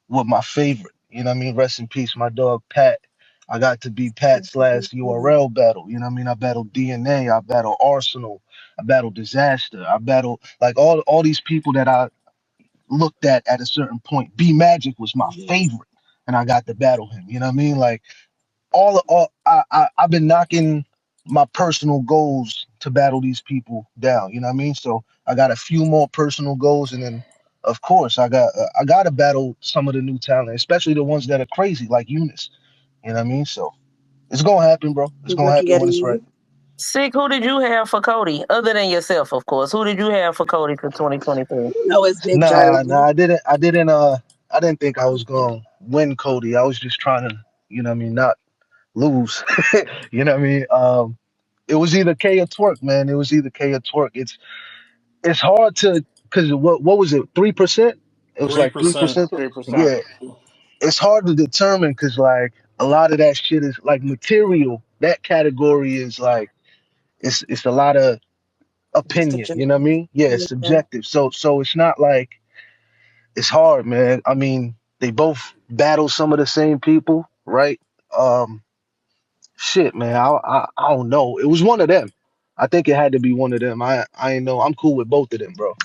were my favorite. You know what I mean? Rest in peace, my dog Pat. I got to be Pat's last URL battle. You know what I mean? I battled DNA, I battled Arsenal, I battled Disaster, I battled like all these people that I looked at a certain point. B Magic was my favorite, and I got to battle him. You know what I mean? Like I've been knocking my personal goals to battle these people down. You know what I mean? So I got a few more personal goals, and then of course I got to battle some of the new talent, especially the ones that are crazy like Eunice. You know what I mean? So it's gonna happen, bro. It's gonna Rookie happen of when the it's year. right. Sick, who did you have for Cody? Other than yourself, of course. Who did you have for Cody for 2023? You know it's Big Nah, Jersey. I didn't think I was gonna win Cody. I was just trying to, you know what I mean, not lose. You know what I mean? It was either K or Twerk, man. It was either K or Twerk. It's hard to because what was it? 3%? It was Three like three percent. percent. 3%. Yeah, it's hard to determine because like a lot of that shit is like material. That category is like it's a lot of opinion. You know what I mean? Yeah, it's Yeah. subjective. So it's not like it's hard, man. I mean, they both battle some of the same people, right? Um, Shit, man. I don't know. It was one of them. I think it had to be one of them. I ain't know. I'm cool with both of them, bro.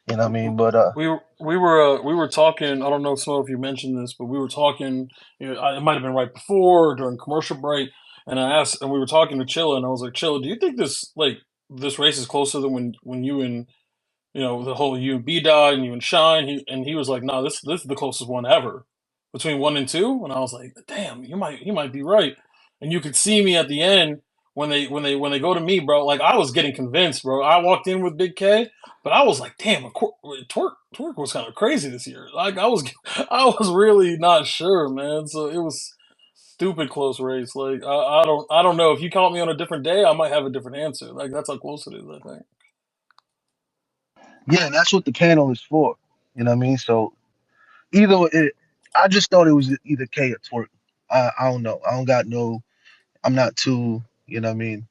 You know what I mean? But We were talking. I don't know if you mentioned this, but we were talking. It might have been right before or during commercial break, and I asked, and we were talking to Chilla, and I was like, Chilla, do you think this race is closer than when you and the whole you and B Dot and you and Shine. He was like, no, this is the closest one ever between 1 and 2. And I was like, damn, you might be right. And you could see me at the end when they go to me, bro. Like I was getting convinced, bro. I walked in with Big K, but I was like, damn, Twerk was kind of crazy this year. Like I was really not sure, man. So it was stupid close race. Like I don't know if you caught me on a different day, I might have a different answer. Like that's how close it is. I think. yeah, that's what the panel is for. You know what I mean? So either it, I just thought it was either K or Twerk. I don't know. I don't got no. I'm not too. You know what I mean?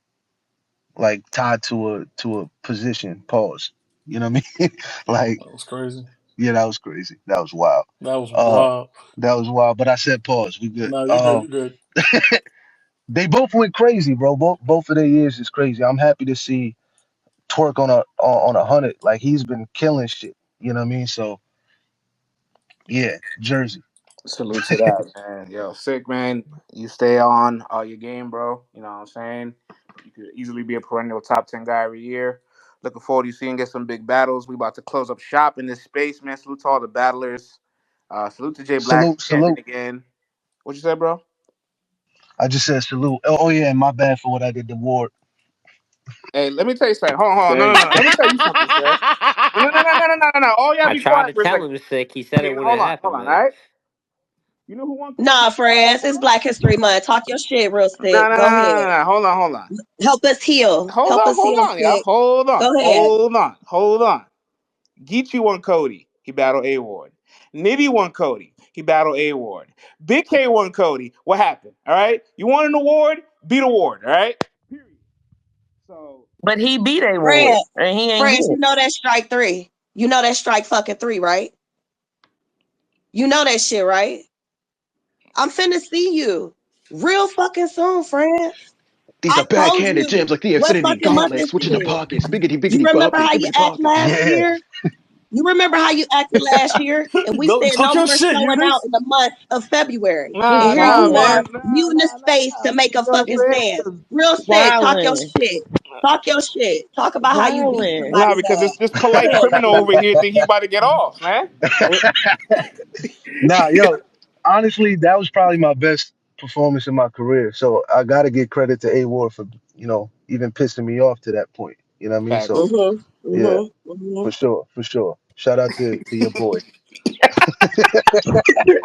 Like tied to a position. Pause. You know what I mean? Like That was crazy. yeah, that was crazy. That was wild. That was Uh, wild. that was wild. But I said pause. We good. No, you're good. You're good. They both went crazy, bro. Both of their years is crazy. I'm happy to see Twerk on 100. Like he's been killing shit. You know what I mean? So yeah, Jersey. Salute to that, man. Yo, sick, man. You stay on your game, bro. You know what I'm saying? You could easily be a perennial top 10 guy every year. Looking forward to seeing get some big battles. We about to close up shop in this space, man. Salute to all the battlers. Salute to Jay Black, Salute, champion salute. again. What you said, bro? I just said salute. Oh yeah, and my bad for what I did to Ward. Hey, let me tell you something. Hold on, hold on. No, no, Thank no. Let me tell you something, sir. No, no, no, no, no, no, no, no, no. All y'all you. I be tried quiet to for a tell second. him sick. He said it Okay, wouldn't hold happen, on, all man. right? You know who won Cody? Nah, friends, it's Black History Month. Talk your shit real No, sick. no, no, Go no, ahead. no, no. Hold on, hold on. Help us heal. Hold Help on, us hold heal on, y'all. sick. Hold on, Go ahead. hold on, hold on. Geechee won Cody. He battled A Ward. Nitty won Cody. He battled A Ward. Big K won Cody. What happened? All right. You want an award? Beat award. All right. Period. So But he beat A Ward, Friends, and he ain't friends, hit. you know that's strike three. You know that's strike fucking three, right? You know that shit, right? I'm finna see you real fucking soon, friends. These I are told backhanded you gems like the what Infinity fucking month Gauntlet. this Switching the is. pockets. Biggity, You biggity, remember boppity, how you skibbity, act pockets. last Yeah. year? You remember how you acted last year? And we Go said talk no your more shit, showing out Eunice. in the month of February. And nah, here nah, you are, man. Wildin', Nah, muting the nah, nah, space to nah. make You a know what fucking I'm saying? stand. 'Cause Real sick. Talk your wildin', shit. Talk your shit. Talk about how you beat wildin'. nah, somebody's because ass. this polite Real criminal shit. over here think he about to get off, man. Nah, yo, honestly, that was probably my best performance in my career. So I gotta give credit to A Ward for, even pissing me off to that point. You know what I mean? So Facts. Mhm. yeah, Mhm. Mhm. for sure, for sure. Shout out to your boy.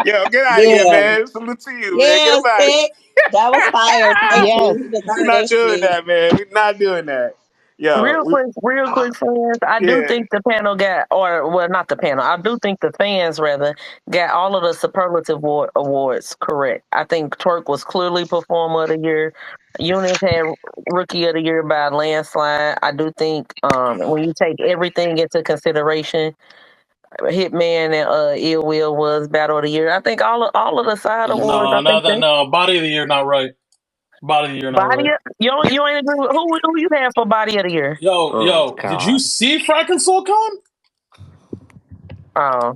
Yo, get out of here, Yeah. man. Salute to you, man. Get Yeah, him out of sick. That was fire. Thank here. you. Yes. He We're deserved not that doing shit. that, man. We're not doing that. Yo, Real quick, friends. I do yeah. think the panel got, or well, not the panel. I do think the fans rather got all of the superlative awards correct. I think Twerk was clearly performer of the year. Eunice had rookie of the year by a landslide. I do think when you take everything into consideration, Hitman and Ill Will was battle of the year. I think all of the side awards. No, I think not that. they No, body of the year, not right. Body of the year, not body. right. You ain't agree with who you have for body of the year? Yo, Oh yo, did you God. see Frack and Soul Con? Oh,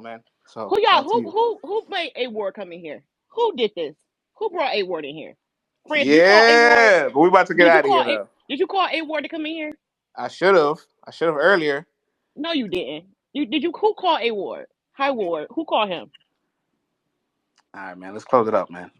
man. So Who shout y'all? out to you. Who made A Ward come in here? Who did this? Who brought A Ward in here? Friend, did you call A Ward? Yeah, but we about to get Did you out of call here A? though. Did you call A Ward to come in here? I should have. I should have earlier. No, you didn't. Did you? Who called A Ward? Hi Ward. Who called him? All right, man. Let's close it up, man.